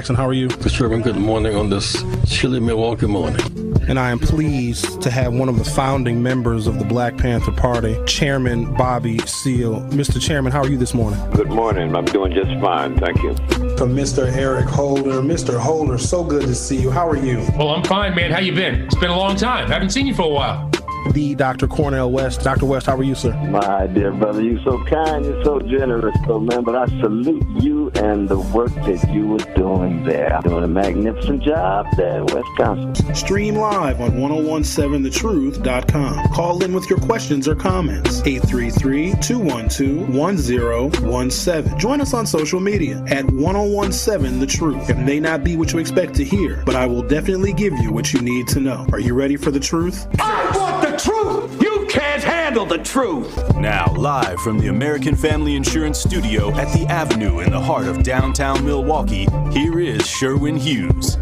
How are you? Mr. Sherwin, good morning on this chilly Milwaukee morning. And I am pleased to have one of the founding members of the Black Panther Party, Chairman Bobby Seale. Mr. Chairman, how are you this morning? Good morning. I'm doing just fine. Thank you. From Mr. Eric Holder. Mr. Holder, so good to see you. How are you? Well, I'm fine, man. How you been? It's been a long time. Haven't seen you for a while. The Dr. Cornell West. Dr. West, how are you, sir? My dear brother, you're so kind, you're so generous, man. But I salute you and the work that you were doing there. Doing a magnificent job there in Wisconsin. Stream live on 1017thetruth.com. Call in with your questions or comments. 833-212-1017. Join us on social media at 1017 The Truth. It may not be what you expect to hear, but I will definitely give you what you need to know. Are you ready for the truth? I want the truth! You can't handle the truth! Now, live from the American Family Insurance Studio at the Avenue in the heart of downtown Milwaukee, here is Sherwin Hughes.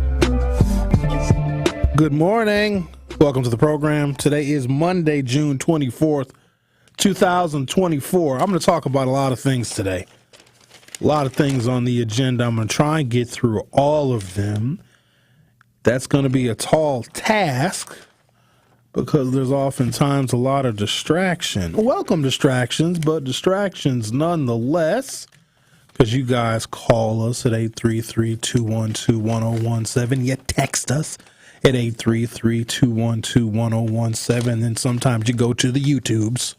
Good morning. Welcome to the program. Today is Monday, June 24th, 2024. I'm going to talk about a lot of things today. A lot of things on the agenda. I'm going to try and get through all of them. That's going to be a tall task, because there's oftentimes a lot of distraction. Welcome distractions, but distractions nonetheless, because you guys call us at 833-212-1017. You text us at 833-212-1017. And sometimes you go to the YouTubes,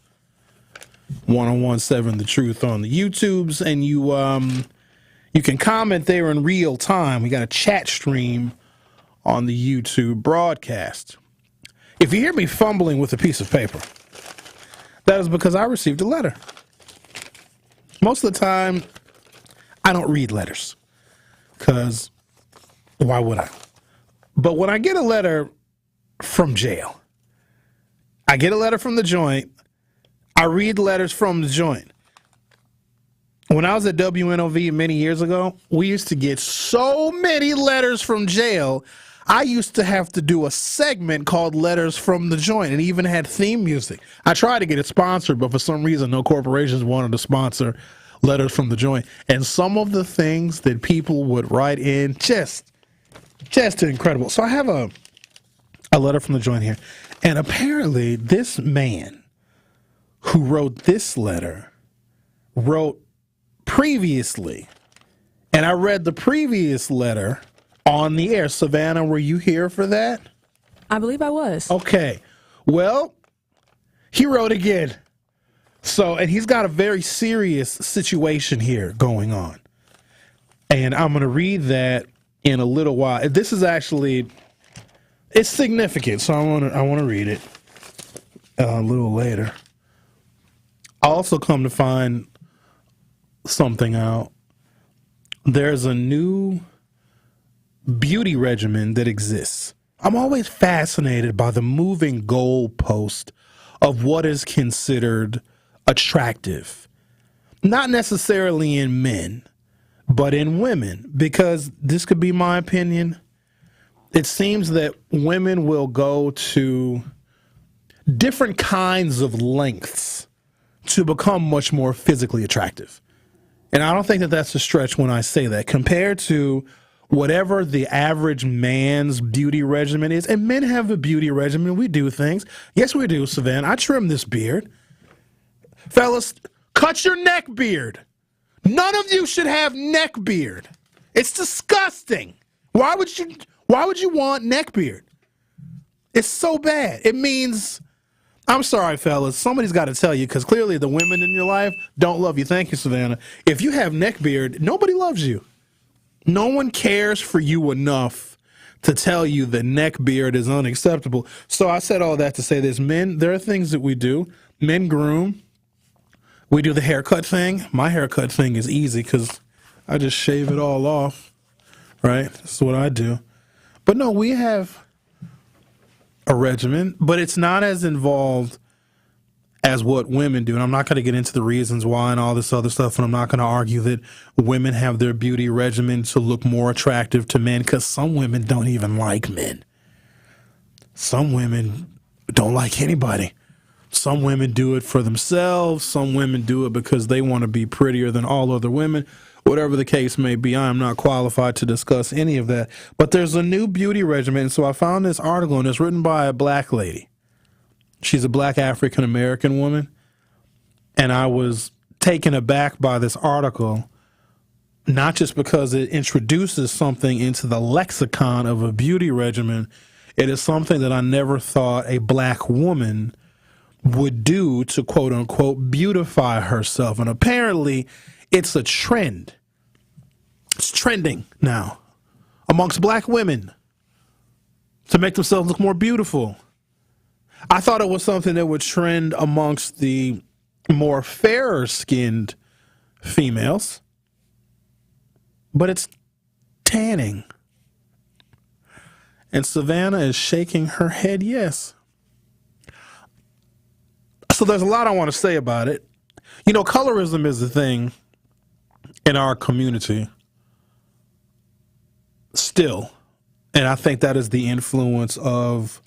1017 The Truth on the YouTubes, and you can comment there in real time. We got a chat stream on the YouTube broadcast. If you hear me fumbling with a piece of paper, that is because I received a letter. Most of the time, I don't read letters, because why would I? But when I get a letter from jail, I get a letter from the joint, I read letters from the joint. When I was at WNOV many years ago, we used to get so many letters from jail. I used to have to do a segment called Letters from the Joint, and even had theme music. I tried to get it sponsored, but for some reason, no corporations wanted to sponsor Letters from the Joint. And some of the things that people would write in, just incredible. So I have a letter from the Joint here. And apparently, this man who wrote this letter wrote previously. And I read the previous letter on the air. Savanna, were you here for that? I believe I was. Okay. Well, he wrote again. And he's got a very serious situation here going on. And I'm going to read that in a little while. This is actually, it's significant, so I want to read it a little later. I also come to find something out. There's a new beauty regimen that exists. I'm always fascinated by the moving goalpost of what is considered attractive. Not necessarily in men, but in women, because this could be my opinion. It seems that women will go to different kinds of lengths to become much more physically attractive. And I don't think that that's a stretch when I say that, compared to whatever the average man's beauty regimen is. And men have a beauty regimen. We do things. Yes, we do, Savanna. I trim this beard. Fellas, cut your neck beard. None of you should have neck beard. It's disgusting. Why would you want neck beard? It's so bad. It means, I'm sorry, fellas. Somebody's got to tell you, because clearly the women in your life don't love you. Thank you, Savanna. If you have neck beard, nobody loves you. No one cares for you enough to tell you that neck beard is unacceptable. So I said all that to say this. Men, there are things that we do. Men groom. We do the haircut thing. My haircut thing is easy because I just shave it all off, right? That's what I do. But no, we have a regimen, but it's not as involved as what women do. And I'm not going to get into the reasons why and all this other stuff, and I'm not going to argue that women have their beauty regimen to look more attractive to men, because some women don't even like men. Some women don't like anybody. Some women do it for themselves. Some women do it because they want to be prettier than all other women. whatever the case may be. I am not qualified to discuss any of that. But there's a new beauty regimen. So I found this article, and it's written by a black lady. She's a black African-American woman. And I was taken aback by this article, not just because it introduces something into the lexicon of a beauty regimen. It is something that I never thought a black woman would do to, quote unquote, beautify herself. And apparently it's a trend. It's trending now amongst black women to make themselves look more beautiful. I thought it was something that would trend amongst the more fairer skinned females, but it's tanning. And Savanna is shaking her head yes. So there's a lot I want to say about it. You know, colorism is a thing in our community still. And I think that is the influence of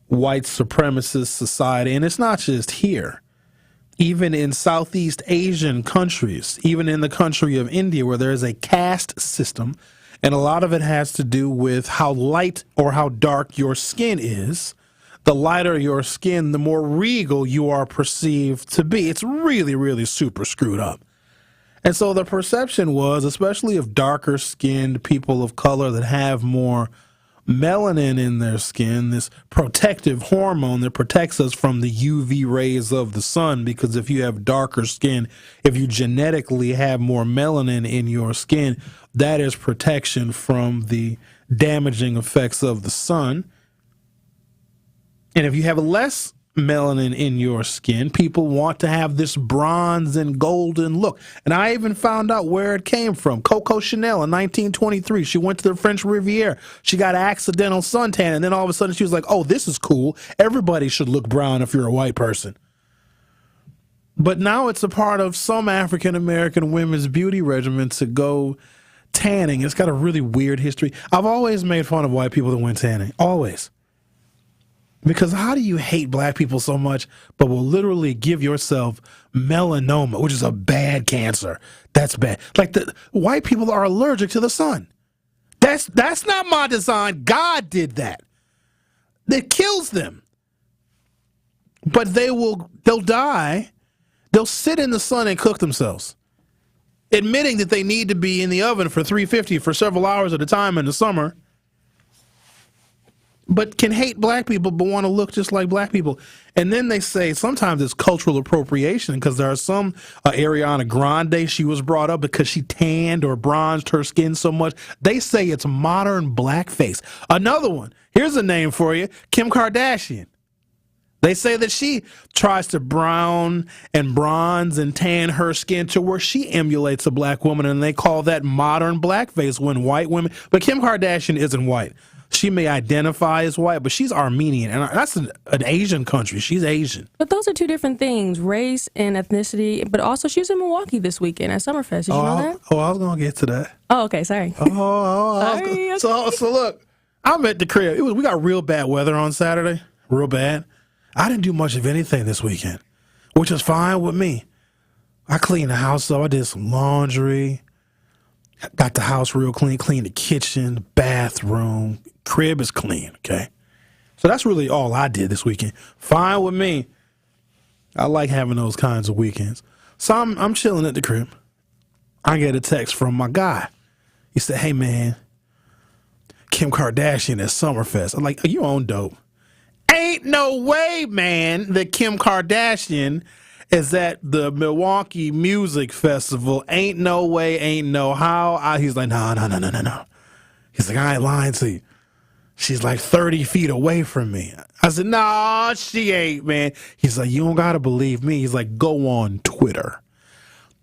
white supremacist society. And it's not just here. Even in Southeast Asian countries, even in the country of India, where there is a caste system, and a lot of it has to do with how light or how dark your skin is. The lighter your skin, the more regal you are perceived to be. It's really, really super screwed up. And so the perception was, especially of darker skinned people of color that have more melanin in their skin, this protective hormone that protects us from the UV rays of the sun, because if you have darker skin, if you genetically have more melanin in your skin, that is protection from the damaging effects of the sun. And if you have less melanin in your skin, people want to have this bronze and golden look. And I even found out where it came from. Coco Chanel in 1923. She went to the French Riviera. She got an accidental suntan, and then all of a sudden she was like, oh, this is cool. Everybody should look brown if you're a white person. But now it's a part of some African-American women's beauty regimen to go tanning. It's got a really weird history. I've always made fun of white people that went tanning. Always. Because how do you hate black people so much, but will literally give yourself melanoma, which is a bad cancer? That's bad. Like, the white people are allergic to the sun. That's not my design. God did that. It kills them. But they'll die. They'll sit in the sun and cook themselves, admitting that they need to be in the oven for 350 for several hours at a time in the summer, but can hate black people but want to look just like black people. And then they say sometimes it's cultural appropriation, because there are some, Ariana Grande, she was brought up because she tanned or bronzed her skin so much. They say it's modern blackface. Another one, here's a name for you, Kim Kardashian. They say that she tries to brown and bronze and tan her skin to where she emulates a black woman, and they call that modern blackface when white women, but Kim Kardashian isn't white. She may identify as white, but she's Armenian, and that's an Asian country. She's Asian. But those are two different things, race and ethnicity. But also, she was in Milwaukee this weekend at Summerfest. Did you know that? Oh, I was going to get to that. Oh, okay, sorry. Sorry, okay. So look, I'm at the crib. We got real bad weather on Saturday, real bad. I didn't do much of anything this weekend, which is fine with me. I cleaned the house up. I did some laundry. Got the house real clean, cleaned the kitchen, the bathroom, crib is clean, okay? So that's really all I did this weekend. Fine with me. I like having those kinds of weekends. So I'm chilling at the crib. I get a text from my guy. He said, hey, man, Kim Kardashian at Summerfest. I'm like, you on dope. Ain't no way, man, that Kim Kardashian is at the Milwaukee Music Festival. Ain't no way, ain't no how. He's like, no. He's like, I ain't lying to you. She's like 30 feet away from me. I said, no, she ain't, man. He's like, you don't got to believe me. He's like, go on Twitter.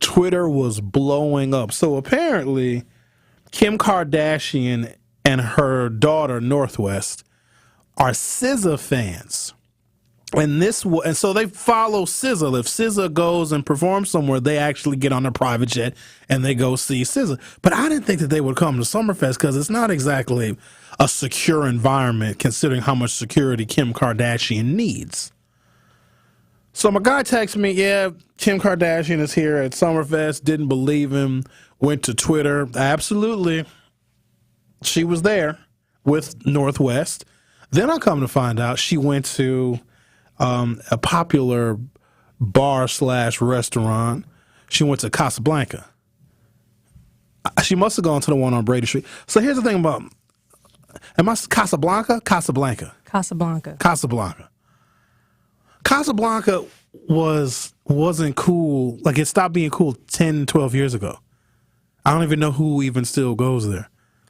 Twitter was blowing up. So apparently, Kim Kardashian and her daughter, Northwest, are SZA fans. And so they follow SZA. If SZA goes and performs somewhere, they actually get on a private jet and they go see SZA. But I didn't think that they would come to Summerfest, because it's not exactly a secure environment, considering how much security Kim Kardashian needs. So my guy texted me, yeah, Kim Kardashian is here at Summerfest. Didn't believe him. Went to Twitter. Absolutely. She was there with Northwest. Then I come to find out she went to a popular bar/restaurant. She went to Casablanca. She must have gone to the one on Brady Street. So here's the thing about, am I Casablanca? Casablanca. Casablanca. Casablanca. Casablanca wasn't cool. Like, it stopped being cool 10, 12 years ago. I don't even know who even still goes there.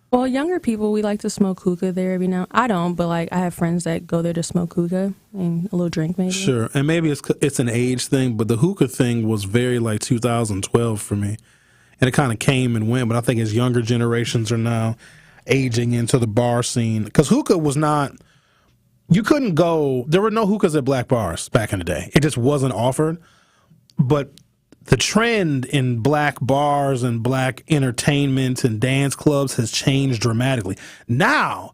Well, younger people, we like to smoke hookah there every now. I don't, but like I have friends that go there to smoke hookah and a little drink maybe. Sure, and maybe it's an age thing, but the hookah thing was very like 2012 for me, and it kind of came and went. But I think as younger generations are now aging into the bar scene, because hookah was not. You couldn't go. There were no hookahs at black bars back in the day. It just wasn't offered. But the trend in black bars and black entertainment and dance clubs has changed dramatically. Now,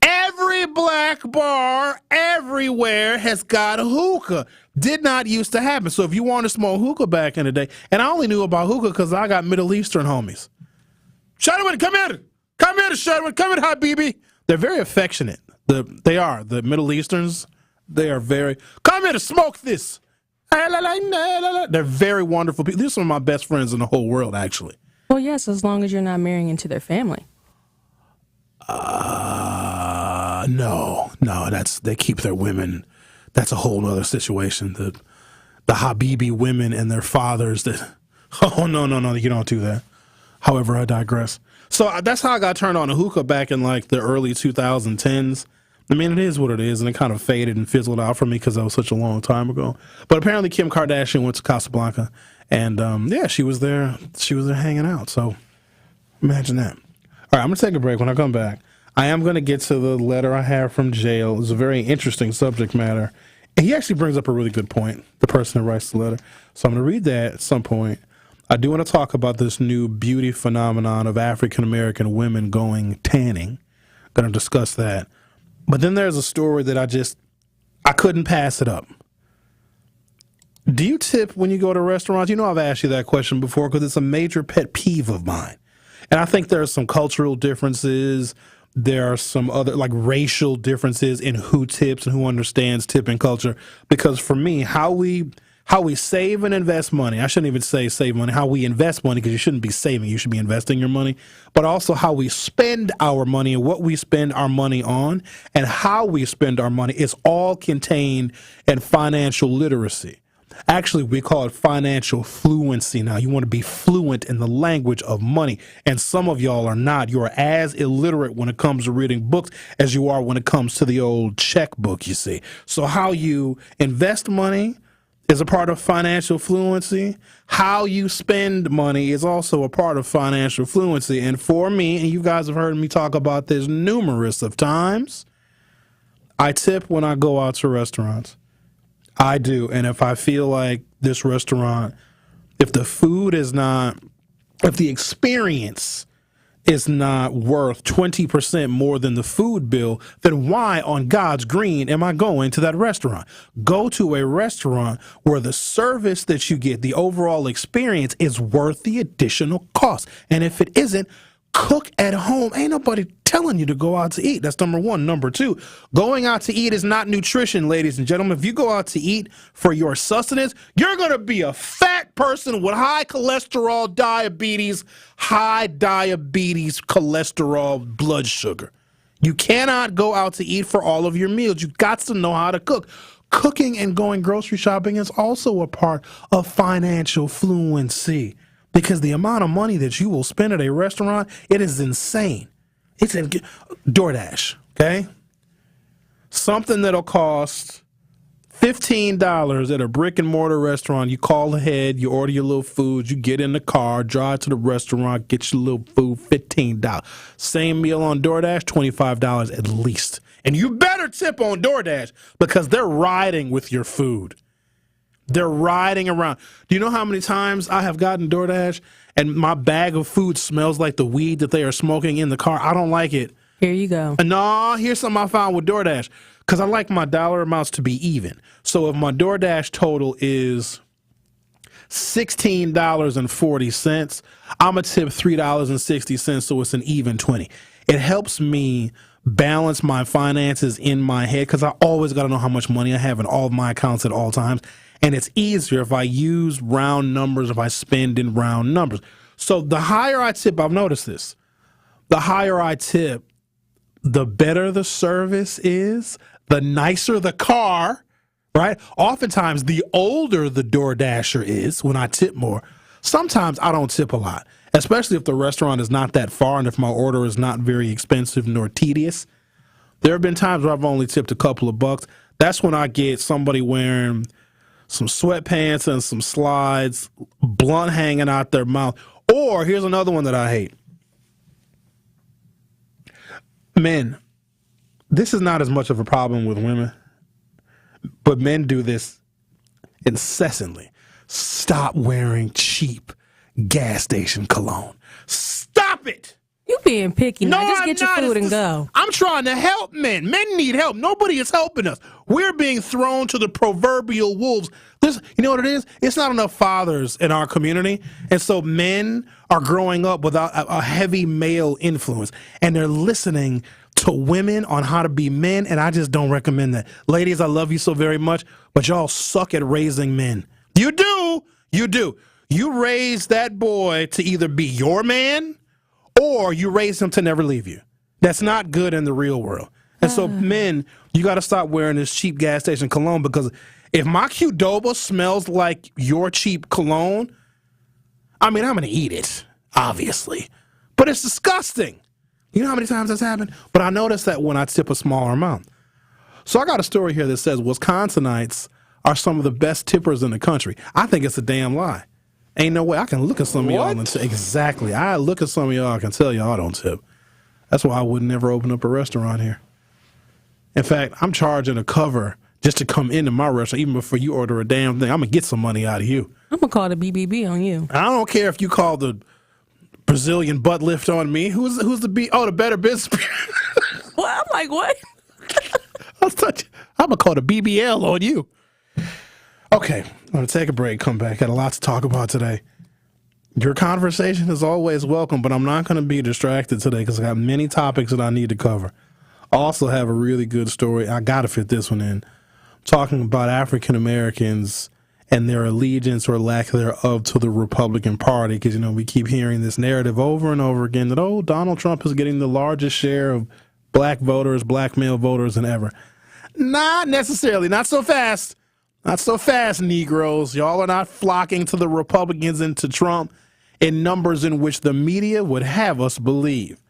every black bar everywhere has got a hookah. Did not used to happen. So if you want to smoke hookah back in the day, and I only knew about hookah because I got Middle Eastern homies. Sherwin, come here. Come here, Sherwin. Come here, Habibi. They're very affectionate. They are. The Middle Easterns, they are very, come here to smoke this. They're very wonderful people. These are some of my best friends in the whole world, actually. Well, yes, as long as you're not marrying into their family. No, they keep their women. That's a whole other situation. The Habibi women and their fathers no, you don't do that. However, I digress. So that's how I got turned on to hookah back in like the early 2010s. I mean, it is what it is, and it kind of faded and fizzled out for me because that was such a long time ago. But apparently Kim Kardashian went to Casablanca, and yeah, she was there. She was there hanging out. So imagine that. All right, I'm going to take a break. When I come back, I am going to get to the letter I have from jail. It's a very interesting subject matter. And he actually brings up a really good point, the person who writes the letter. So I'm going to read that at some point. I do want to talk about this new beauty phenomenon of African-American women going tanning. Going to discuss that. But then there's a story that I couldn't pass it up. Do you tip when you go to restaurants? You know, I've asked you that question before because it's a major pet peeve of mine. And I think there are some cultural differences. There are some other, like, racial differences in who tips and who understands tipping culture. Because for me, how we save and invest money, I shouldn't even say save money, how we invest money, because you shouldn't be saving, you should be investing your money, but also how we spend our money and what we spend our money on and how we spend our money is all contained in financial literacy. Actually, we call it financial fluency now. You want to be fluent in the language of money, and some of y'all are not. You are as illiterate when it comes to reading books as you are when it comes to the old checkbook, you see. So how you invest money is a part of financial fluency. How you spend money is also a part of financial fluency. And for me, and you guys have heard me talk about this numerous of times, I tip when I go out to restaurants. I do. And if I feel like this restaurant, if the food is not, if the experience is not worth 20% more than the food bill, then why on God's green am I going to that restaurant? Go to a restaurant where the service that you get, the overall experience, is worth the additional cost. And if it isn't, cook at home. Ain't nobody telling you to go out to eat. That's number one. Number two, going out to eat is not nutrition, ladies and gentlemen. If you go out to eat for your sustenance, you're going to be a fat person with high cholesterol, diabetes, cholesterol, blood sugar. You cannot go out to eat for all of your meals. You got to know how to cook. Cooking and going grocery shopping is also a part of financial fluency, because the amount of money that you will spend at a restaurant, it is insane. It's in DoorDash, okay? Something that'll cost $15 at a brick and mortar restaurant. You call ahead, you order your little food, you get in the car, drive to the restaurant, get your little food, $15. Same meal on DoorDash, $25 at least. And you better tip on DoorDash because they're riding with your food. They're riding around. Do you know how many times I have gotten DoorDash and my bag of food smells like the weed that they are smoking in the car? I don't like it. Here you go. No, here's something I found with DoorDash. because I like my dollar amounts to be even. So if my DoorDash total is $16.40, I'm going to tip $3.60, so it's an even 20. It helps me balance my finances in my head because I always got to know how much money I have in all of my accounts at all times. And it's easier if I use round numbers, if I spend in round numbers. So the higher I tip, I've noticed this, the higher I tip, the better the service is, the nicer the car, right? Oftentimes, the older the DoorDasher is when I tip more. Sometimes I don't tip a lot, especially if the restaurant is not that far and if my order is not very expensive nor tedious. There have been times where I've only tipped a couple of bucks. That's when I get somebody wearing some sweatpants and some slides, blunt hanging out their mouth. Or here's another one that I hate. Men, this is not as much of a problem with women, but men do this incessantly. Stop wearing cheap gas station cologne. Stop it! You being picky. No, now. Just I'm get your not. food It's and go. I'm trying to help men. Men need help. Nobody is helping us. We're being thrown to the proverbial wolves. This, you know what it is? It's not enough fathers in our community. And so men are growing up without a heavy male influence. And they're listening to women on how to be men. And I just don't recommend that. Ladies, I love you so very much, but y'all suck at raising men. You do. You do. You raise that boy to either be your man or you raise him to never leave you. That's not good in the real world. And so, men, you got to stop wearing this cheap gas station cologne, because if my Qdoba smells like your cheap cologne, I mean, I'm going to eat it, obviously. But it's disgusting. You know how many times that's happened? But I noticed that when I tip a smaller amount. So I got a story here that says Wisconsinites are some of the best tippers in the country. I think it's a damn lie. Ain't no way. I can look at some of y'all and say, exactly. I look at some of y'all, I can tell y'all I don't tip. That's why I would never open up a restaurant here. In fact, I'm charging a cover just to come into my restaurant, even before you order a damn thing. I'm going to get some money out of you. I'm going to call the BBB on you. I don't care if you call the Brazilian butt lift on me. Who's the B? Oh, the Better Business Bureau. Well, I'm like, what? I'm going to call the BBL on you. Okay, I'm going to take a break, come back. Got a lot to talk about today. Your conversation is always welcome, but I'm not going to be distracted today because I got many topics that I need to cover. I also have a really good story. I got to fit this one in. I'm talking about African Americans and their allegiance or lack thereof to the Republican Party, because, you know, we keep hearing this narrative over and over again that, oh, Donald Trump is getting the largest share of black voters, black male voters than ever. Not necessarily. Not so fast. Not so fast, Negroes. Y'all are not flocking to the Republicans and to Trump in numbers in which the media would have us believe.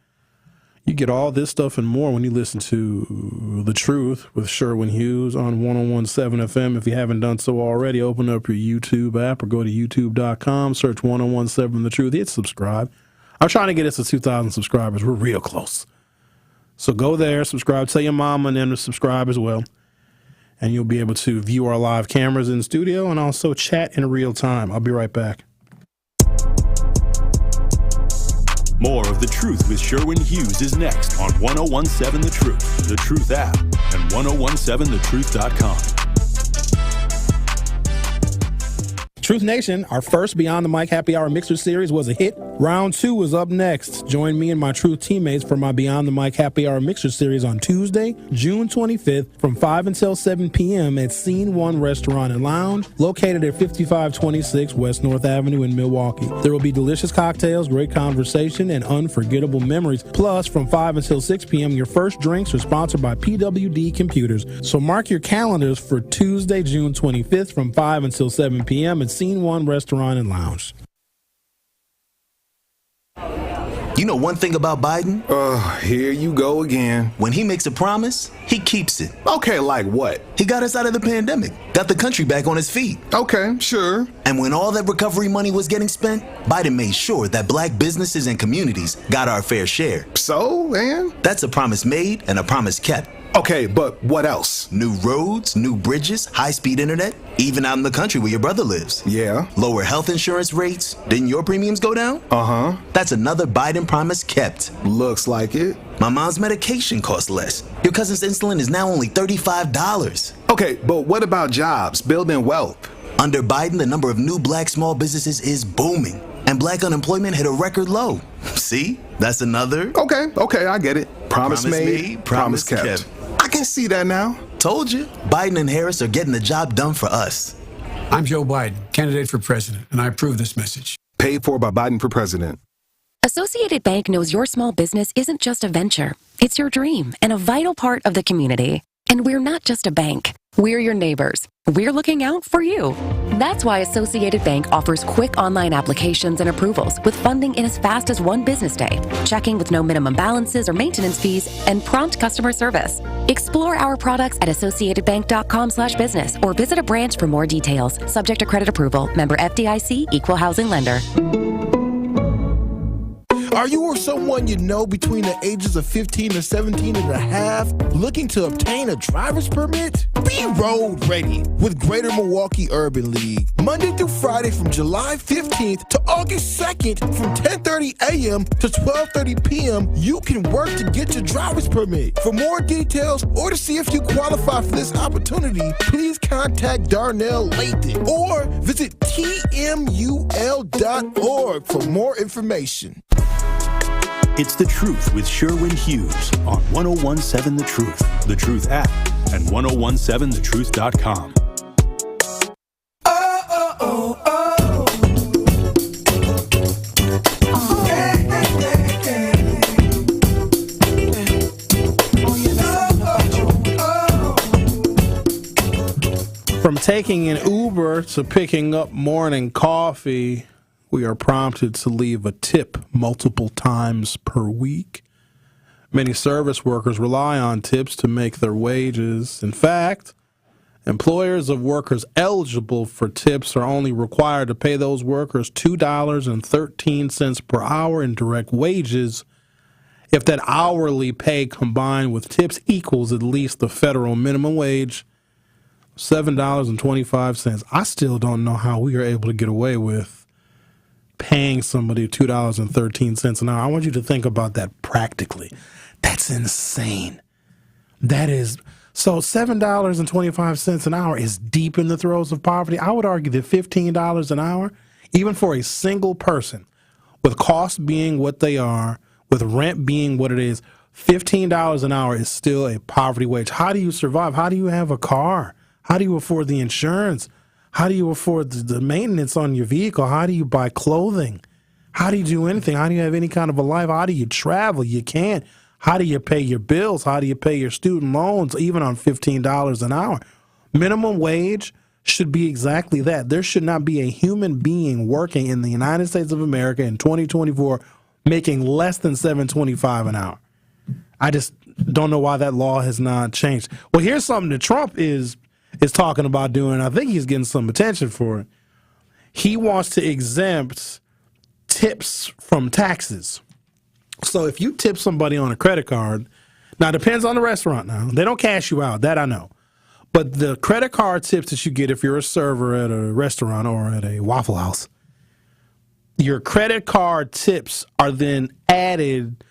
You get all this stuff and more when you listen to The Truth with Sherwin Hughes on 101.7 FM. If you haven't done so already, open up your YouTube app or go to youtube.com, search 101.7 The Truth, hit subscribe. I'm trying to get us to 2,000 subscribers. We're real close. So go there, subscribe, tell your mom and them to subscribe as well. And you'll be able to view our live cameras in the studio and also chat in real time. I'll be right back. More of The Truth with Sherwin Hughes is next on 101.7 The Truth, The Truth app, and 101.7thetruth.com. Truth Nation, our first Beyond the Mic Happy Hour Mixer series was a hit. Round 2 is up next. Join me and my Truth teammates for my Beyond the Mic Happy Hour Mixer series on Tuesday, June 25th from 5 until 7 p.m. at Scene 1 Restaurant and Lounge, located at 5526 West North Avenue in Milwaukee. There will be delicious cocktails, great conversation, and unforgettable memories. Plus, from 5 until 6 p.m., your first drinks are sponsored by PWD Computers. So mark your calendars for Tuesday, June 25th from 5 until 7 p.m. at Scene 1 Restaurant and Lounge. You know one thing about Biden? Here you go again. When he makes a promise, he keeps it. Okay, like what? He got us out of the pandemic, got the country back on its feet. Okay, sure. And when all that recovery money was getting spent, Biden made sure that black businesses and communities got our fair share. So, and? That's a promise made and a promise kept. Okay, but what else? New roads, new bridges, high-speed internet, even out in the country where your brother lives. Yeah. Lower health insurance rates. Didn't your premiums go down? Uh-huh. That's another Biden promise kept. Looks like it. My mom's medication costs less. Your cousin's insulin is now only $35. Okay, but what about jobs, building wealth? Under Biden, the number of new black small businesses is booming, and black unemployment hit a record low. See? That's another... Okay, I get it. Promise made, promise kept. I can see that now. Told you. Biden and Harris are getting the job done for us. I'm Joe Biden, candidate for president, and I approve this message. Paid for by Biden for president. Associated Bank knows your small business isn't just a venture. It's your dream and a vital part of the community. And we're not just a bank. We're your neighbors. We're looking out for you. That's why Associated Bank offers quick online applications and approvals with funding in as fast as one business day, checking with no minimum balances or maintenance fees, and prompt customer service. Explore our products at associatedbank.com/business or visit a branch for more details. Subject to credit approval. Member FDIC, Equal Housing Lender. Are you or someone you know between the ages of 15 and 17 and a half looking to obtain a driver's permit? Be road ready with Greater Milwaukee Urban League. Monday through Friday from July 15th to August 2nd from 10:30 a.m. to 12:30 p.m. you can work to get your driver's permit. For more details or to see if you qualify for this opportunity, please contact Darnell Lathan or visit tmul.org for more information. It's The Truth with Sherwin Hughes on 1017 The Truth app, and 1017thetruth.com. From taking an Uber to picking up morning coffee, we are prompted to leave a tip multiple times per week. Many service workers rely on tips to make their wages. In fact, employers of workers eligible for tips are only required to pay those workers $2.13 per hour in direct wages if that hourly pay combined with tips equals at least the federal minimum wage, $7.25. I still don't know how we are able to get away with paying somebody $2.13 an hour. I want you to think about that practically. That's insane. That is, so $7.25 an hour is deep in the throes of poverty. I would argue that $15 an hour, even for a single person, with costs being what they are, with rent being what it is, $15 an hour is still a poverty wage. How do you survive? How do you have a car? How do you afford the insurance? How do you afford the maintenance on your vehicle? How do you buy clothing? How do you do anything? How do you have any kind of a life? How do you travel? You can't. How do you pay your bills? How do you pay your student loans, even on $15 an hour? Minimum wage should be exactly that. There should not be a human being working in the United States of America in 2024 making less than $7.25 an hour. I just don't know why that law has not changed. Well, here's something that Trump is talking about doing. I think he's getting some attention for it. He wants to exempt tips from taxes. So if you tip somebody on a credit card, now it depends on the restaurant now. They don't cash you out, that I know. But the credit card tips that you get if you're a server at a restaurant or at a Waffle House, your credit card tips are then added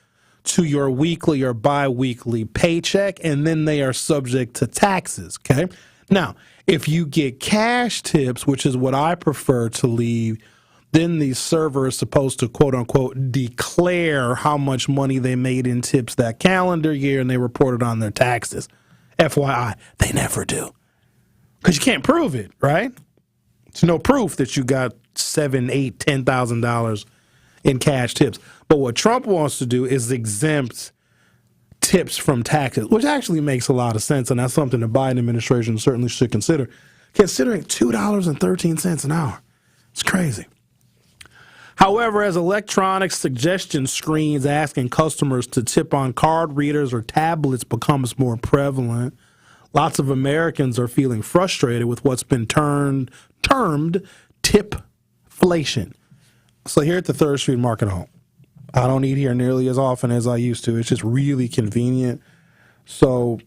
to your weekly or bi-weekly paycheck, and then they are subject to taxes, okay? Now, if you get cash tips, which is what I prefer to leave, then the server is supposed to, quote unquote, declare how much money they made in tips that calendar year, and they report it on their taxes. FYI, they never do. Because you can't prove it, right? There's no proof that you got $7,000, $8,000, $10,000 in cash tips. But what Trump wants to do is exempt tips from taxes, which actually makes a lot of sense, and that's something the Biden administration certainly should consider. Considering $2.13 an hour, it's crazy. However, as electronic suggestion screens asking customers to tip on card readers or tablets becomes more prevalent, lots of Americans are feeling frustrated with what's been termed tipflation. So here at the 3rd Street Market Hall, I don't eat here nearly as often as I used to. It's just really convenient. So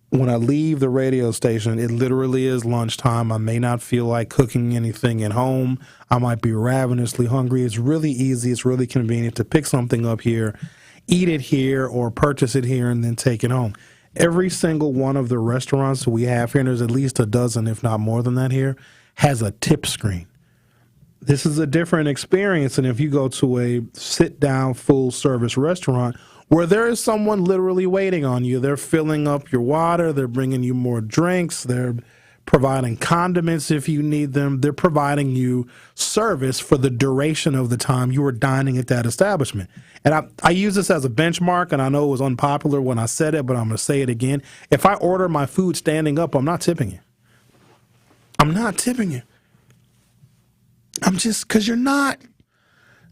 when I leave the radio station, it literally is lunchtime. I may not feel like cooking anything at home. I might be ravenously hungry. It's really easy. It's really convenient to pick something up here, eat it here, or purchase it here and then take it home. Every single one of the restaurants we have here, and there's at least a dozen, if not more than that here, has a tip screen. This is a different experience than if you go to a sit-down, full-service restaurant where there is someone literally waiting on you. They're filling up your water. They're bringing you more drinks. They're providing condiments if you need them. They're providing you service for the duration of the time you are dining at that establishment. And I use this as a benchmark, and I know it was unpopular when I said it, but I'm going to say it again. If I order my food standing up, I'm not tipping you. I'm not tipping you. I'm just, because you're not,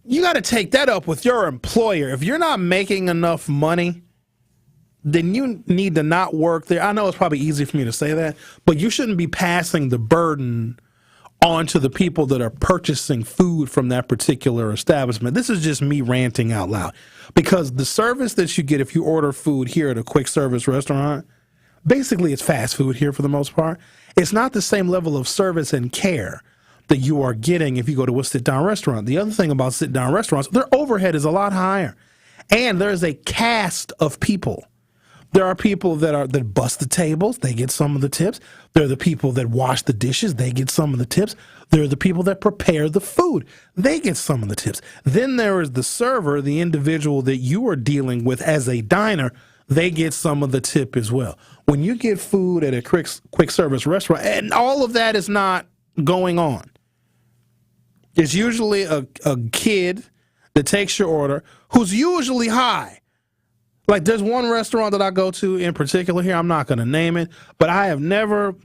you got to take that up with your employer. If you're not making enough money, then you need to not work there. I know it's probably easy for me to say that, but you shouldn't be passing the burden on to the people that are purchasing food from that particular establishment. This is just me ranting out loud, because the service that you get if you order food here at a quick service restaurant, basically it's fast food here for the most part. It's not the same level of service and care that you are getting if you go to a sit-down restaurant. The other thing about sit-down restaurants, their overhead is a lot higher, and there's a cast of people. There are people that bust the tables, they get some of the tips. There are the people that wash the dishes, they get some of the tips. There are the people that prepare the food, they get some of the tips. Then there is the server, the individual that you are dealing with as a diner, they get some of the tip as well. When you get food at a quick service restaurant, and all of that is not going on. It's usually a kid that takes your order who's usually high. Like, there's one restaurant that I go to in particular here, I'm not going to name it, but I have never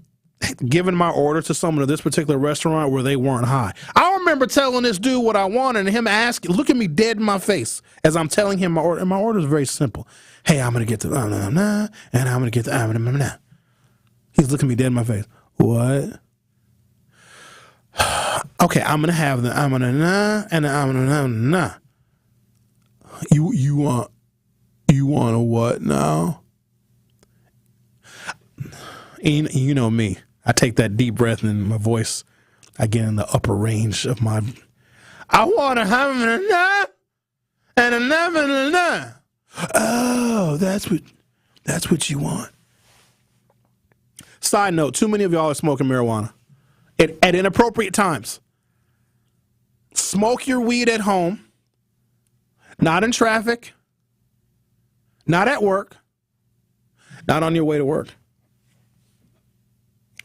given my order to someone at this particular restaurant where they weren't high. I remember telling this dude what I wanted and him asking, look at me dead in my face as I'm telling him my order. And my order is very simple. Hey, I'm going to get the and I'm going to get the He's looking me dead in my face. What? Okay, I'm gonna have the I'm gonna nah and I'm gonna nah. You want a what now? And you know me. I take that deep breath and my voice, I get in the upper range of my. I want to have a nah and a nah. Oh, that's what you want. Side note: too many of y'all are smoking marijuana at inappropriate times. Smoke your weed at home, not in traffic, not at work, not on your way to work,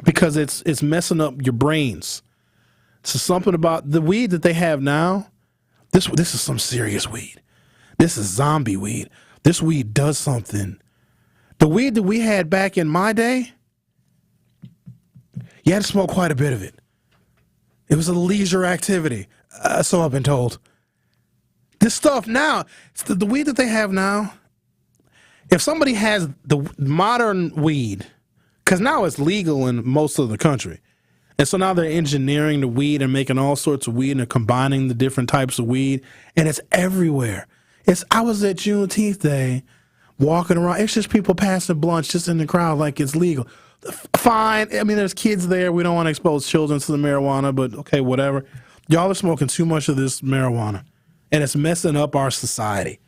because it's messing up your brains. So something about the weed that they have now, this is some serious weed. This is zombie weed. This weed does something. The weed that we had back in my day, you had to smoke quite a bit of it. It was a leisure activity, so I've been told. This stuff now, the weed that they have now, if somebody has the modern weed, because now it's legal in most of the country, and so now they're engineering the weed and making all sorts of weed and they're combining the different types of weed, and it's everywhere. I was at Juneteenth Day walking around. It's just people passing blunts just in the crowd like it's legal. Fine. I mean, there's kids there. We don't want to expose children to the marijuana, but okay, whatever. Y'all are smoking too much of this marijuana, and it's messing up our society.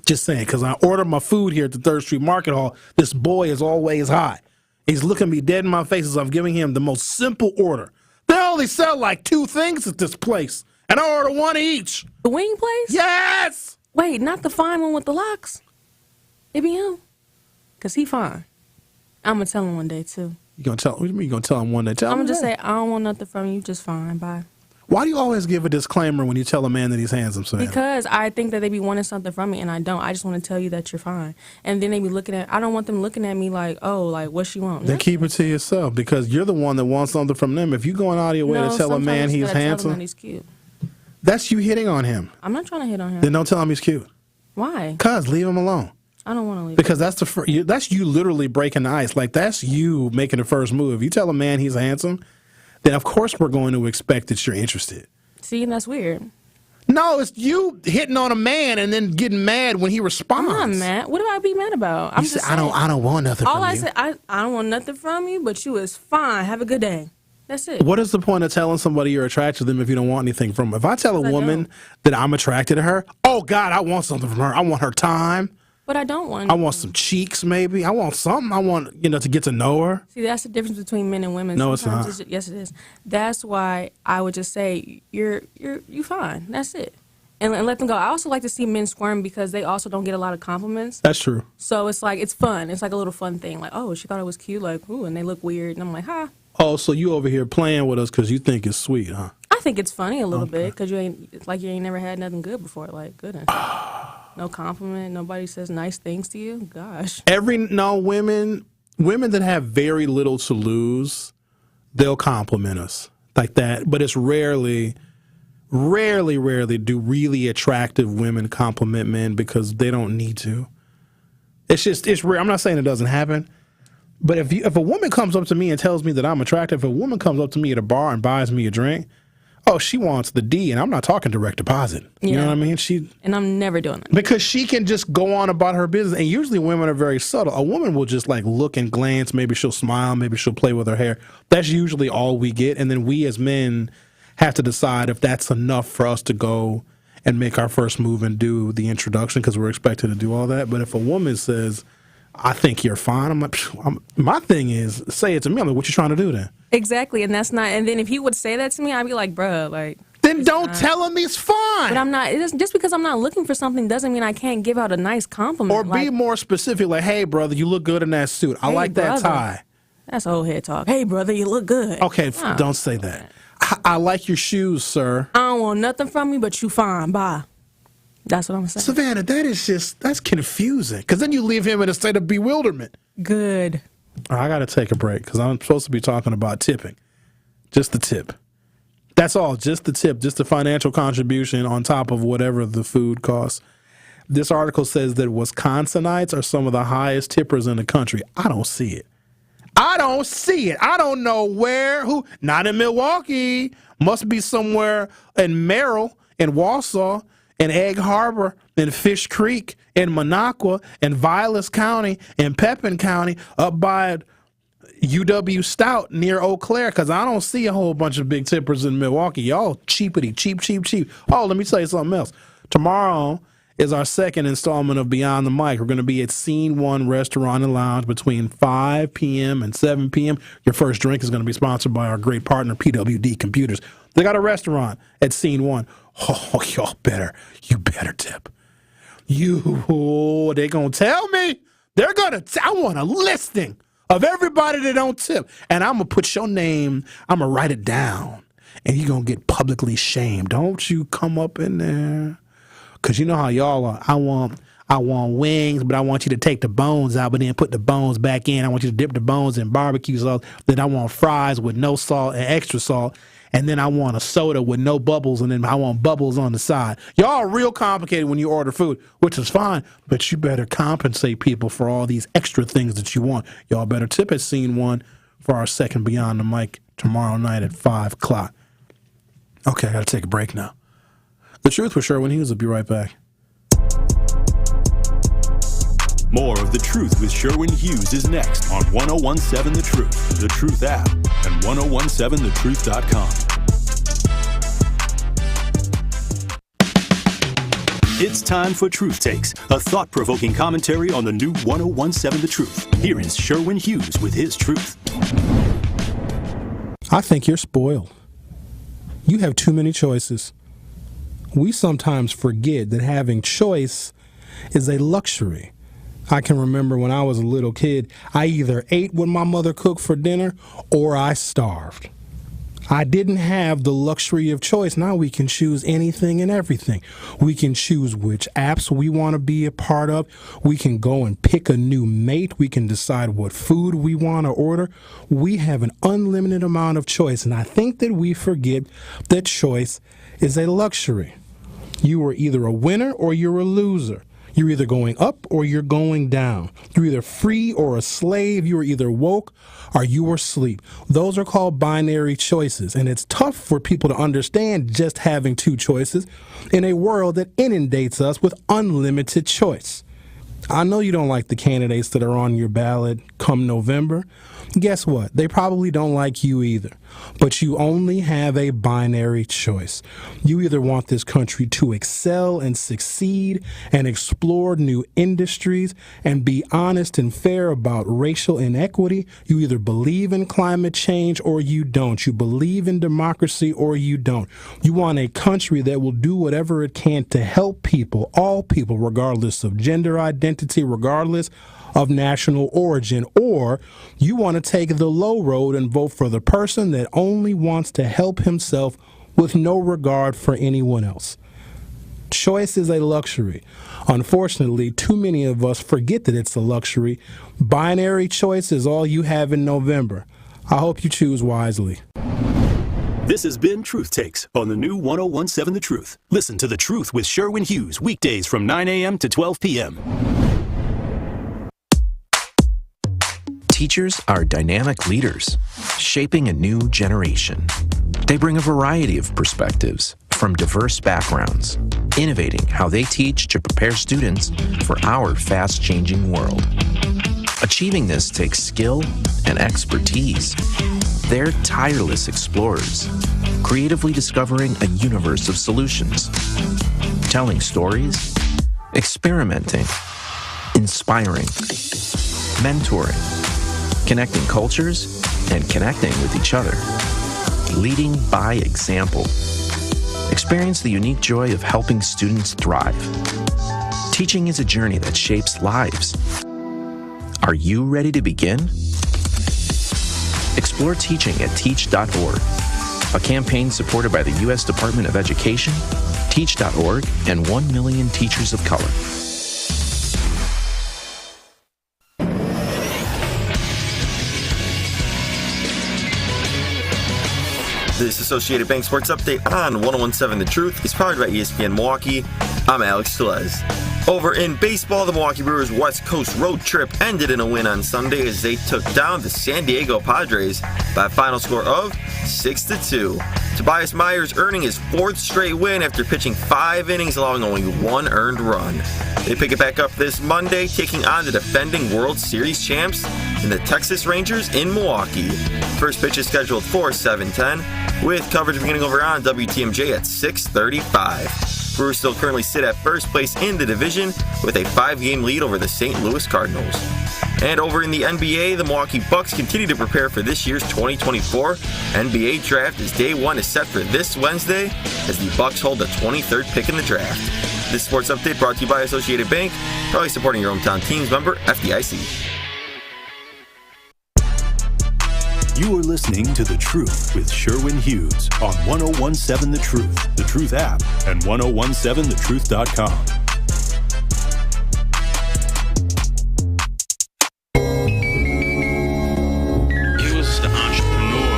Just saying, because I ordered my food here at the 3rd Street Market Hall. This boy is always high. He's looking me dead in my face as I'm giving him the most simple order. They only sell like 2 things at this place, and I order 1 each. The wing place? Yes! Wait, not the fine one with the locks? It be him? Because he fine. I'm going to tell him one day, too. You gonna tell? What do you mean you gonna tell him one day? I'm going to just say, I don't want nothing from you, just fine, bye. Why do you always give a disclaimer when you tell a man that he's handsome, Savanna? Because I think that they be wanting something from me, and I don't. I just want to tell you that you're fine. And then they be looking at, I don't want them looking at me like, oh, like, what she want? Then keep it to yourself, because you're the one that wants something from them. If you're going out of your way to tell a man he's handsome, tell him that he's cute. That's you hitting on him. I'm not trying to hit on him. Then don't tell him he's cute. Why? Because leave him alone. I don't want to leave. Because that's you literally breaking the ice. Like, that's you making the first move. If you tell a man he's handsome, then of course we're going to expect that you're interested. See, and that's weird. No, it's you hitting on a man and then getting mad when he responds. I'm not mad. What do I be mad about? I'm you just said, I don't want nothing from you. All I said, I don't want nothing from you, but you is fine. Have a good day. That's it. What is the point of telling somebody you're attracted to them if you don't want anything from them? If I tell a woman that I'm attracted to her, oh, God, I want something from her. I want her time. But I don't want anything. I want some cheeks, maybe. I want something. I want, to get to know her. See, that's the difference between men and women. No, Sometimes it's not. yes, it is. That's why I would just say, you fine. That's it. And let them go. I also like to see men squirm because they also don't get a lot of compliments. That's true. So it's like, it's fun. It's like a little fun thing. Like, oh, she thought it was cute. Like, ooh, and they look weird. And I'm like, ha. Oh, so you over here playing with us because you think it's sweet, huh? I think it's funny a little bit because it's like you ain't never had nothing good before. Like, goodness. No compliment. Nobody says nice things to you. Gosh. Women that have very little to lose, they'll compliment us like that. But it's rarely do really attractive women compliment men because they don't need to. It's rare. I'm not saying it doesn't happen. But if a woman comes up to me and tells me that I'm attractive, if a woman comes up to me at a bar and buys me a drink, oh, she wants the D, and I'm not talking direct deposit. You know what I mean? And I'm never doing that. Because she can just go on about her business, and usually women are very subtle. A woman will just like look and glance, maybe she'll smile, maybe she'll play with her hair. That's usually all we get, and then we as men have to decide if that's enough for us to go and make our first move and do the introduction because we're expected to do all that. But if a woman says, I think you're fine. I'm like, my thing is, say it to me. I'm like, what you trying to do then? Exactly, and that's not. And then if he would say that to me, I'd be like, bruh, like. Then don't tell him he's fine. But I'm not. Just because I'm not looking for something doesn't mean I can't give out a nice compliment. Or be more specific, like, hey, brother, you look good in that suit. I like that tie. That's old head talk. Hey, brother, you look good. Okay, don't say that. I like your shoes, sir. I don't want nothing from you, but you fine. Bye. That's what I'm saying. Savannah, that's confusing. Because then you leave him in a state of bewilderment. Good. All right, I got to take a break because I'm supposed to be talking about tipping. Just the tip. That's all. Just the tip. Just the financial contribution on top of whatever the food costs. This article says that Wisconsinites are some of the highest tippers in the country. I don't see it. I don't know where. Who? Not in Milwaukee. Must be somewhere in Merrill, in Wausau, in Egg Harbor, in Fish Creek, in Minocqua, in Vilas County, in Pepin County, up by UW Stout near Eau Claire, because I don't see a whole bunch of big tippers in Milwaukee. Y'all cheapity, cheap. Oh, let me tell you something else. Tomorrow is our second installment of Beyond the Mic. We're going to be at Scene 1 Restaurant and Lounge between 5 p.m. and 7 p.m. Your first drink is going to be sponsored by our great partner, PWD Computers. They got a restaurant at Scene 1. Oh, you better tip. They going to tell me. They're going to I want a listing of everybody that don't tip. And I'm going to put your name, I'm going to write it down. And you're going to get publicly shamed. Don't you come up in there. Because you know how y'all are. I want wings, but I want you to take the bones out, but then put the bones back in. I want you to dip the bones in barbecue sauce. Then I want fries with no salt and extra salt. And then I want a soda with no bubbles, and then I want bubbles on the side. Y'all are real complicated when you order food, which is fine, but you better compensate people for all these extra things that you want. Y'all better tip at Scene 1 for our second Beyond the Mic tomorrow night at 5 o'clock. Okay, I got to take a break now. The Truth with Sherwin Hughes will be right back. More of The Truth with Sherwin Hughes is next on 1017 The Truth, The Truth app, and 1017thetruth.com. It's time for Truth Takes, a thought-provoking commentary on the new 1017 The Truth. Here is Sherwin Hughes with his truth. I think you're spoiled. You have too many choices. We sometimes forget that having choice is a luxury. I can remember when I was a little kid, I either ate what my mother cooked for dinner or I starved. I didn't have the luxury of choice. Now we can choose anything and everything. We can choose which apps we want to be a part of. We can go and pick a new mate. We can decide what food we want to order. We have an unlimited amount of choice, and I think that we forget that choice is a luxury. You are either a winner or you're a loser. You're either going up or you're going down. You're either free or a slave. You are either woke or you are asleep. Those are called binary choices, and it's tough for people to understand just having two choices in a world that inundates us with unlimited choice. I know you don't like the candidates that are on your ballot come November. Guess what? They probably don't like you either. But you only have a binary choice. You either want this country to excel and succeed and explore new industries and be honest and fair about racial inequity. You either believe in climate change or you don't. You believe in democracy or you don't. You want a country that will do whatever it can to help people, all people, regardless of gender identity, regardless of national origin, or you want to take the low road and vote for the person that only wants to help himself with no regard for anyone else. Choice is a luxury. Unfortunately, too many of us forget that it's a luxury. Binary choice is all you have in November. I hope you choose wisely. This has been Truth Takes on the new 1017 The Truth. Listen to The Truth with Sherwin Hughes weekdays from 9 a.m. to 12 p.m. Teachers are dynamic leaders, shaping a new generation. They bring a variety of perspectives from diverse backgrounds, innovating how they teach to prepare students for our fast-changing world. Achieving this takes skill and expertise. They're tireless explorers, creatively discovering a universe of solutions, telling stories, experimenting, inspiring, mentoring, connecting cultures, and connecting with each other. Leading by example. Experience the unique joy of helping students thrive. Teaching is a journey that shapes lives. Are you ready to begin? Explore teaching at teach.org, a campaign supported by the U.S. Department of Education, teach.org, and 1 million teachers of color. This Associated Bank Sports Update on 1017 The Truth is powered by ESPN Milwaukee. I'm Alex Tellez. Over in baseball, the Milwaukee Brewers' West Coast road trip ended in a win on Sunday as they took down the San Diego Padres by a final score of 6-2. Tobias Myers earning his fourth straight win after pitching 5 innings, allowing only 1 earned run. They pick it back up this Monday, taking on the defending World Series champs in the Texas Rangers in Milwaukee. First pitch is scheduled for 7:10, with coverage beginning over on WTMJ at 6:35. Brewers still currently sit at first place in the division with a 5-game lead over the St. Louis Cardinals. And over in the NBA, the Milwaukee Bucks continue to prepare for this year's 2024 NBA draft as day 1 is set for this Wednesday as the Bucks hold the 23rd pick in the draft. This sports update brought to you by Associated Bank, proudly supporting your hometown teams, member FDIC. You are listening to The Truth with Sherwin Hughes on 1017 The Truth, The Truth app, and 1017thetruth.com. He was the entrepreneur.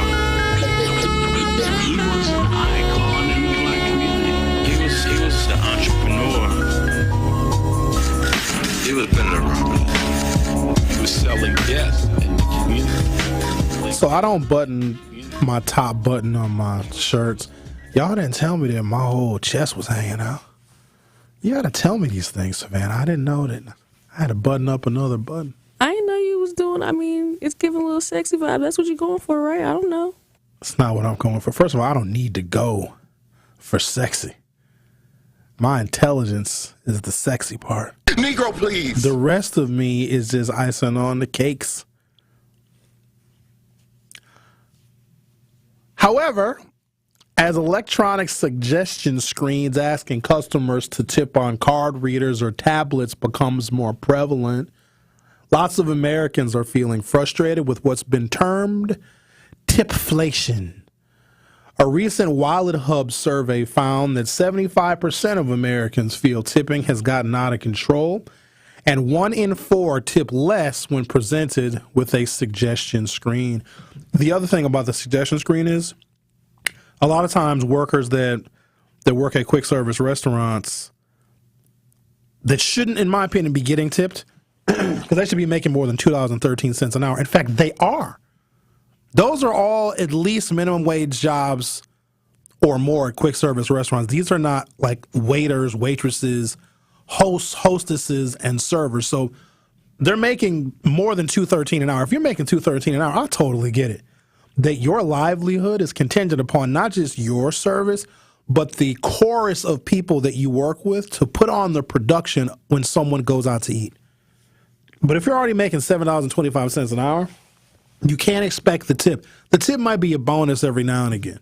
He was an icon in the black community. He was the entrepreneur. He was better around. He was selling death in the community. So I don't button my top button on my shirts. Y'all didn't tell me that my whole chest was hanging out. You gotta tell me these things, Savanna. I didn't know that I had to button up another button. I didn't know you was doing. I mean, it's giving a little sexy vibe. That's what you're going for, right? I don't know. It's not what I'm going for. First of all, I don't need to go for sexy. My intelligence is the sexy part. Negro, please. The rest of me is just icing on the cakes. However, as electronic suggestion screens asking customers to tip on card readers or tablets becomes more prevalent, lots of Americans are feeling frustrated with what's been termed tipflation. A recent Wallet Hub survey found that 75% of Americans feel tipping has gotten out of control, and 1 in 4 tip less when presented with a suggestion screen. The other thing about the suggestion screen is a lot of times workers that work at quick service restaurants, that shouldn't, in my opinion, be getting tipped, because they should be making more than $2.13 an hour. In fact, they are. Those are all at least minimum wage jobs or more at quick service restaurants. These are not like waiters, waitresses, hosts, hostesses, and servers. So they're making more than $2.13 an hour. If you're making $2.13 an hour, I totally get it. That your livelihood is contingent upon not just your service, but the chorus of people that you work with to put on the production when someone goes out to eat. But if you're already making $7.25 an hour, you can't expect the tip. The tip might be a bonus every now and again.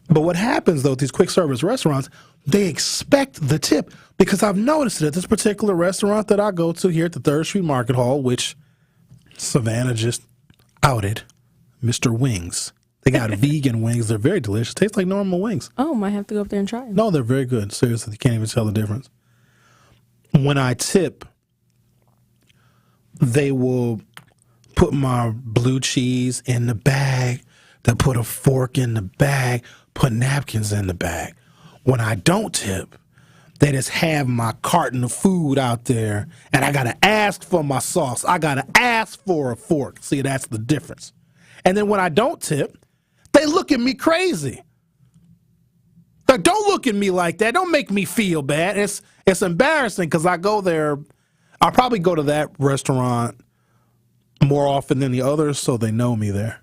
But what happens, though, with these quick service restaurants, they expect the tip. Because I've noticed it at this particular restaurant that I go to here at the 3rd Street Market Hall, which Savanna just outed, Mr. Wings. They got vegan wings. They're very delicious. Taste like normal wings. Oh, might have to go up there and try them. No, they're very good. Seriously, you can't even tell the difference. When I tip, they will put my blue cheese in the bag. They'll put a fork in the bag, put napkins in the bag. When I don't tip, they just have my carton of food out there, and I got to ask for my sauce. I got to ask for a fork. See, that's the difference. And then when I don't tip, they look at me crazy. Like, don't look at me like that. Don't make me feel bad. It's embarrassing because I go there. I'll probably go to that restaurant more often than the others, so they know me there.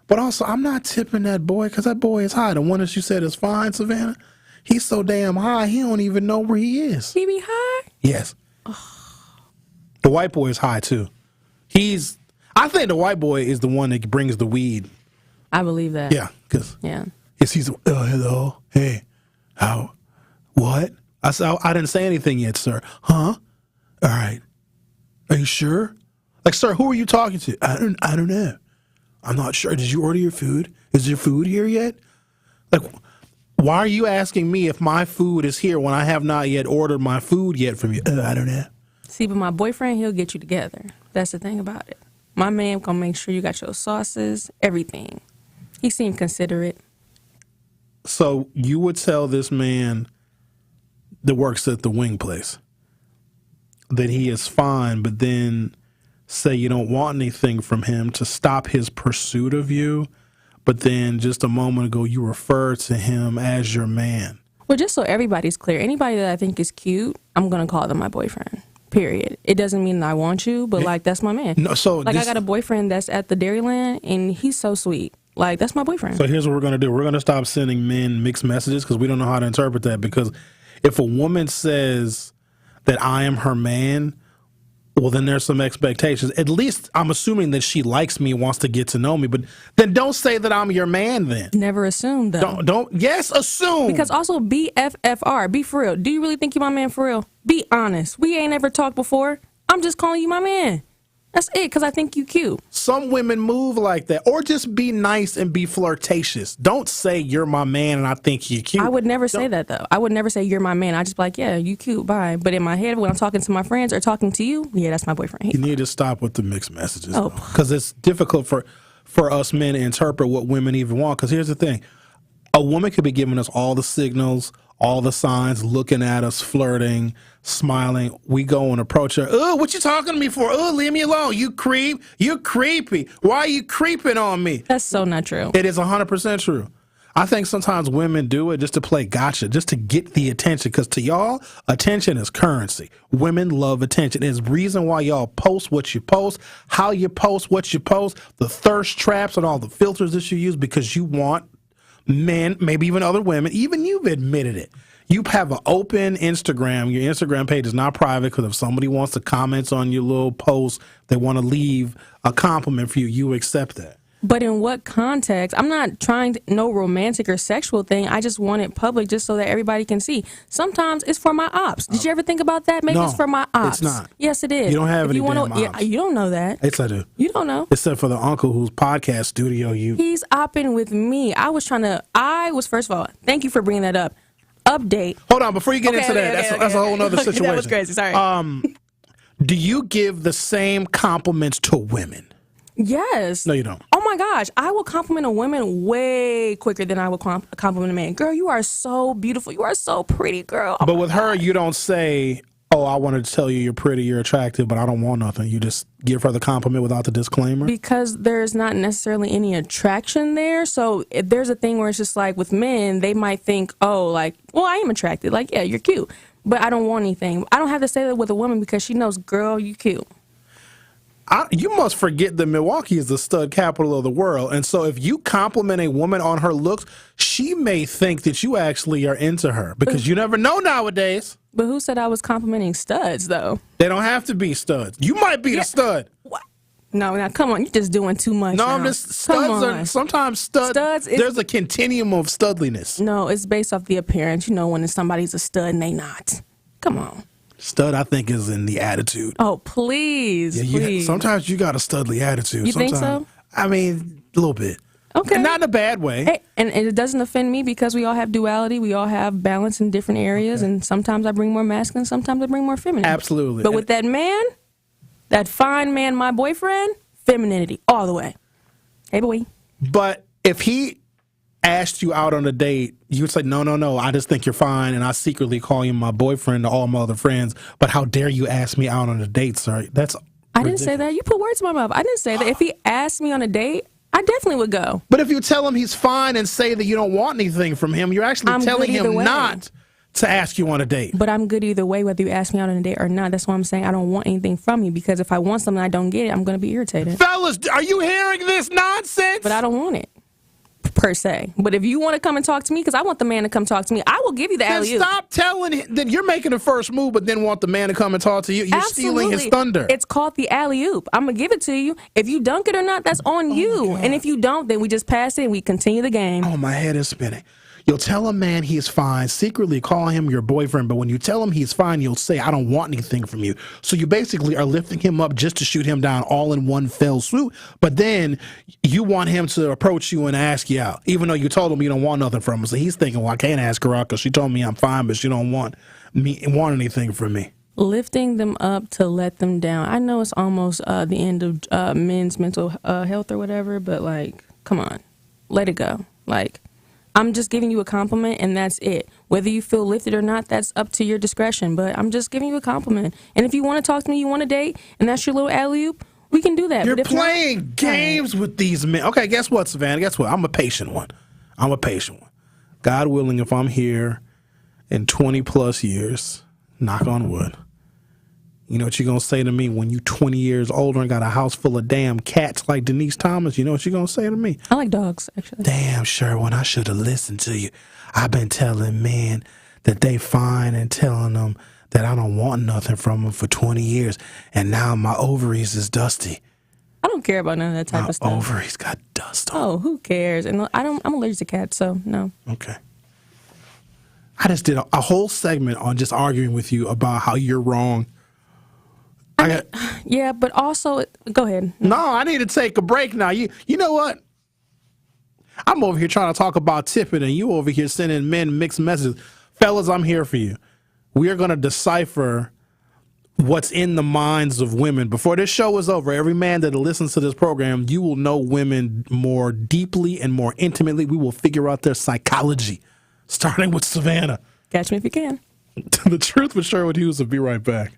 But also, I'm not tipping that boy because that boy is high. The one that you said is fine, Savanna, he's so damn high, he don't even know where he is. He be high? Yes. The white boy is high, too. I think the white boy is the one that brings the weed. I believe that. Yeah, because yeah. He's hello, hey, how, what? I said, I didn't say anything yet, sir. Huh? All right. Are you sure? Like, sir, who are you talking to? I don't know. I'm not sure. Did you order your food? Is your food here yet? Like, why are you asking me if my food is here when I have not yet ordered my food yet from you? I don't know. See, but my boyfriend, he'll get you together. That's the thing about it. My man gonna make sure you got your sauces, everything. He seemed considerate. So you would tell this man that works at the wing place that he is fine, but then say you don't want anything from him to stop his pursuit of you, but then just a moment ago you refer to him as your man. Well, just so everybody's clear, anybody that I think is cute, I'm going to call them my boyfriend, period. It doesn't mean that I want you, but like, that's my man. No, so like, I got a boyfriend that's at the Dairyland, and he's so sweet. Like, that's my boyfriend. So here's what we're going to do. We're going to stop sending men mixed messages because we don't know how to interpret that. Because if a woman says that I am her man, well, then there's some expectations. At least I'm assuming that she likes me and wants to get to know me. But then don't say that I'm your man then. Never assume, though. Yes, assume. Because also BFFR, be for real. Do you really think you're my man for real? Be honest. We ain't ever talked before. I'm just calling you my man. That's it, because I think you cute. Some women move like that. Or just be nice and be flirtatious. Don't say you're my man and I think you're cute. I would never say that, though. I would never say you're my man. I just be like, yeah, you cute, bye. But in my head, when I'm talking to my friends or talking to you, yeah, that's my boyfriend. You need to stop with the mixed messages, because it's difficult for us men to interpret what women even want. Because here's the thing. A woman could be giving us all the signals, all the signs, looking at us, flirting, smiling. We go and approach her. Oh, what you talking to me for? Oh, leave me alone. You creep. You creepy. Why are you creeping on me? That's so not true. It is 100% true. I think sometimes women do it just to play gotcha, just to get the attention. Because to y'all, attention is currency. Women love attention. There's a reason why y'all post what you post, how you post what you post, the thirst traps and all the filters that you use, because you want men, maybe even other women, even you've admitted it. You have an open Instagram. Your Instagram page is not private, because if somebody wants to comment on your little post, they want to leave a compliment for you, you accept that. But in what context? I'm not trying to, no romantic or sexual thing. I just want it public just so that everybody can see. Sometimes it's for my ops. Did you ever think about that? Maybe it's for my ops. It's not. Yes, it is. You don't have any damn ops. Yeah, you don't know that. Yes, I do. You don't know. Except for the uncle whose podcast studio He's opping with me. I was, first of all, thank you for bringing that up. Update. Hold on, before you get into that, that's a whole other situation. That was crazy, sorry. Do you give the same compliments to women? Yes. No, you don't. Oh my gosh, I will compliment a woman way quicker than I would compliment a man. Girl, you are so beautiful. You are so pretty, girl. But with her, you don't say, Oh, I wanted to tell you you're pretty, you're attractive, but I don't want nothing. You just give her the compliment without the disclaimer? Because there's not necessarily any attraction there. So if there's a thing where it's just like with men, they might think, oh, like, well, I am attracted. Like, yeah, you're cute. But I don't want anything. I don't have to say that with a woman because she knows, girl, you cute. You must forget that Milwaukee is the stud capital of the world. And so if you compliment a woman on her looks, she may think that you actually are into her because you never know nowadays. But who said I was complimenting studs, though? They don't have to be studs. You might be the stud. What? No, now come on. You're just doing too much. No, now. I'm just studs. Sometimes studs there's a continuum of studliness. No, it's based off the appearance. You know when somebody's a stud and they not. Come on. Stud, I think, is in the attitude. Oh, please, please. Sometimes you got a studly attitude. You think so? I mean, a little bit. Okay. And not in a bad way. Hey, and it doesn't offend me because we all have duality. We all have balance in different areas. Okay. And sometimes I bring more masculine, sometimes I bring more feminine. Absolutely. But with that man, that fine man, my boyfriend, femininity all the way. Hey, boy. But if he asked you out on a date, you would say, no, I just think you're fine, and I secretly call you my boyfriend to all my other friends, but how dare you ask me out on a date, sir? That's I didn't say that. You put words in my mouth. I didn't say that. If he asked me on a date, I definitely would go. But if you tell him he's fine and say that you don't want anything from him, you're actually telling him not to ask you on a date. But I'm good either way, whether you ask me out on a date or not. That's why I'm saying I don't want anything from you, because if I want something I don't get it, I'm going to be irritated. Fellas, are you hearing this nonsense? But I don't want it. Per se. But if you want to come and talk to me, because I want the man to come talk to me, I will give you the alley-oop. Then stop telling him that you're making the first move, but then want the man to come and talk to you. You're stealing his thunder. It's called the alley-oop. I'm going to give it to you. If you dunk it or not, that's on you. And if you don't, then we just pass it and we continue the game. Oh, my head is spinning. You'll tell a man he's fine, secretly call him your boyfriend, but when you tell him he's fine, you'll say, I don't want anything from you. So you basically are lifting him up just to shoot him down all in one fell swoop, but then you want him to approach you and ask you out, even though you told him you don't want nothing from him. So he's thinking, well, I can't ask her out because she told me I'm fine, but she don't want anything from me. Lifting them up to let them down. I know it's almost the end of men's mental health or whatever, but, like, come on. Let it go. Like, I'm just giving you a compliment, and that's it. Whether you feel lifted or not, that's up to your discretion. But I'm just giving you a compliment. And if you want to talk to me, you want a date, and that's your little alley-oop, we can do that. You're playing games with these men. Okay, guess what, Savanna? Guess what? I'm a patient one. God willing, if I'm here in 20-plus years, knock on wood, you know what you're going to say to me when you 20 years older and got a house full of damn cats like Denise Thomas? You know what you're going to say to me? I like dogs, actually. Damn, Sherwin, I should have listened to you. I've been telling men that they fine and telling them that I don't want nothing from them for 20 years, and now my ovaries is dusty. I don't care about none of that type of stuff. My ovaries got dust on. Oh, who cares? And I'm allergic to cats, so no. Okay. I just did a whole segment on just arguing with you about how you're wrong. Yeah, but also, go ahead. No, I need to take a break now. You know what? I'm over here trying to talk about tipping, and you over here sending men mixed messages. Fellas, I'm here for you. We are going to decipher what's in the minds of women. Before this show is over, every man that listens to this program, you will know women more deeply and more intimately. We will figure out their psychology, starting with Savanna. Catch me if you can. The Truth with Sherwin Hughes will be right back.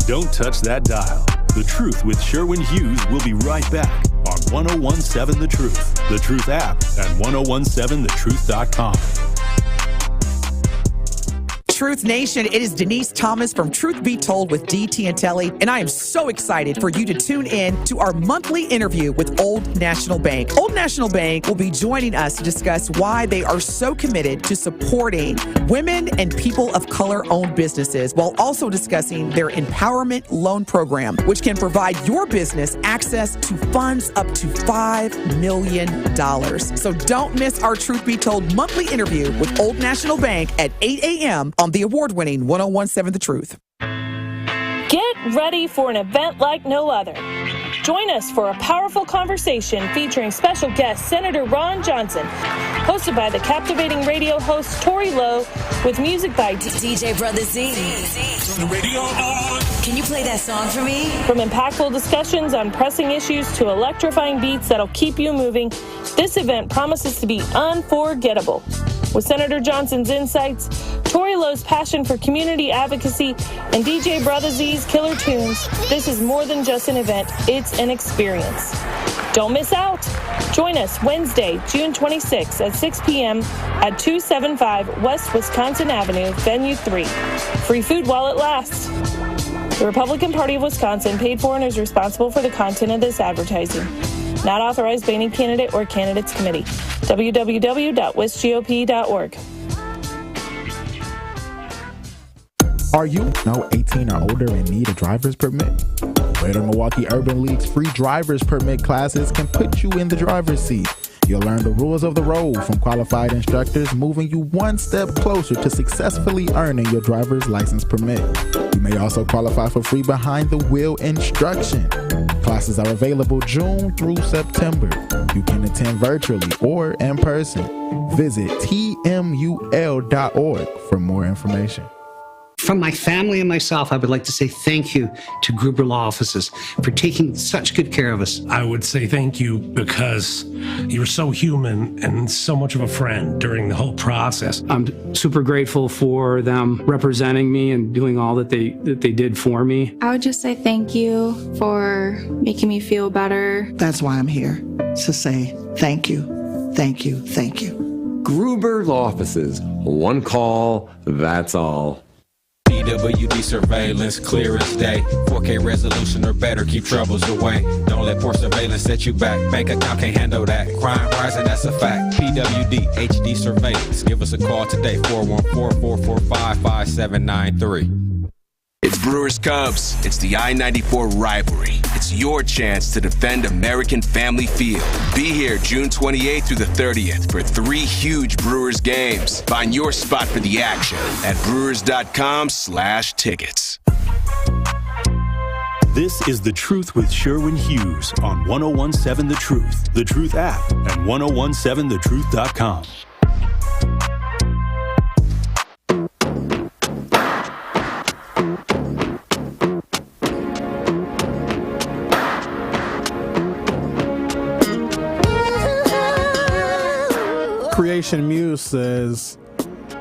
Don't touch that dial. The Truth with Sherwin Hughes will be right back on 1017 The Truth, The Truth app, and 1017thetruth.com. Truth Nation, it is Denise Thomas from Truth Be Told with DT and Tellez, and I am so excited for you to tune in to our monthly interview with Old National Bank. Old National Bank will be joining us to discuss why they are so committed to supporting women and people of color-owned businesses, while also discussing their empowerment loan program, which can provide your business access to funds up to $5 million. So don't miss our Truth Be Told monthly interview with Old National Bank at 8 a.m. on the award-winning 1017 The Truth. Get ready for an event like no other. Join us for a powerful conversation featuring special guest Senator Ron Johnson, hosted by the captivating radio host Tori Lowe, with music by DJ Brother Z. Turn the radio on. Can you play that song for me? From impactful discussions on pressing issues to electrifying beats that'll keep you moving, this event promises to be unforgettable. With Senator Johnson's insights, Tory Lowe's passion for community advocacy, and DJ Brother Z's killer tunes, this is more than just an event, it's an experience. Don't miss out. Join us Wednesday, June 26th at 6 p.m. at 275 West Wisconsin Avenue, Venue 3. Free food while it lasts. The Republican Party of Wisconsin paid for and is responsible for the content of this advertising. Not authorized by any candidate or candidates committee. www.wisgop.org. Are you now 18 or older and need a driver's permit? Greater Milwaukee Urban League's free driver's permit classes can put you in the driver's seat. You'll learn the rules of the road from qualified instructors, moving you one step closer to successfully earning your driver's license permit. You may also qualify for free behind-the-wheel instruction. Classes are available June through September. You can attend virtually or in person. Visit tmul.org for more information. From my family and myself, I would like to say thank you to Gruber Law Offices for taking such good care of us. I would say thank you because you were so human and so much of a friend during the whole process. I'm super grateful for them representing me and doing all that they did for me. I would just say thank you for making me feel better. That's why I'm here, to say thank you, thank you, thank you. Gruber Law Offices, one call, that's all. PWD surveillance, clear as day. 4K resolution or better, keep troubles away. Don't let poor surveillance set you back. Bank account can't handle that. Crime rising, that's a fact. PWD HD surveillance. Give us a call today, 414-445-5793. It's Brewers Cubs. It's the I-94 rivalry. It's your chance to defend American Family Field. Be here June 28th through the 30th for 3 huge Brewers games. Find your spot for the action at brewers.com/tickets. This is The Truth with Sherwin Hughes on 1017 The Truth, The Truth app, and 1017thetruth.com. Creation Muse says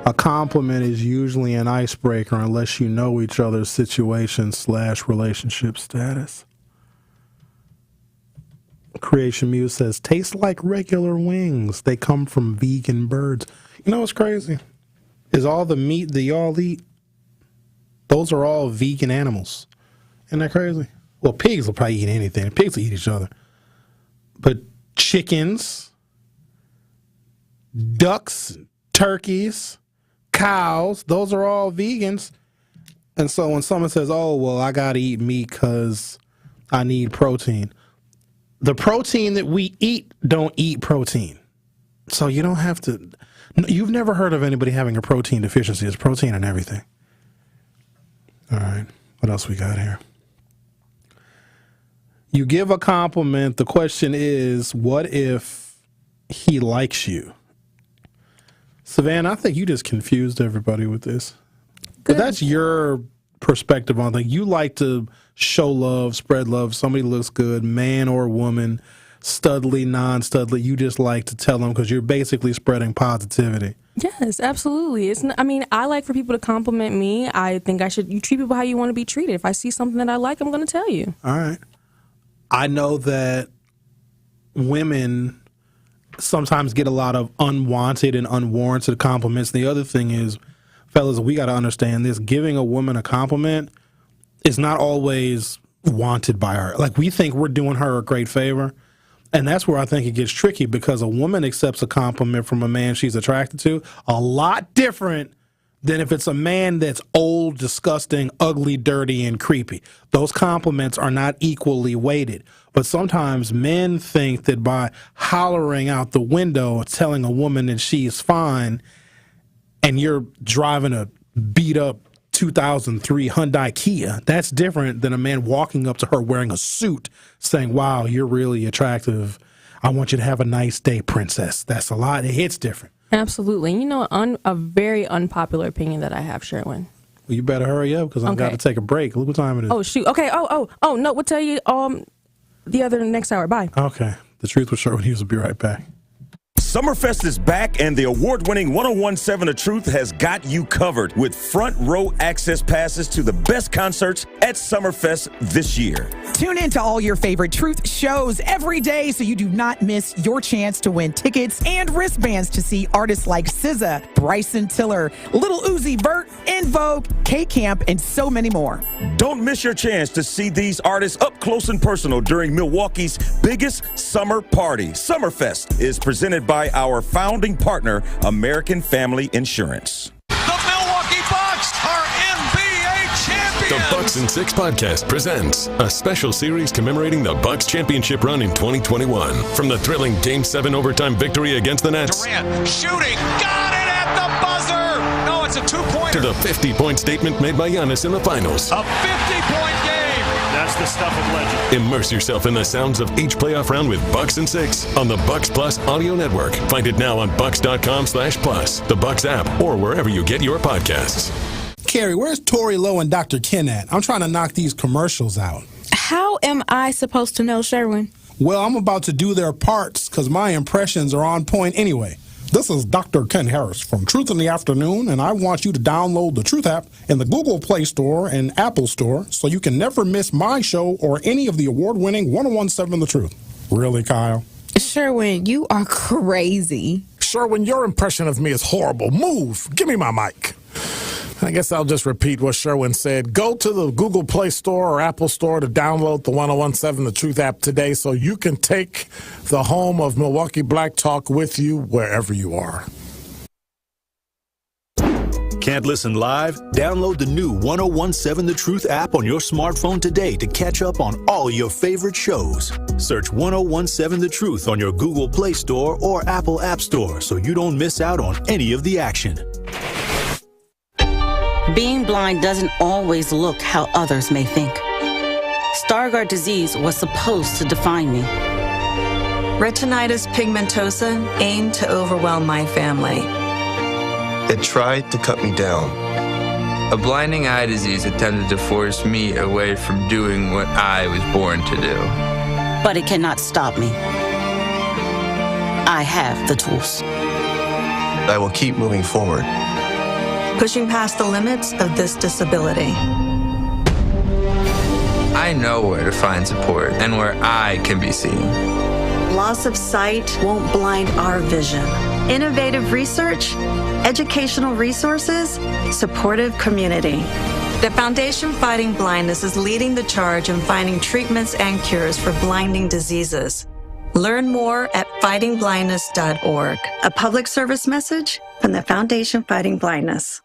a compliment is usually an icebreaker unless you know each other's situation/relationship status. Creation Muse says taste like regular wings. They come from vegan birds. You know what's crazy? Is all the meat that y'all eat, those are all vegan animals. Isn't that crazy? Well, pigs will probably eat anything. Pigs will eat each other. But chickens, ducks, turkeys, cows, those are all vegans. And so when someone says, oh, well, I got to eat meat because I need protein, the protein that we eat don't eat protein. So you don't have to. You've never heard of anybody having a protein deficiency. There's protein in everything. All right. What else we got here? You give a compliment. The question is, what if he likes you? Savanna, I think you just confused everybody with this. But that's your perspective on things. You like to show love, spread love. Somebody looks good, man or woman, studly, non-studly. You just like to tell them because you're basically spreading positivity. Yes, absolutely. I like for people to compliment me. I think you treat people how you want to be treated. If I see something that I like, I'm going to tell you. All right. I know that women sometimes get a lot of unwanted and unwarranted compliments. The other thing is, fellas, we got to understand this. Giving a woman a compliment is not always wanted by her. Like, we think we're doing her a great favor. And that's where I think it gets tricky, because a woman accepts a compliment from a man she's attracted to a lot different than if it's a man that's old, disgusting, ugly, dirty, and creepy. Those compliments are not equally weighted. But sometimes men think that by hollering out the window, telling a woman that she's fine, and you're driving a beat-up 2003 Hyundai Kia, that's different than a man walking up to her wearing a suit saying, wow, you're really attractive. I want you to have a nice day, princess. That's a lot. It hits different. Absolutely. You know, a very unpopular opinion that I have, Sherwin. Well, you better hurry up because I've got to take a break. Look what time it is. Oh, shoot. Okay. Oh, no, we'll tell you the other next hour. Bye. Okay. The Truth with Sherwin Hughes will be right back. Summerfest is back, and the award-winning 101.7 The Truth has got you covered with front row access passes to the best concerts at Summerfest this year. Tune in to all your favorite Truth shows every day so you do not miss your chance to win tickets and wristbands to see artists like SZA, Bryson Tiller, Lil Uzi Vert, En Vogue, K-Camp, and so many more. Don't miss your chance to see these artists up close and personal during Milwaukee's biggest summer party. Summerfest is presented by our founding partner, American Family Insurance. The Milwaukee Bucks are NBA champions! The Bucks in 6 podcast presents a special series commemorating the Bucks championship run in 2021. From the thrilling Game 7 overtime victory against the Nets. Durant shooting, got it at the buzzer! No, it's a two-pointer. To the 50-point statement made by Giannis in the finals. A 50-point game! That's the stuff of legend. Immerse yourself in the sounds of each playoff round with Bucks in 6 on the Bucks Plus audio network. Find it now on bucks.com/plus, the Bucks app, or wherever you get your podcasts. Carrie, where's Tori Lowe and Dr. Ken at? I'm trying to knock these commercials out. How am I supposed to know, Sherwin? Well, I'm about to do their parts because my impressions are on point anyway. This is Dr. Ken Harris from Truth in the Afternoon, and I want you to download the Truth app in the Google Play Store and Apple Store so you can never miss my show or any of the award-winning 101.7 The Truth. Really, Kyle? Sherwin, you are crazy. Sherwin, your impression of me is horrible. Move. Give me my mic. I guess I'll just repeat what Sherwin said. Go to the Google Play Store or Apple Store to download the 101.7 The Truth app today so you can take the home of Milwaukee Black Talk with you wherever you are. Can't listen live? Download the new 101.7 The Truth app on your smartphone today to catch up on all your favorite shows. Search 101.7 The Truth on your Google Play Store or Apple App Store so you don't miss out on any of the action. Being blind doesn't always look how others may think. Stargardt disease was supposed to define me. Retinitis pigmentosa aimed to overwhelm my family. It tried to cut me down. A blinding eye disease attempted to force me away from doing what I was born to do. But it cannot stop me. I have the tools. I will keep moving forward. Pushing past the limits of this disability. I know where to find support and where I can be seen. Loss of sight won't blind our vision. Innovative research, educational resources, supportive community. The Foundation Fighting Blindness is leading the charge in finding treatments and cures for blinding diseases. Learn more at fightingblindness.org. A public service message from the Foundation Fighting Blindness.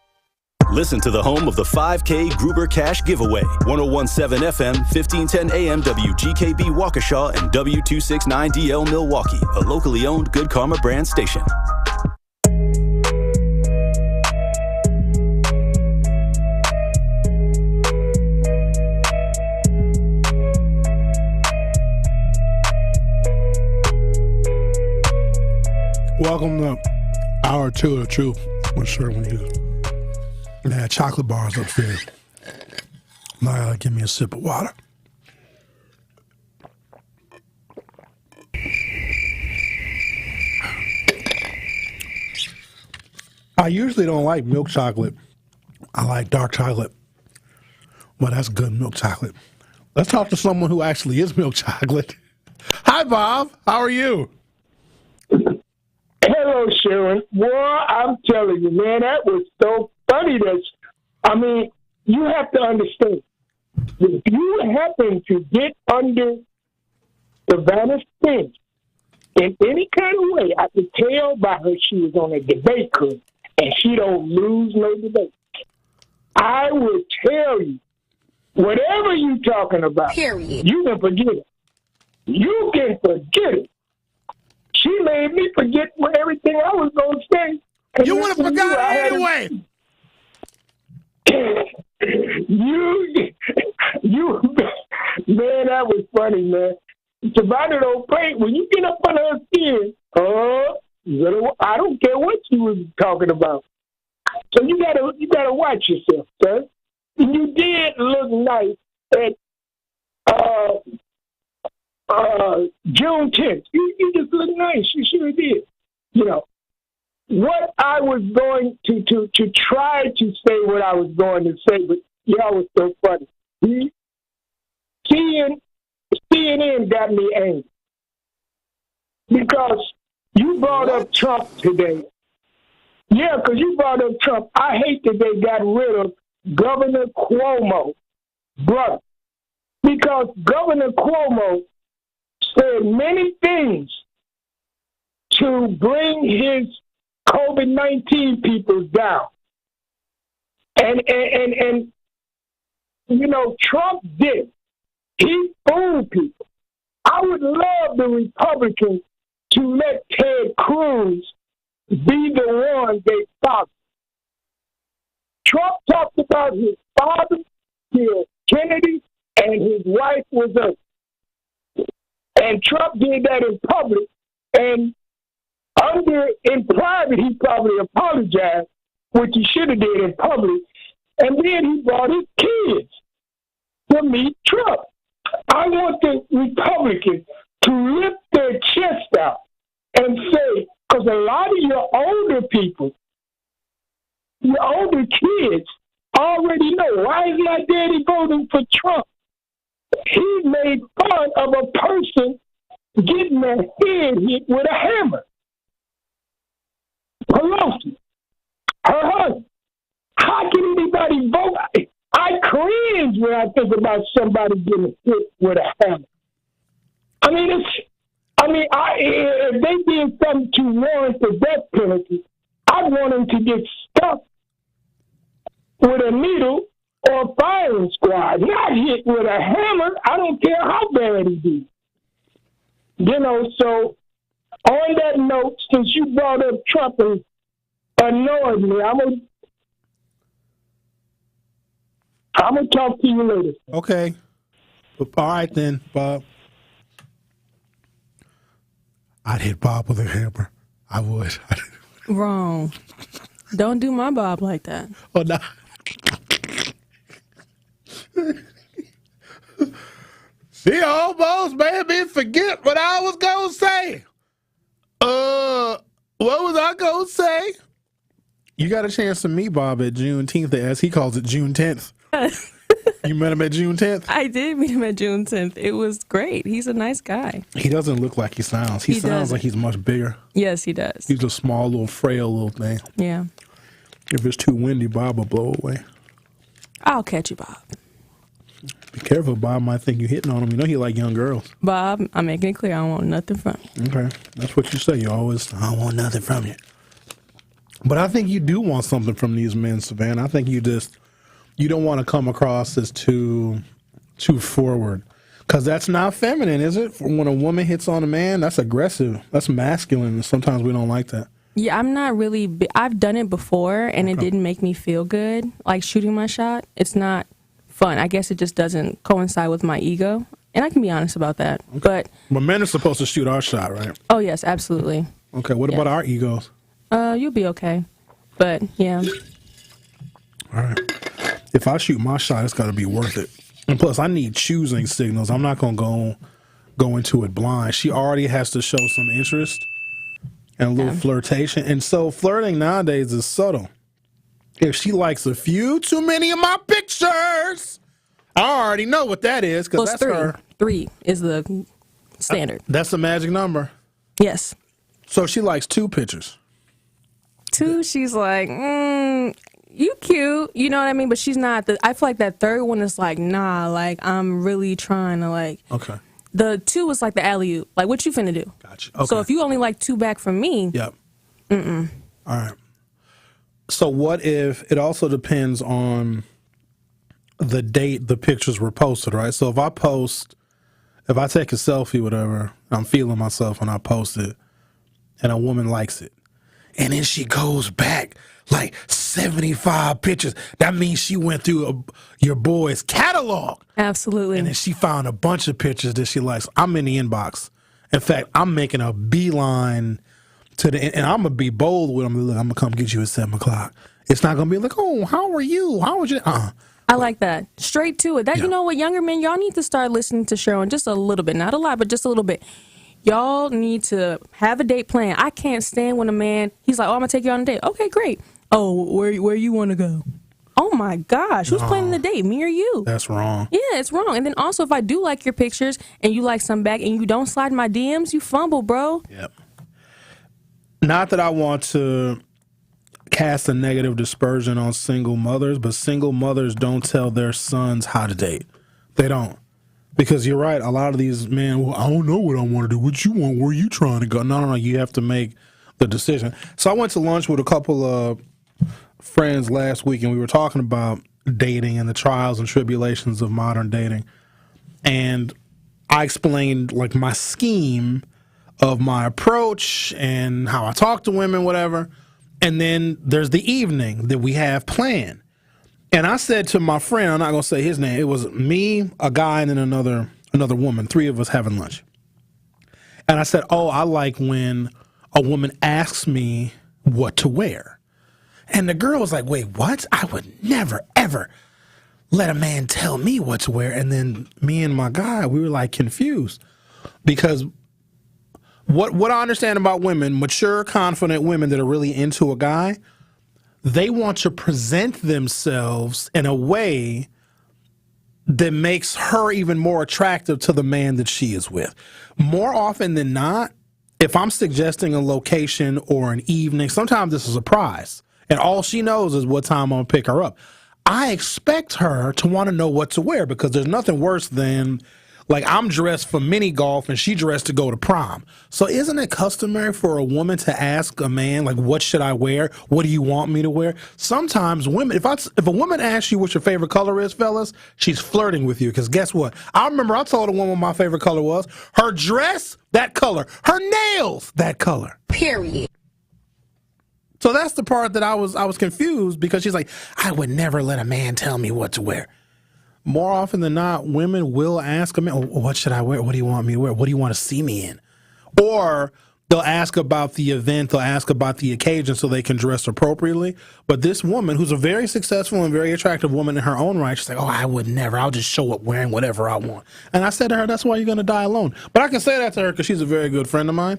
Listen to the home of the 5K Gruber Cash Giveaway. 101.7 FM, 1510 AM, WGKB Waukesha, and W269DL Milwaukee, a locally owned Good Karma brand station. Welcome to Hour 2 of the Truth with Sherwin Hughes. They had chocolate bars upstairs. Now give me a sip of water. I usually don't like milk chocolate. I like dark chocolate. Well, that's good milk chocolate. Let's talk to someone who actually is milk chocolate. Hi, Bob. How are you? Hello, Sharon. Boy, I'm telling you, man, that was so funny. You have to understand. If you happen to get under Savanna's skin in any kind of way, I could tell by her she was on a debate club, and she don't lose no debate. I would tell you, whatever you talking about, period, you can forget it. You can forget it. She made me forget everything I was going to say. You would have forgot it anyway. You, man, that was funny, man. Savanna don't play. When you get up on her skin, I don't care what she was talking about. So you gotta watch yourself, sir. You did look nice at June 10th. You just look nice. You sure did. what I was going to try to say what I was going to say, but y'all was so funny. CNN got me angry because you brought up Trump today. Yeah, because you brought up Trump. I hate that they got rid of Governor Cuomo, brother, because Governor Cuomo said many things to bring his COVID-19 people down. And Trump did. He fooled people. I would love the Republicans to let Ted Cruz be the one they follow. Trump talked about his father, killed Kennedy, and his wife was up. And Trump did that in public, and in private, he probably apologized, which he should have did in public, and then he brought his kids to meet Trump. I want the Republicans to lift their chest out and say, because a lot of your older people, your older kids already know, why is my daddy voting for Trump? He made fun of a person getting their head hit with a hammer. Pelosi, her husband. How can anybody vote? I cringe when I think about somebody getting hit with a hammer. If they did something to warrant the death penalty, I'd want them to get stuck with a needle or a firing squad, not hit with a hammer. I don't care how bad he is. So on that note, since you brought up Trump and annoyed me, I'm gonna talk to you later. Okay. All right then, Bob. I'd hit Bob with a hammer. I would. Wrong. Don't do my Bob like that. Oh, no. She almost made me forget what I was going to say. What was I going to say? You got a chance to meet Bob at Juneteenth, as he calls it, June 10th. You met him at June 10th? I did meet him at June 10th. It was great. He's a nice guy. He doesn't look like he sounds. He sounds like he's much bigger. Yes, he does. He's a small, little, frail little thing. Yeah. If it's too windy, Bob will blow away. I'll catch you, Bob. Be careful, Bob might think you're hitting on him. You know he like young girls. Bob, I'm making it clear I don't want nothing from you. Okay. That's what you say. You always, I don't want nothing from you. But I think you do want something from these men, Savanna. I think you don't want to come across as too forward. Because that's not feminine, is it? When a woman hits on a man, that's aggressive. That's masculine. And sometimes we don't like that. Yeah, I'm not really... I've done it before, and it didn't make me feel good. Like shooting my shot, it's not fun. I guess it just doesn't coincide with my ego. And I can be honest about that. Okay. But men are supposed to shoot our shot, right? Oh, yes, absolutely. Okay, what about our egos? You'll be okay. But, yeah. All right. If I shoot my shot, it's got to be worth it. And plus, I need choosing signals. I'm not going to go into it blind. She already has to show some interest and a little flirtation. And so flirting nowadays is subtle. If she likes a few too many of my pictures, I already know what that is because that's three. her. 3 is the standard. That's the magic number. Yes. So she likes 2 pictures. 2, she's like, you cute, you know what I mean? But she's not. I feel like that third one is like, nah, like I'm really trying to like. Okay. The 2 is like the alley-oop. Like, what you finna do? Gotcha. Okay. So if you only like 2 back from me. Yep. All right. So what if it also depends on the date the pictures were posted, right? So if I take a selfie, whatever, I'm feeling myself and I post it, and a woman likes it, and then she goes back like 75 pictures. That means she went through your boy's catalog. Absolutely. And then she found a bunch of pictures that she likes. I'm in the inbox. In fact, I'm making a beeline to the, and I'm going to be bold with them. Look, I'm going to come get you at 7 o'clock. It's not going to be like, oh, how are you? How was you? I like that. Straight to it. You know what, younger men, y'all need to start listening to Sherwin just a little bit. Not a lot, but just a little bit. Y'all need to have a date plan. I can't stand when a man, he's like, oh, I'm going to take you on a date. Okay, great. Oh, where you want to go? Oh, my gosh. Who's planning the date, me or you? That's wrong. Yeah, it's wrong. And then also, if I do like your pictures and you like some back and you don't slide my DMs, you fumble, bro. Yep. Not that I want to cast a negative dispersion on single mothers, but single mothers don't tell their sons how to date. They don't. Because you're right, a lot of these men, well, I don't know what I want to do. What you want? Where you trying to go? No, you have to make the decision. So I went to lunch with a couple of friends last week, and we were talking about dating and the trials and tribulations of modern dating. And I explained, like, my scheme of my approach and how I talk to women, whatever. And then there's the evening that we have planned. And I said to my friend, I'm not going to say his name, it was me, a guy, and then another woman, 3 of us having lunch. And I said, oh, I like when a woman asks me what to wear. And the girl was like, wait, what? I would never, ever let a man tell me what to wear. And then me and my guy, we were like confused. Because what I understand about women, mature, confident women that are really into a guy, they want to present themselves in a way that makes her even more attractive to the man that she is with. More often than not, if I'm suggesting a location or an evening, sometimes this is a prize, and all she knows is what time I'm going to pick her up. I expect her to want to know what to wear, because there's nothing worse than, like, I'm dressed for mini golf and she dressed to go to prom. So isn't it customary for a woman to ask a man, like, what should I wear? What do you want me to wear? Sometimes women, if a woman asks you what your favorite color is, fellas, she's flirting with you. Because guess what? I remember I told a woman what my favorite color was. Her dress, that color. Her nails, that color. Period. So that's the part that I was confused, because she's like, I would never let a man tell me what to wear. More often than not, women will ask a man, oh, what should I wear? What do you want me to wear? What do you want to see me in? Or they'll ask about the event, they'll ask about the occasion so they can dress appropriately. But this woman, who's a very successful and very attractive woman in her own right, she's like, oh, I would never. I'll just show up wearing whatever I want. And I said to her, that's why you're going to die alone. But I can say that to her because she's a very good friend of mine.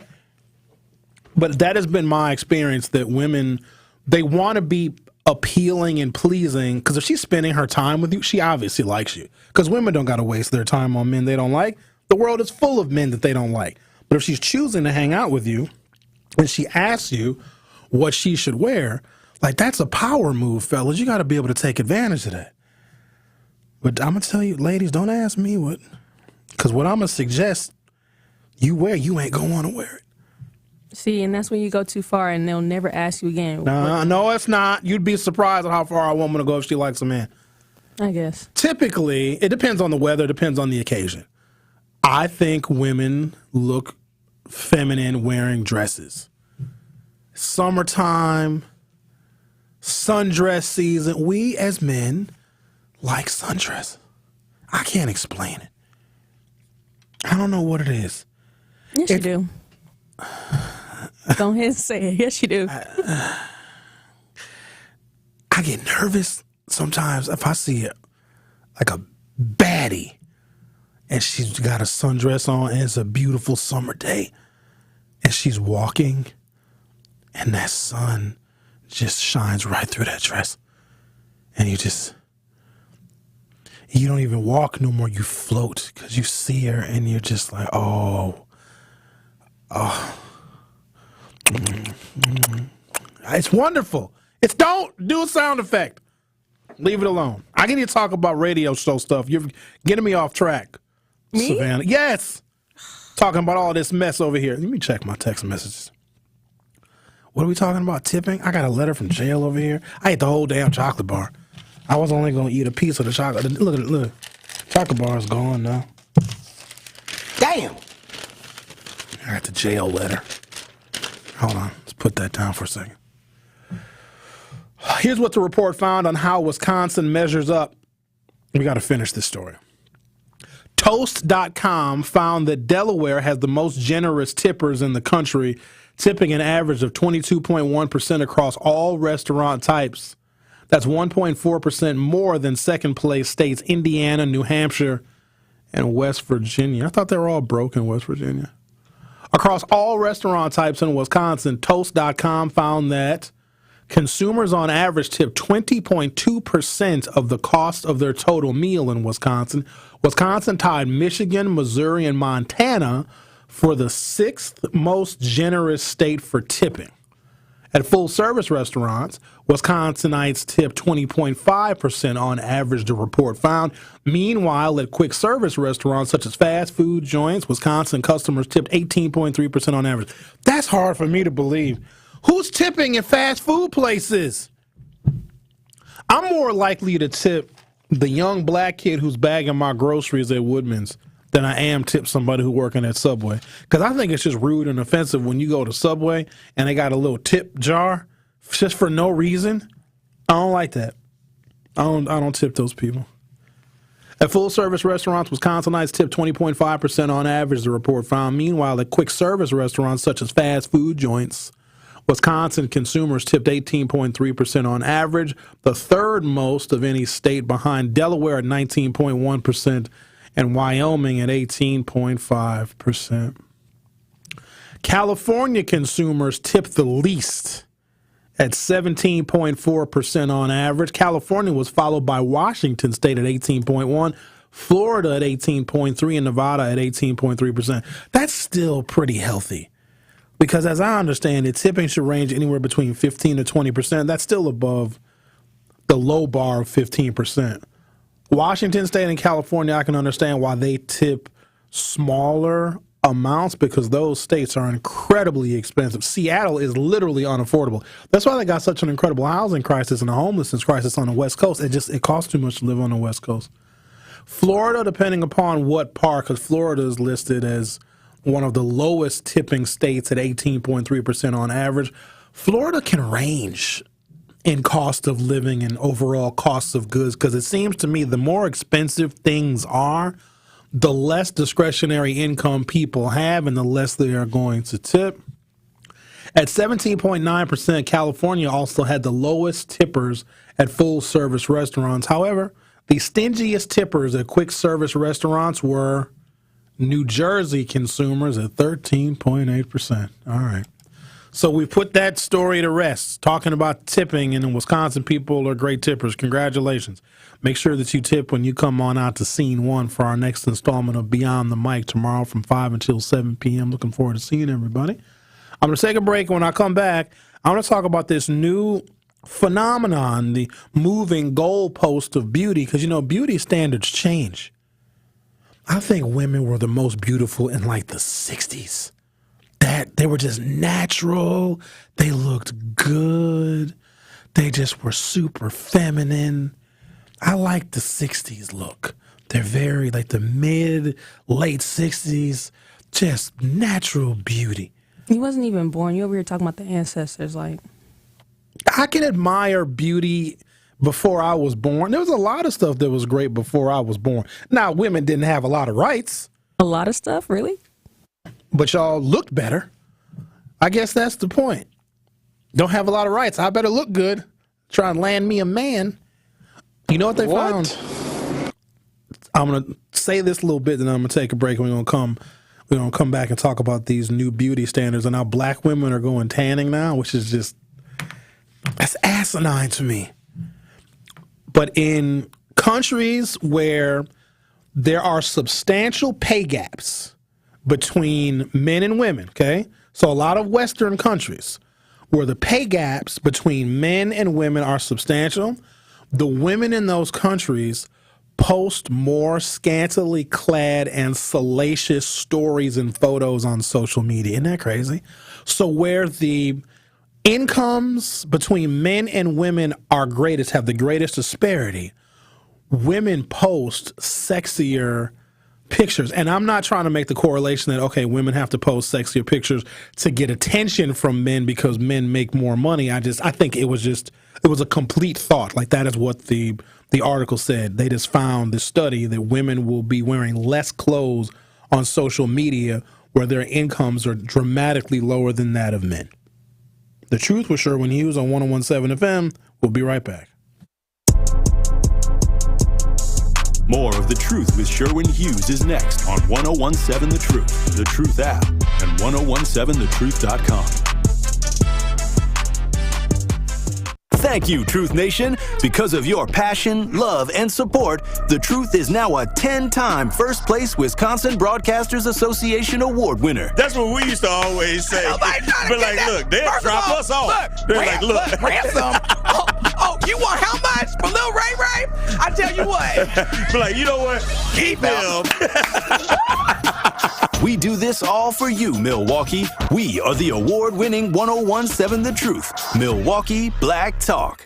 But that has been my experience, that women, they want to be appealing and pleasing, because if she's spending her time with you, she obviously likes you. Because women don't got to waste their time on men they don't like. The world is full of men that they don't like. But if she's choosing to hang out with you and she asks you what she should wear, like, that's a power move, fellas. You got to be able to take advantage of that. But I'm going to tell you, ladies, don't ask me what, because what I'm going to suggest you wear, you ain't going to want to wear it. See, and that's when you go too far and they'll never ask you again. No, it's not. You'd be surprised at how far a woman will go if she likes a man. I guess. Typically, it depends on the weather, depends on the occasion. I think women look feminine wearing dresses. Summertime, sundress season. We as men like sundress. I can't explain it. I don't know what it is. Yes, you do. Go ahead and say it. Yes, you do. I get nervous sometimes if I see like a baddie and she's got a sundress on and it's a beautiful summer day and she's walking and that sun just shines right through that dress and you don't even walk no more. You float because you see her and you're just like, oh. It's wonderful. Don't do a sound effect. Leave it alone. I need to talk about radio show stuff. You're getting me off track. Me? Savanna. Yes. Talking about all this mess over here. Let me check my text messages. What are we talking about? Tipping? I got a letter from jail over here. I ate the whole damn chocolate bar. I was only going to eat a piece of the chocolate. Look at it. Look. Chocolate bar is gone now. Damn. I got the jail letter. Hold on. Let's put that down for a second. Here's what the report found on how Wisconsin measures up. We got to finish this story. Toast.com found that Delaware has the most generous tippers in the country, tipping an average of 22.1% across all restaurant types. That's 1.4% more than second place states Indiana, New Hampshire, and West Virginia. I thought they were all broke in West Virginia. Across all restaurant types in Wisconsin, Toast.com found that consumers on average tip 20.2% of the cost of their total meal in Wisconsin. Wisconsin tied Michigan, Missouri, and Montana for the 6th most generous state for tipping. At full-service restaurants, Wisconsinites tip 20.5% on average, the report found. Meanwhile, at quick-service restaurants such as fast food joints, Wisconsin customers tipped 18.3% on average. That's hard for me to believe. Who's tipping at fast food places? I'm more likely to tip the young black kid who's bagging my groceries at Woodman's than I am tip somebody who's working at Subway. Because I think it's just rude and offensive when you go to Subway and they got a little tip jar just for no reason. I don't like that. I don't tip those people. At full-service restaurants, Wisconsinites tip 20.5% on average, the report found. Meanwhile, at quick-service restaurants such as fast food joints, Wisconsin consumers tipped 18.3% on average, the third most of any state, behind Delaware at 19.1%. and Wyoming at 18.5%. California consumers tipped the least at 17.4% on average. California was followed by Washington State at 18.1%, Florida at 18.3%, and Nevada at 18.3%. That's still pretty healthy because, as I understand it, tipping should range anywhere between 15 to 20%. That's still above the low bar of 15%. Washington State and California, I can understand why they tip smaller amounts because those states are incredibly expensive. Seattle is literally unaffordable. That's why they got such an incredible housing crisis and a homelessness crisis on the West Coast. It costs too much to live on the West Coast. Florida, depending upon what part, because Florida is listed as one of the lowest tipping states at 18.3% on average. Florida can range in cost of living and overall costs of goods, because it seems to me the more expensive things are, the less discretionary income people have and the less they are going to tip. At 17.9%, California also had the lowest tippers at full-service restaurants. However, the stingiest tippers at quick-service restaurants were New Jersey consumers at 13.8%. All right. So we put that story to rest, talking about tipping, and the Wisconsin people are great tippers. Congratulations. Make sure that you tip when you come on out to Scene 1 for our next installment of Beyond the Mic tomorrow from 5 until 7 p.m. Looking forward to seeing everybody. I'm going to take a break. When I come back, I want to talk about this new phenomenon, the moving goalpost of beauty, because, beauty standards change. I think women were the most beautiful in, like, the 60s. That they were just natural. They looked good. They just were super feminine. I like the 60s look. They're very like the late 60s, just natural beauty. He wasn't even born. You over here talking about the ancestors. Like, I can admire beauty before I was born. There was a lot of stuff that was great before I was born. Now, women didn't have a lot of rights. A lot of stuff, really? But y'all looked better. I guess that's the point. Don't have a lot of rights. I better look good. Try and land me a man. You know what they found? I'm going to say this a little bit, then I'm going to take a break. We're going to come back and talk about these new beauty standards and how black women are going tanning now, which is just, that's asinine to me. But in countries where there are substantial pay gaps between men and women, okay? So a lot of Western countries where the pay gaps between men and women are substantial, the women in those countries post more scantily clad and salacious stories and photos on social media. Isn't that crazy? So where the incomes between men and women are greatest, have the greatest disparity, women post sexier pictures. And I'm not trying to make the correlation that, okay, women have to post sexier pictures to get attention from men because men make more money. I think it was a complete thought. Like, that is what the article said. They just found this study that women will be wearing less clothes on social media where their incomes are dramatically lower than that of men. The Truth with Sherwin Hughes on 101.7 FM. We'll be right back. More of The Truth with Sherwin Hughes is next on 1017 The Truth, The Truth app, and 1017thetruth.com. Thank you, Truth Nation. Because of your passion, love, and support, The Truth is now a 10-time First Place Wisconsin Broadcasters Association Award winner. That's what we used to always say. But like, look, they'll drop us off. They're like, look. Ransom. Oh, you want how much for Lil Ray Ray? I tell you what. But like, you know what? Keep him. We do this all for you, Milwaukee. We are the award-winning 1017 The Truth, Milwaukee Black Talk.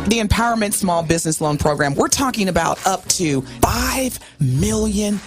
The Empowerment Small Business Loan Program, we're talking about up to $5 million,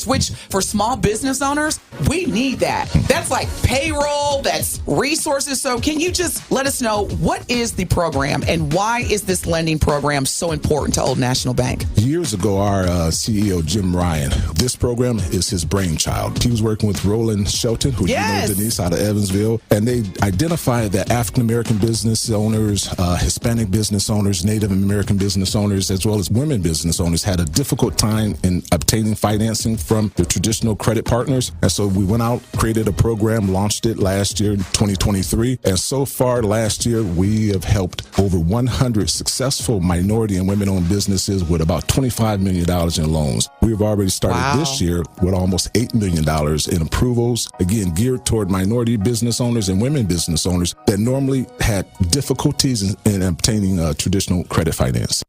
which for small business owners, we need that. That's like payroll, that's resources. So can you just let us know what is the program and why is this lending program so important to Old National Bank? Years ago, our CEO, Jim Ryan, this program is his brainchild. He was working with Roland Shelton, who you know, Denise, out of Evansville, and they identified that African-American business owners, Hispanic business owners, Native American business owners, as well as women business owners had a difficult time in obtaining financing from the traditional credit partners. And so we went out, created a program, launched it last year, 2023. And so far last year, we have helped over 100 successful minority and women-owned businesses with about $25 million in loans. We've already started this year with almost $8 million in approvals, again, geared toward minority business owners and women business owners that normally had difficulties in obtaining traditional credit finance.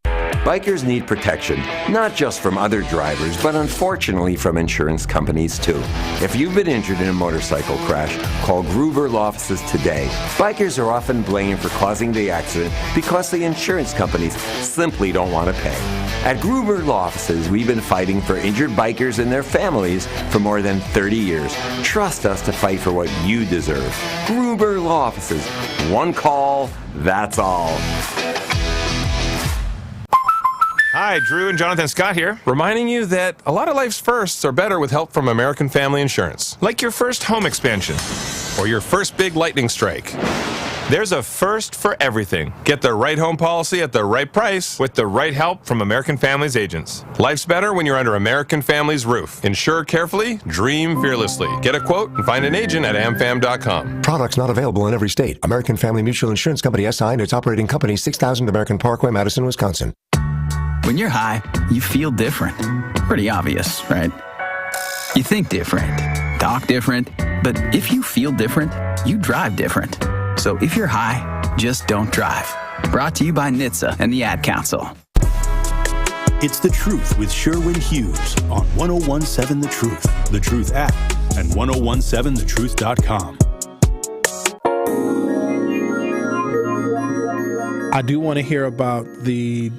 Bikers need protection, not just from other drivers, but unfortunately from insurance companies too. If you've been injured in a motorcycle crash, call Gruber Law Offices today. Bikers are often blamed for causing the accident because the insurance companies simply don't want to pay. At Gruber Law Offices, we've been fighting for injured bikers and their families for more than 30 years. Trust us to fight for what you deserve. Gruber Law Offices. One call, that's all. Hi, Drew and Jonathan Scott here, reminding you that a lot of life's firsts are better with help from American Family Insurance. Like your first home expansion or your first big lightning strike. There's a first for everything. Get the right home policy at the right price with the right help from American Family's agents. Life's better when you're under American Family's roof. Insure carefully, dream fearlessly. Get a quote and find an agent at amfam.com. Products not available in every state. American Family Mutual Insurance Company SI and its operating company 6000 American Parkway, Madison, Wisconsin. When you're high, you feel different. Pretty obvious, right? You think different, talk different, but if you feel different, you drive different. So if you're high, just don't drive. Brought to you by NHTSA and the Ad Council. It's The Truth with Sherwin Hughes on 1017 The Truth, The Truth app, and 1017thetruth.com. I do want to hear about the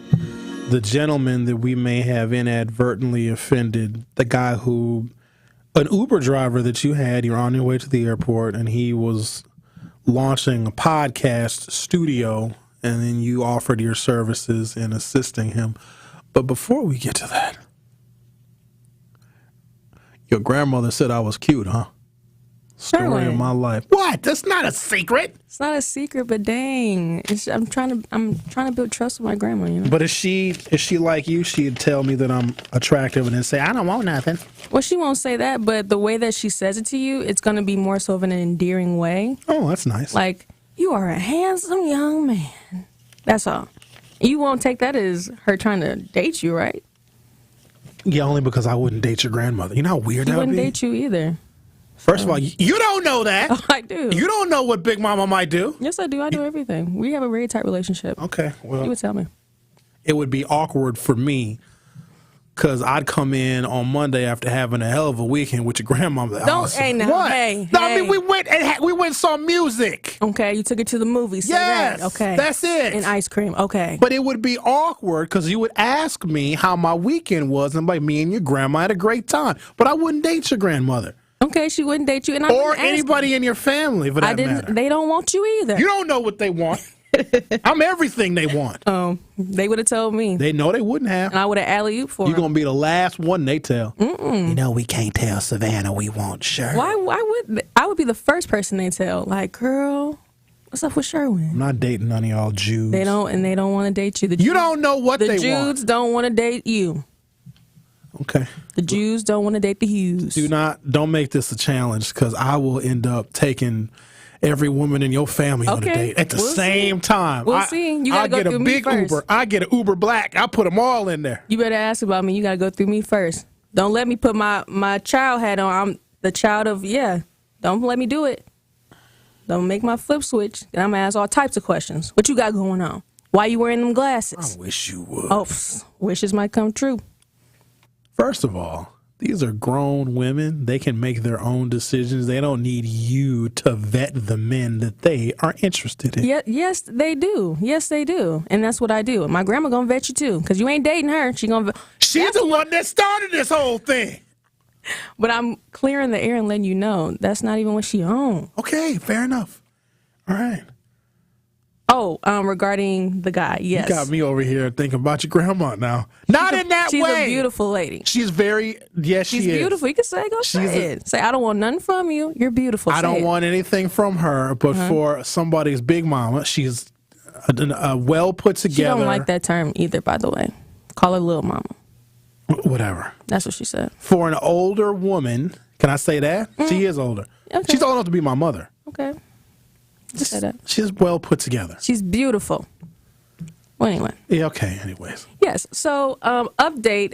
gentleman that we may have inadvertently offended, the guy who, an Uber driver that you had, you're on your way to the airport, and he was launching a podcast studio, and then you offered your services in assisting him. But before we get to that, your grandmother said I was cute, huh? Story of my life. What? That's not a secret. It's not a secret, but dang, I'm trying to build trust with my grandma. You know. But is she like you? She'd tell me that I'm attractive and then say I don't want nothing. Well, she won't say that, but the way that she says it to you, it's going to be more so of an endearing way. Oh, that's nice. Like, you are a handsome young man. That's all. You won't take that as her trying to date you, right? Yeah, only because I wouldn't date your grandmother. You know how weird that would be? She wouldn't date you either. First of all, you don't know that. Oh, I do. You don't know what Big Mama might do. Yes, I do. I do everything. We have a very tight relationship. Okay, well. You would tell me. It would be awkward for me because I'd come in on Monday after having a hell of a weekend with your grandmama. Don't, hey, now, what? Hey. No, I mean, we went and saw music. Okay, you took it to the movies. Yes, that. Okay. That's it. And ice cream. Okay. But it would be awkward because you would ask me how my weekend was, and like, me and your grandma had a great time. But I wouldn't date your grandmother. Okay, she wouldn't date you, and or anybody in your family, for that matter. They don't want you either. You don't know what they want. I'm everything they want. They would have told me. They know they wouldn't have. And I would have alley-ooped for them. You're gonna be the last one they tell. Mm-mm. You know we can't tell Savanna we won't. Sure. Why would I would be the first person they tell? Like, girl, What's up with Sherwin? I'm not dating none of y'all Jews. They don't want to date you. You don't know what they want. The Jews don't want to date you. Okay. The Jews don't want to date the Hughes. Don't make this a challenge, because I will end up taking every woman in your family on a date at the same time. We'll see. You gotta go through me first. I get a big Uber. I get an Uber Black. I put them all in there. You better ask about me. You gotta go through me first. Don't let me put my child hat on. I'm the child of Don't let me do it. Don't make my flip switch. And I'm gonna ask all types of questions. What you got going on? Why you wearing them glasses? I wish you would. Oh, wishes might come true. First of all, these are grown women. They can make their own decisions. They don't need you to vet the men that they are interested in. Yes, they do. Yes, they do. And that's what I do. My grandma gonna vet you too, because you ain't dating her. She's the one that started this whole thing. But I'm clearing the air and letting you know that's not even what she owns. Okay, fair enough. All right. Oh, regarding the guy, yes. You got me over here thinking about your grandma now. Not in that way. She's a beautiful lady. She's very, yes, she's she is. beautiful. You can say, say it. Say, I don't want nothing from you. You're beautiful. I don't want anything from her, but for somebody's big mama, she's well put together. She don't like that term either, by the way. Call her little mama. Whatever. That's what she said. For an older woman, can I say that? She is older. Okay. She's old enough to be my mother. Okay. Just say that. She's well put together. She's beautiful. Well, anyway. Yeah, okay, anyways. Yes. So, update.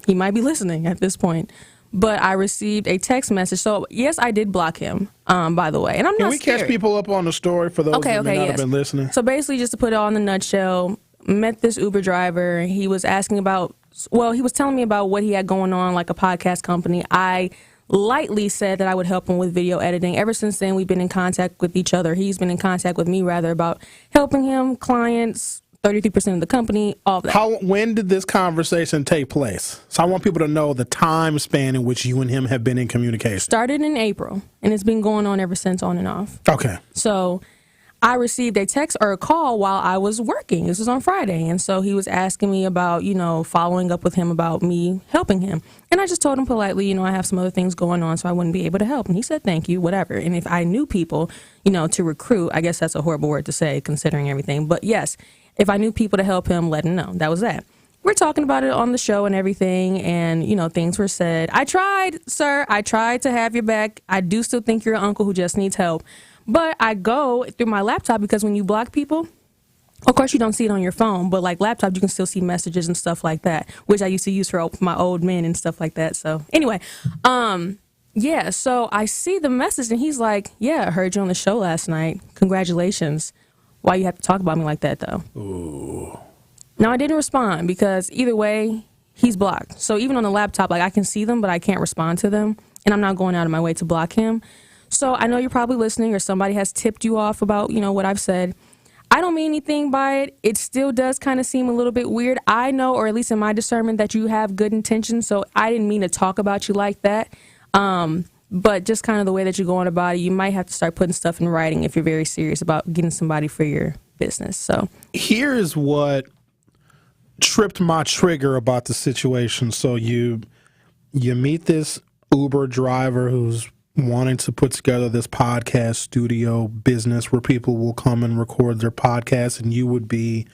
He might be listening at this point, but I received a text message. So, yes, I did block him, by the way. And I'm not scared. Can we catch people up on the story for those that may not have been listening? So, basically, just to put it all in a nutshell, met this Uber driver. He was asking about, he was telling me about what he had going on, like a podcast company. I lightly said that I would help him with video editing. Ever since then, we've been in contact with each other. He's been in contact with me, rather, about helping him, clients, 33% of the company, all that. When did this conversation take place? So I want people to know the time span in which you and him have been in communication. Started in April, and it's been going on ever since, on and off. Okay. So I received a text or a call while I was working. This was on Friday. And so he was asking me about, following up with him about me helping him. And I just told him politely, I have some other things going on, so I wouldn't be able to help. And he said, thank you, whatever. And if I knew people, to recruit, I guess that's a horrible word to say considering everything. But yes, if I knew people to help him, let him know. That was that. We're talking about it on the show and everything. And, things were said. I tried, sir. I tried to have your back. I do still think you're an uncle who just needs help. But I go through my laptop because when you block people, of course you don't see it on your phone, but like laptop, you can still see messages and stuff like that, which I used to use for my old men and stuff like that. So anyway, so I see the message and he's like, yeah, I heard you on the show last night. Congratulations. Why you have to talk about me like that though? Ooh. No, I didn't respond because either way, he's blocked. So even on the laptop, like I can see them, but I can't respond to them. And I'm not going out of my way to block him. So I know you're probably listening or somebody has tipped you off about, what I've said. I don't mean anything by it. It still does kind of seem a little bit weird. I know, or at least in my discernment, that you have good intentions. So I didn't mean to talk about you like that. But just kind of the way that you're going about it, you might have to start putting stuff in writing if you're very serious about getting somebody for your business. So here's what tripped my trigger about the situation. So you meet this Uber driver who's wanting to put together this podcast studio business where people will come and record their podcasts, and you would be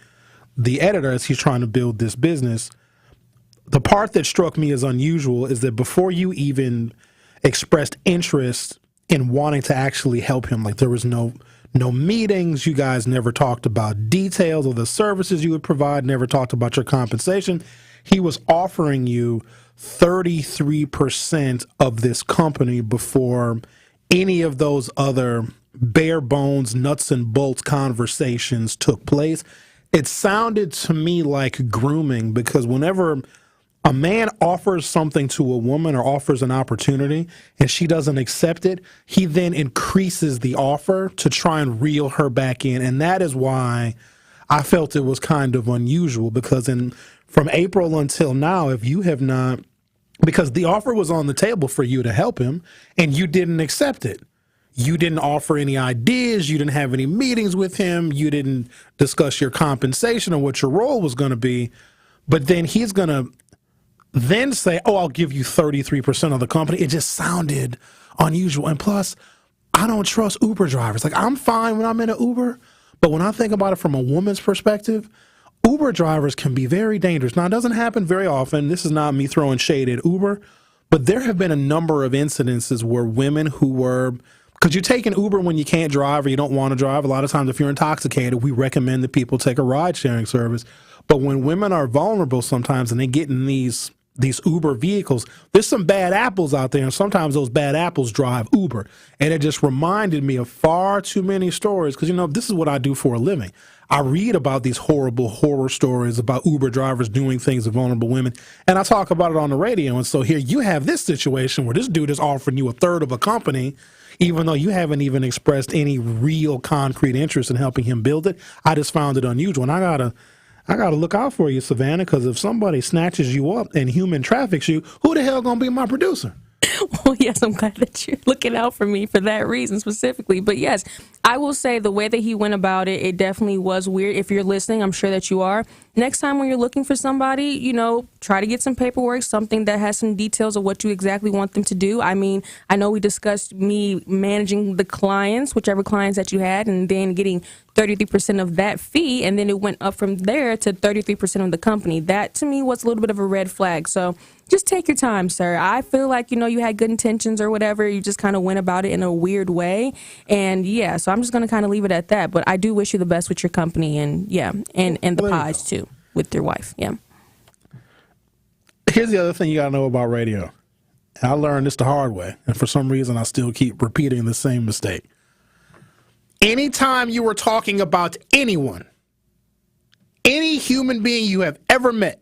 the editor as he's trying to build this business. The part that struck me as unusual is that before you even expressed interest in wanting to actually help him, like there was no meetings, you guys never talked about details of the services you would provide, never talked about your compensation. He was offering you 33% of this company before any of those other bare bones, nuts and bolts conversations took place. It sounded to me like grooming, because whenever a man offers something to a woman or offers an opportunity and she doesn't accept it, he then increases the offer to try and reel her back in. And that is why I felt it was kind of unusual, because from April until now, if you have not, because the offer was on the table for you to help him and you didn't accept it. You didn't offer any ideas. You didn't have any meetings with him. You didn't discuss your compensation or what your role was going to be. But then he's going to then say, oh, I'll give you 33% of the company. It just sounded unusual. And plus, I don't trust Uber drivers. Like, I'm fine when I'm in an Uber, but when I think about it from a woman's perspective, Uber drivers can be very dangerous. Now, it doesn't happen very often. This is not me throwing shade at Uber, but there have been a number of incidences where women who were, because you take an Uber when you can't drive or you don't want to drive. A lot of times if you're intoxicated, we recommend that people take a ride-sharing service. But when women are vulnerable sometimes and they get in these Uber vehicles, there's some bad apples out there, and sometimes those bad apples drive Uber. And it just reminded me of far too many stories because, this is what I do for a living. I read about these horrible horror stories about Uber drivers doing things to vulnerable women, and I talk about it on the radio. And so here you have this situation where this dude is offering you a third of a company, even though you haven't even expressed any real concrete interest in helping him build it. I just found it unusual, and I gotta look out for you, Savanna, because if somebody snatches you up and human traffics you, who the hell gonna be my producer? Well, yes, I'm glad that you're looking out for me for that reason specifically. But yes, I will say the way that he went about it, it definitely was weird. If you're listening, I'm sure that you are. Next time when you're looking for somebody, try to get some paperwork, something that has some details of what you exactly want them to do. I mean, I know we discussed me managing the clients, whichever clients that you had, and then getting 33% of that fee, and then it went up from there to 33% of the company. That, to me, was a little bit of a red flag. So just take your time, sir. I feel like, you had good intentions or whatever. You just kind of went about it in a weird way. And, yeah, so I'm just going to kind of leave it at that. But I do wish you the best with your company and, yeah, and the pods, too, with your wife. Yeah. Here's the other thing you got to know about radio. And I learned this the hard way. And for some reason, I still keep repeating the same mistake. Anytime you were talking about anyone, any human being you have ever met,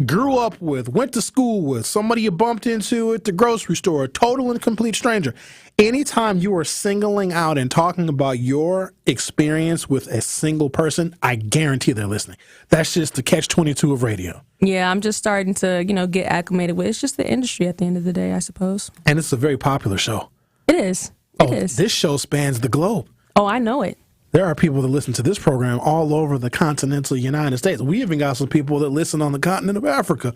grew up with, went to school with, somebody you bumped into at the grocery store, a total and complete stranger, anytime you are singling out and talking about your experience with a single person, I guarantee they're listening. That's just the catch-22 of radio. Yeah, I'm just starting to, get acclimated with it. It's just the industry at the end of the day, I suppose. And it's a very popular show. It is. It is. This show spans the globe. Oh, I know it. There are people that listen to this program all over the continental United States. We even got some people that listen on the continent of Africa.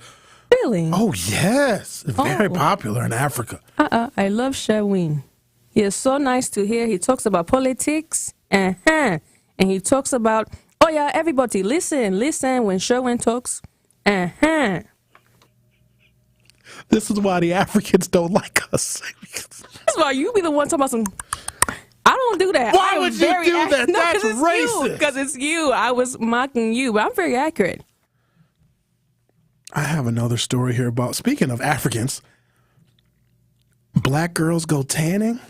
Really? Oh, yes. Very popular in Africa. I love Sherwin. He is so nice to hear. He talks about politics. And he talks about, oh, yeah, everybody, listen when Sherwin talks. This is why the Africans don't like us. That's why you be the one talking about some... I don't do that. Why would you do that? No, that's racist. Because it's you. I was mocking you, but I'm very accurate. I have another story here about, speaking of Africans, black girls go tanning.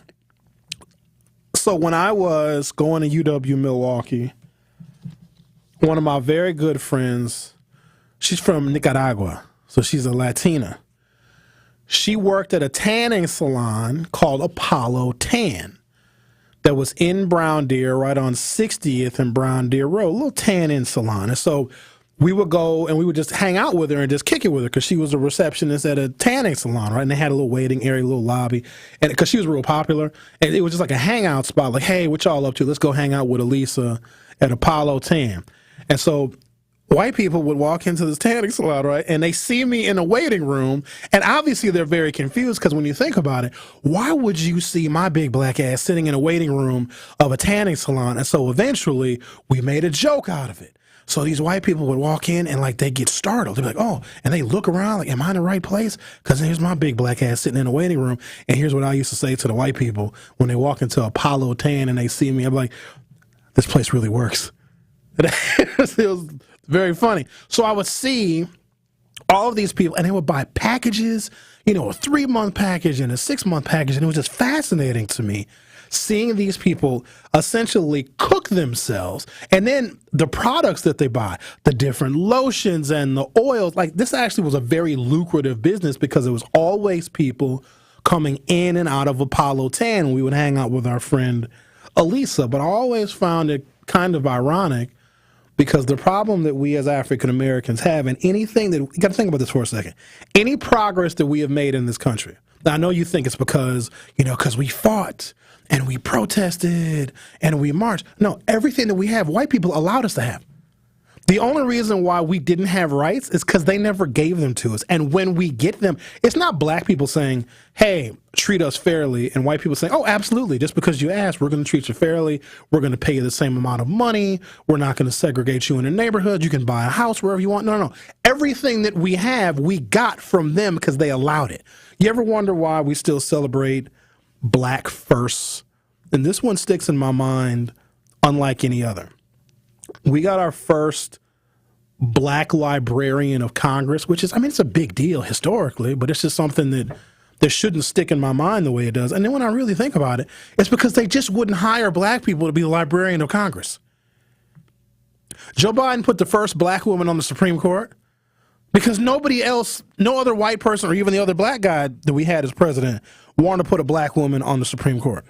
So when I was going to UW Milwaukee, one of my very good friends, she's from Nicaragua, so she's a Latina. She worked at a tanning salon called Apollo Tan. That was in Brown Deer, right on 60th and Brown Deer Road, a little tan-in salon. And so we would go and we would just hang out with her and just kick it with her because she was a receptionist at a tanning salon, right? And they had a little waiting area, a little lobby, and because she was real popular. And it was just like a hangout spot, like, hey, what y'all up to? Let's go hang out with Elisa at Apollo Tan. And so white people would walk into this tanning salon, right? And they see me in a waiting room. And obviously they're very confused because when you think about it, why would you see my big black ass sitting in a waiting room of a tanning salon? And so eventually we made a joke out of it. So these white people would walk in and like they get startled. They'd be like, oh, and they look around like, am I in the right place? Because here's my big black ass sitting in a waiting room. And here's what I used to say to the white people when they walk into Apollo Tan and they see me. I'm like, this place really works. It was very funny. So I would see all of these people, and they would buy packages, a 3-month package and a 6-month package, and it was just fascinating to me seeing these people essentially cook themselves, and then the products that they buy, the different lotions and the oils, like this actually was a very lucrative business because it was always people coming in and out of Apollo Tan. We would hang out with our friend Elisa, but I always found it kind of ironic because the problem that we as African Americans have, and anything that, you got to think about this for a second, any progress that we have made in this country, now I know you think it's because we fought and we protested and we marched. No, everything that we have, white people allowed us to have. The only reason why we didn't have rights is because they never gave them to us. And when we get them, it's not black people saying, hey, treat us fairly, and white people saying, oh, absolutely. Just because you asked, we're going to treat you fairly. We're going to pay you the same amount of money. We're not going to segregate you in a neighborhood. You can buy a house wherever you want. No. Everything that we have, we got from them because they allowed it. You ever wonder why we still celebrate Black First? And this one sticks in my mind unlike any other. We got our first Black Librarian of Congress, which is, it's a big deal historically, but it's just something that shouldn't stick in my mind the way it does. And then when I really think about it, it's because they just wouldn't hire black people to be the Librarian of Congress. Joe Biden put the first black woman on the Supreme Court because nobody else, no other white person or even the other black guy that we had as president wanted to put a black woman on the Supreme Court.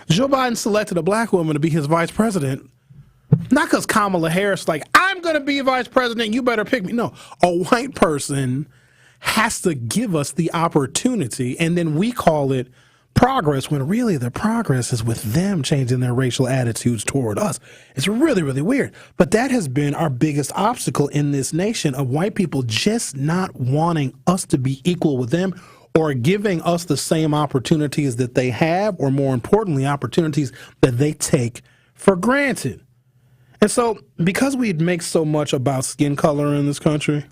Joe Biden selected a black woman to be his vice president, not because Kamala Harris like, I'm going to be vice president, you better pick me. No, a white person has to give us the opportunity, and then we call it progress when really the progress is with them changing their racial attitudes toward us. It's really, really weird. But that has been our biggest obstacle in this nation of white people just not wanting us to be equal with them or giving us the same opportunities that they have, or more importantly, opportunities that they take for granted. And so because we make so much about skin color in this country,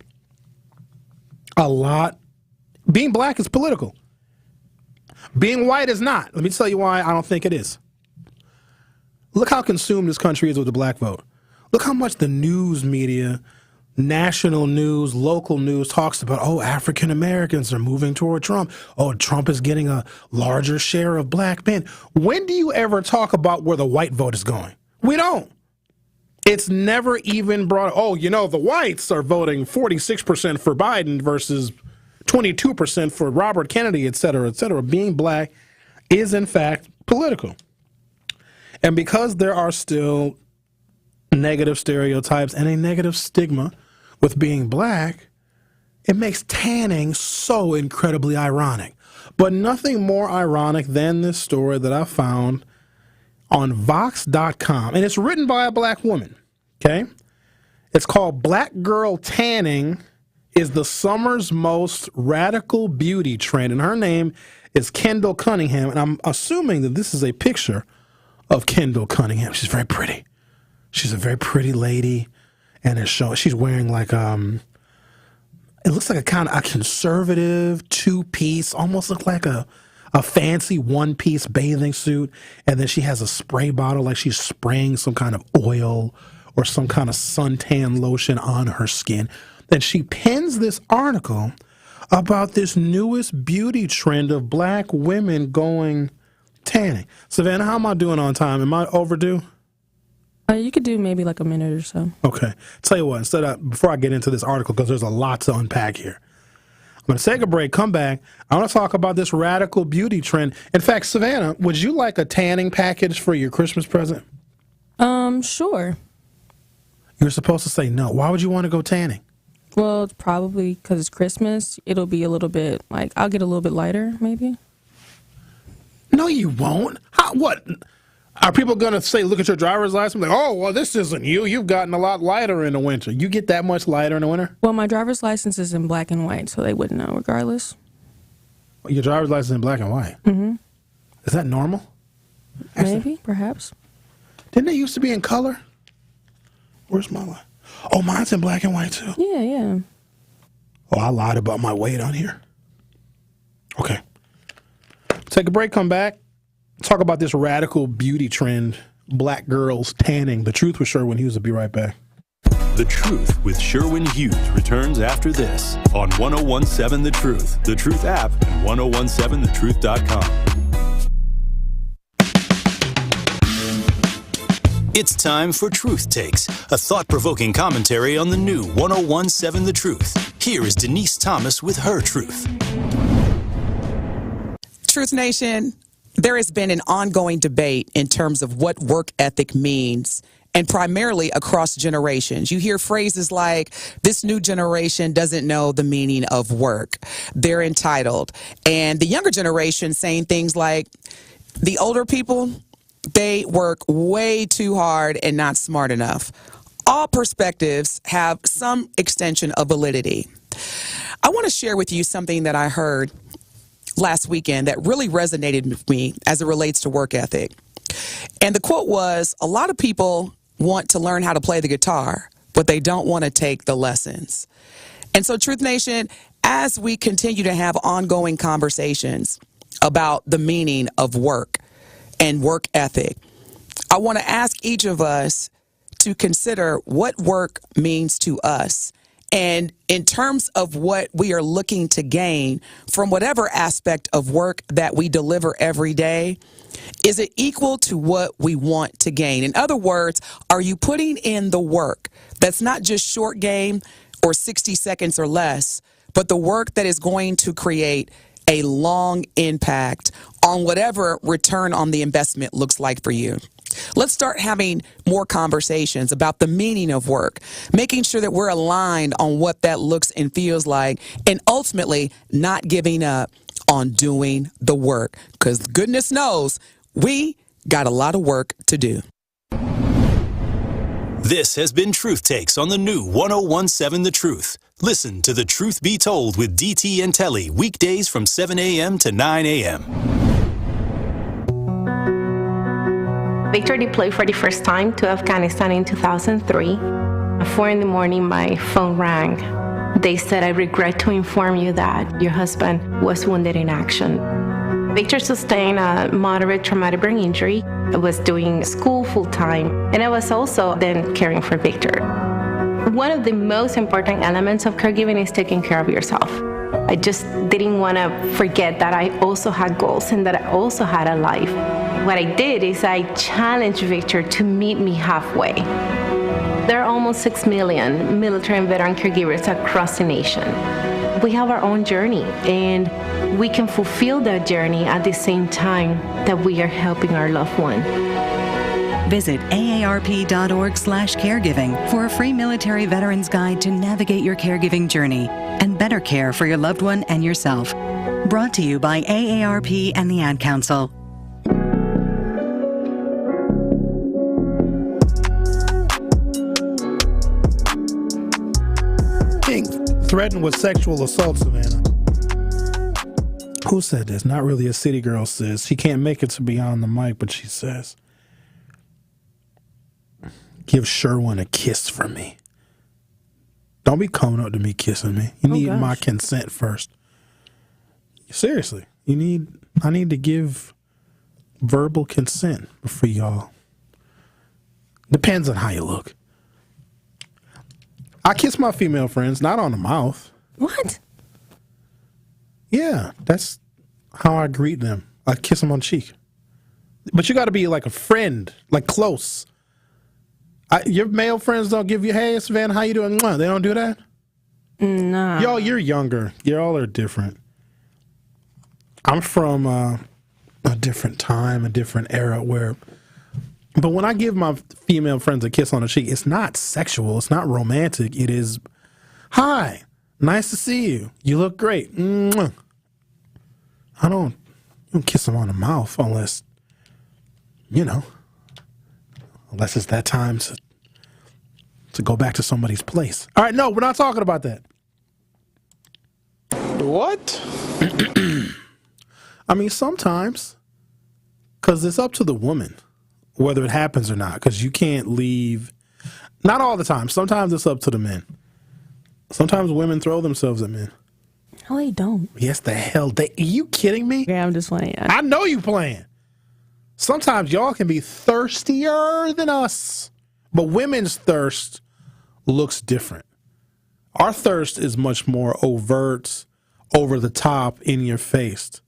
being black is political. Being white is not. Let me tell you why I don't think it is. Look how consumed this country is with the black vote. Look how much the news media, national news, local news talks about, oh, African Americans are moving toward Trump. Oh, Trump is getting a larger share of black men. When do you ever talk about where the white vote is going? We don't. It's never even brought, the whites are voting 46% for Biden versus 22% for Robert Kennedy, et cetera, et cetera. Being black is, in fact, political. And because there are still negative stereotypes and a negative stigma with being black, it makes tanning so incredibly ironic. But nothing more ironic than this story that I found on Vox.com. And it's written by a black woman, okay? It's called Black Girl Tanning is the Summer's Most Radical Beauty Trend. And her name is Kendall Cunningham. And I'm assuming that this is a picture of Kendall Cunningham. She's very pretty. She's a very pretty lady. And she's wearing like, it looks like a kind of a conservative two-piece, almost look like a fancy one-piece bathing suit. And then she has a spray bottle, like she's spraying some kind of oil or some kind of suntan lotion on her skin. Then she pens this article about this newest beauty trend of black women going tanning. Savanna, how am I doing on time? Am I overdue? You could do maybe like a minute or so. Okay. Tell you what, before I get into this article, because there's a lot to unpack here, I'm going to take a break, come back. I want to talk about this radical beauty trend. In fact, Savanna, would you like a tanning package for your Christmas present? Sure. You're supposed to say no. Why would you want to go tanning? Well, it's probably because it's Christmas. It'll be a little bit, I'll get a little bit lighter, maybe. No, you won't. What? Are people going to say, look at your driver's license? Like, oh, well, this isn't you. You've gotten a lot lighter in the winter. You get that much lighter in the winter? Well, my driver's license is in black and white, so they wouldn't know regardless. Your driver's license is in black and white? Mm-hmm. Is that normal? Maybe, perhaps. Didn't it used to be in color? Where's my line? Oh, mine's in black and white, too. Yeah. Oh, I lied about my weight on here. Okay. Take a break, come back. Talk about this radical beauty trend, black girls tanning. The Truth with Sherwin Hughes. Will be right back. The Truth with Sherwin Hughes returns after this on 1017 The Truth, The Truth app, and 1017thetruth.com. It's time for Truth Takes, a thought-provoking commentary on the new 1017 The Truth. Here is Denise Thomas with her truth. Truth Nation, there has been an ongoing debate in terms of what work ethic means, and primarily across generations. You hear phrases like, this new generation doesn't know the meaning of work. They're entitled. And the younger generation saying things like, the older people, they work way too hard and not smart enough. all perspectives have some extension of validity. I want to share with you something that I heard last weekend that really resonated with me as it relates to work ethic. And the quote was, a lot of people want to learn how to play the guitar, but they don't want to take the lessons. And so, Truth Nation, as we continue to have ongoing conversations about the meaning of work and work ethic, I want to ask each of us to consider what work means to us. And in terms of what we are looking to gain from whatever aspect of work that we deliver every day, is it equal to what we want to gain? In other words, are you putting in the work that's not just short game or 60 seconds or less, but the work that is going to create a long impact on whatever return on the investment looks like for you? Let's start having more conversations about the meaning of work, making sure that we're aligned on what that looks and feels like, and ultimately not giving up on doing the work, because goodness knows we got a lot of work to do. This has been Truth Takes on the new 1017 The Truth. Listen to The Truth Be Told with DT and Telly weekdays from 7 a.m. to 9 a.m. Victor deployed for the first time to Afghanistan in 2003. At 4 in the morning, my phone rang. They said, "I regret to inform you that your husband was wounded in action." Victor sustained a moderate traumatic brain injury. I was doing school full-time, and I was also then caring for Victor. One of the most important elements of caregiving is taking care of yourself. I just didn't want to forget that I also had goals and that I also had a life. What I did is I challenged Victor to meet me halfway. There are almost 6 million military and veteran caregivers across the nation. We have our own journey, and we can fulfill that journey at the same time that we are helping our loved one. Visit aarp.org/caregiving for a free military veterans guide to navigate your caregiving journey and better care for your loved one and yourself. Brought to you by AARP and the Ad Council. Being threatened with sexual assault, Savannah. Who said this? Not really a city girl says. She can't make it to be on the mic, but she says, "Give Sherwin a kiss for me." Don't be coming up to me kissing me. You need my consent first. Seriously, I need to give verbal consent for y'all. Depends on how you look. I kiss my female friends, not on the mouth. What? Yeah, that's how I greet them. I kiss them on the cheek. But you got to be like a friend, like close. Your male friends don't give you, "Hey, Savannah, how you doing?" They don't do that? Nah. Y'all, you're younger. Y'all are different. I'm from a different time, a different era but when I give my female friends a kiss on the cheek, it's not sexual. It's not romantic. It is, "Hi, nice to see you. You look great." Mwah. I don't kiss them on the mouth unless it's that time to go back to somebody's place. All right, no, we're not talking about that. What? I mean, sometimes, because it's up to the woman whether it happens or not, because you can't leave. Not all the time. Sometimes it's up to the men. Sometimes women throw themselves at men. No, they don't. Yes, the hell. Are you kidding me? Yeah, I'm just playing. I know you playing. Sometimes y'all can be thirstier than us. But women's thirst looks different. Our thirst is much more overt, over the top, in your face.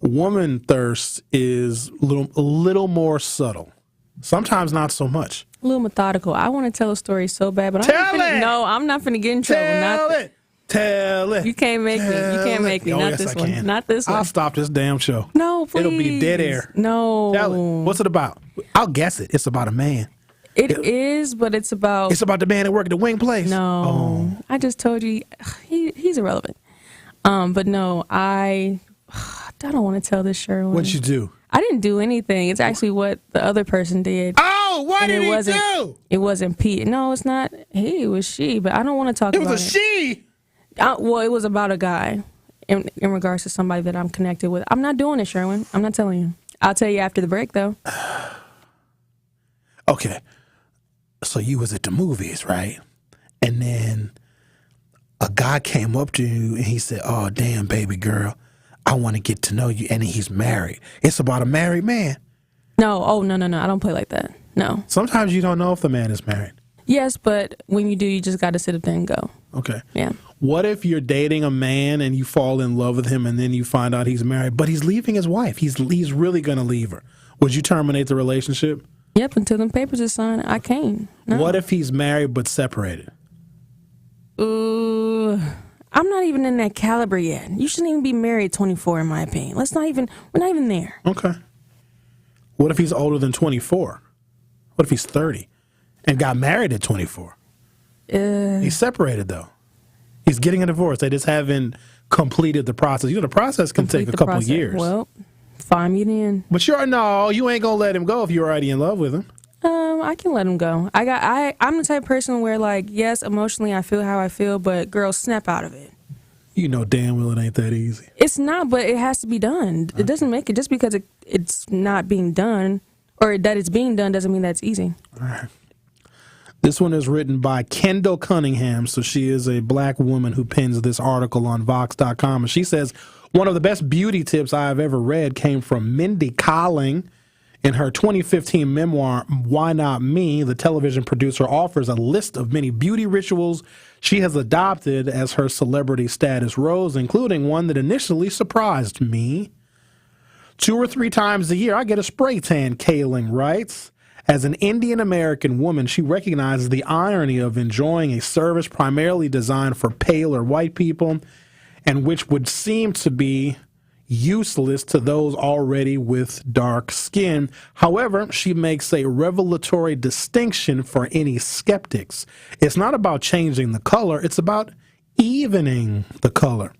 Woman thirst is a little more subtle. Sometimes not so much. A little methodical. I want to tell a story so bad, but I'm not finna get in trouble. Tell it. You can't make me. You can't make me. Oh, not yes, this I one. can. Not this one. I'll stop this damn show. No, please. It'll be dead air. No. Tell it. What's it about? I'll guess it. It's about a man. It is, but it's about... It's about the man that worked at the wing place. No. Oh. I just told you, he's irrelevant. But no, I don't want to tell this, Sherwin. What'd you do? I didn't do anything. It's actually what the other person did. Oh! No, what did he do? It wasn't Pete. No, it's not. He, it was she. But I don't want to talk about it. It was a she. Well, it was about a guy in regards to somebody that I'm connected with. I'm not doing it, Sherwin. I'm not telling you. I'll tell you after the break, though. Okay. So you was at the movies, right? And then a guy came up to you and he said, "Oh, damn, baby girl, I want to get to know you." And he's married. It's about a married man. No. Oh, no. I don't play like that. No. Sometimes you don't know if the man is married. Yes, but when you do, you just got to sit up there and go. Okay. Yeah. What if you're dating a man and you fall in love with him and then you find out he's married, but he's leaving his wife? He's really going to leave her. Would you terminate the relationship? Yep, until them papers are signed, I can't. No. What if he's married but separated? I'm not even in that caliber yet. You shouldn't even be married 24, in my opinion. We're not even there. Okay. What if he's older than 24? What if he's 30 and got married at 24? He's separated, though. He's getting a divorce. They just haven't completed the process. You know, the process can take a couple of years. Well, find me then. But you ain't going to let him go if you're already in love with him. I can let him go. I'm the type of person where, like, yes, emotionally I feel how I feel, but girls, snap out of it. You know damn well it ain't that easy. It's not, but it has to be done. It doesn't make it just because it's not being done or that it's being done doesn't mean that's easy. All right. This one is written by Kendall Cunningham. So she is a black woman who pens this article on Vox.com. And she says, one of the best beauty tips I've ever read came from Mindy Kaling. In her 2015 memoir, Why Not Me, the television producer offers a list of many beauty rituals she has adopted as her celebrity status rose, including one that initially surprised me. 2 or 3 times a year, I get a spray tan, Kaling writes. As an Indian American woman, she recognizes the irony of enjoying a service primarily designed for pale or white people and which would seem to be useless to those already with dark skin. However, she makes a revelatory distinction for any skeptics. It's not about changing the color, it's about evening the color.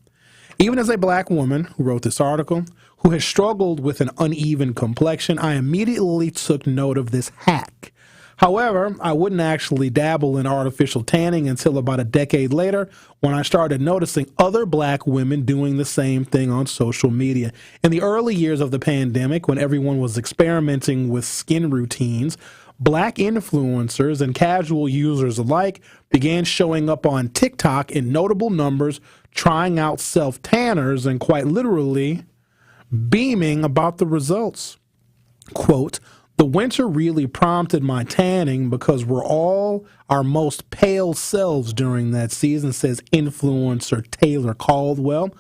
Even as a black woman who wrote this article, who has struggled with an uneven complexion, I immediately took note of this hack. However, I wouldn't actually dabble in artificial tanning until about a decade later when I started noticing other black women doing the same thing on social media. In the early years of the pandemic, when everyone was experimenting with skin routines, black influencers and casual users alike began showing up on TikTok in notable numbers, trying out self-tanners and quite literally beaming about the results. Quote, "The winter really prompted my tanning because we're all our most pale selves during that season," says influencer Taylor Caldwell.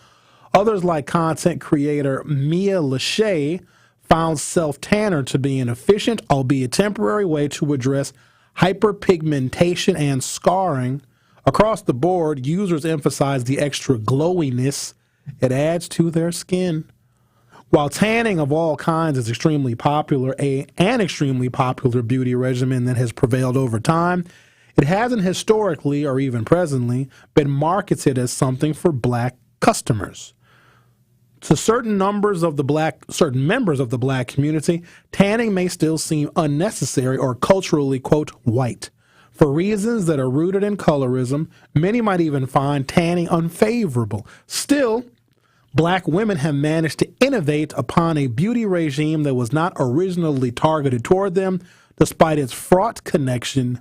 Others like content creator Mia Lachey found self-tanner to be an efficient, albeit temporary, way to address hyperpigmentation and scarring. Across the board, users emphasize the extra glowiness it adds to their skin. While tanning of all kinds is extremely popular, an extremely popular beauty regimen that has prevailed over time, it hasn't historically or even presently been marketed as something for black customers. To certain members of the black community, tanning may still seem unnecessary or culturally, quote, white. For reasons that are rooted in colorism, many might even find tanning unfavorable. Still, black women have managed to innovate upon a beauty regime that was not originally targeted toward them, despite its fraught connection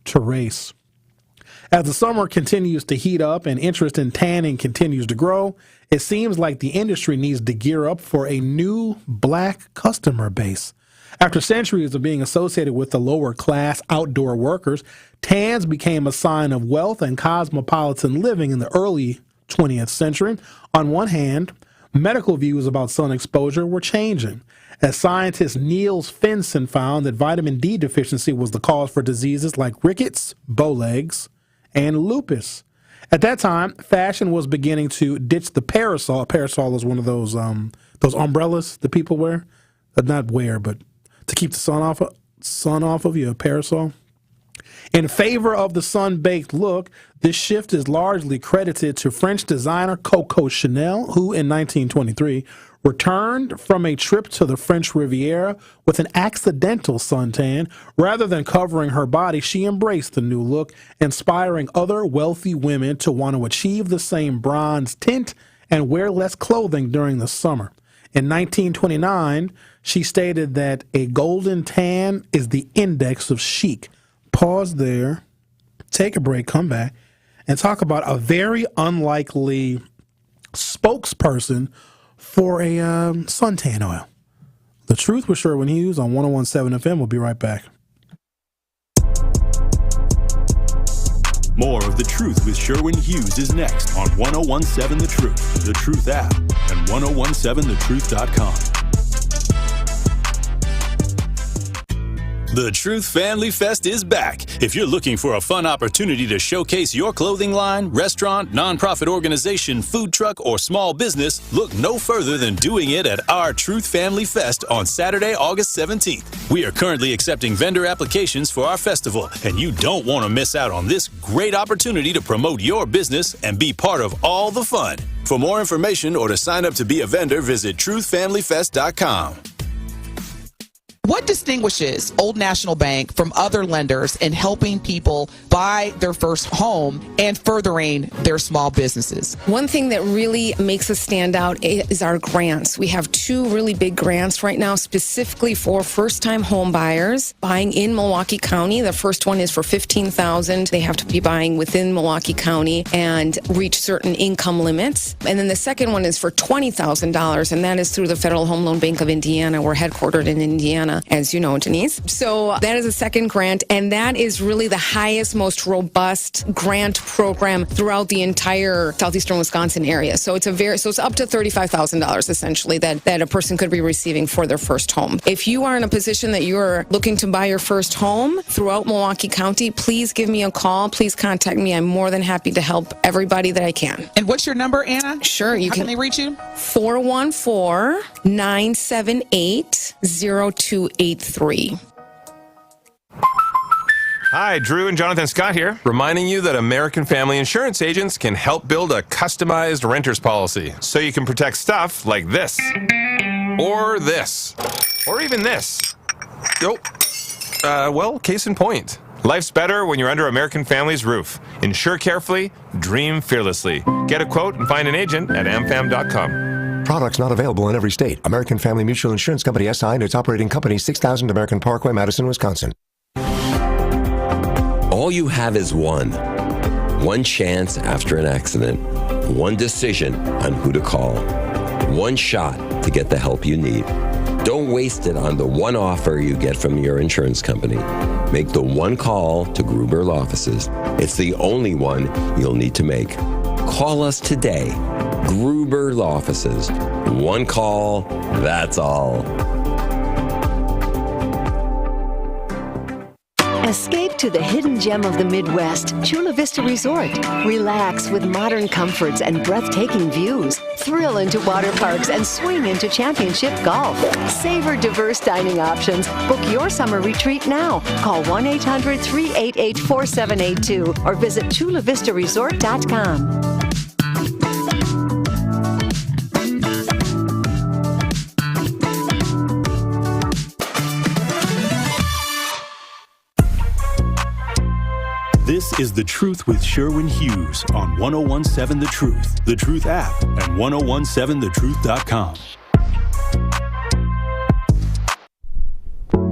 to race. As the summer continues to heat up and interest in tanning continues to grow, it seems like the industry needs to gear up for a new black customer base. After centuries of being associated with the lower class outdoor workers, tans became a sign of wealth and cosmopolitan living in the early 20th century. On one hand, medical views about sun exposure were changing, as scientist Niels Finson found that vitamin D deficiency was the cause for diseases like rickets, bow legs, and lupus. At that time, fashion was beginning to ditch the parasol. A parasol is one of those umbrellas that people wear. Not wear, but to keep the sun off of you, a parasol. In favor of the sun-baked look, this shift is largely credited to French designer Coco Chanel, who in 1923 returned from a trip to the French Riviera with an accidental suntan. Rather than covering her body, she embraced the new look, inspiring other wealthy women to want to achieve the same bronze tint and wear less clothing during the summer. In 1929, she stated that a golden tan is the index of chic. Pause there, take a break, come back, and talk about a very unlikely spokesperson for a suntan oil. The Truth with Sherwin Hughes on 101.7 FM. We'll be right back. More of The Truth with Sherwin Hughes is next on 101.7 The Truth, The Truth app, and 1017thetruth.com. The Truth Family Fest is back. If you're looking for a fun opportunity to showcase your clothing line, restaurant, nonprofit organization, food truck, or small business, look no further than doing it at our Truth Family Fest on Saturday, August 17th. We are currently accepting vendor applications for our festival, and you don't want to miss out on this great opportunity to promote your business and be part of all the fun. For more information or to sign up to be a vendor, visit truthfamilyfest.com. What distinguishes Old National Bank from other lenders in helping people buy their first home and furthering their small businesses? One thing that really makes us stand out is our grants. We have 2 really big grants right now specifically for first-time home buyers buying in Milwaukee County. The first one is for $15,000. They have to be buying within Milwaukee County and reach certain income limits. And then the second one is for $20,000, and that is through the Federal Home Loan Bank of Indiana. We're headquartered in Indiana, as you know, Denise. So that is a second grant, and that is really the highest, most robust grant program throughout the entire southeastern Wisconsin area. So it's it's up to $35,000 essentially that a person could be receiving for their first home. If you are in a position that you're looking to buy your first home throughout Milwaukee County, please give me a call. Please contact me. I'm more than happy to help everybody that I can. And what's your number, Anna? Sure. How can they reach you? 414-978-0283. Hi, Drew and Jonathan Scott here, reminding you that American Family Insurance agents can help build a customized renter's policy so you can protect stuff like this, or this, or even this. Well, case in point. Life's better when you're under American Family's roof. Insure carefully, dream fearlessly. Get a quote and find an agent at amfam.com. Products not available in every state. American Family Mutual Insurance Company SI and its operating company, 6000 American Parkway, Madison, Wisconsin. All you have is one chance after an accident, one decision on who to call, one shot to get the help you need. Don't waste it on the one offer you get from your insurance company. Make the one call to Gruber Law Offices. It's the only one you'll need to make. Call us today. Gruber Law Offices. One call, that's all. Escape to the hidden gem of the Midwest, Chula Vista Resort. Relax with modern comforts and breathtaking views. Thrill into water parks and swing into championship golf. Savor diverse dining options. Book your summer retreat now. Call 1-800-388-4782 or visit chulavistaresort.com. This is The Truth with Sherwin Hughes on 1017 The Truth, The Truth app, and 1017thetruth.com.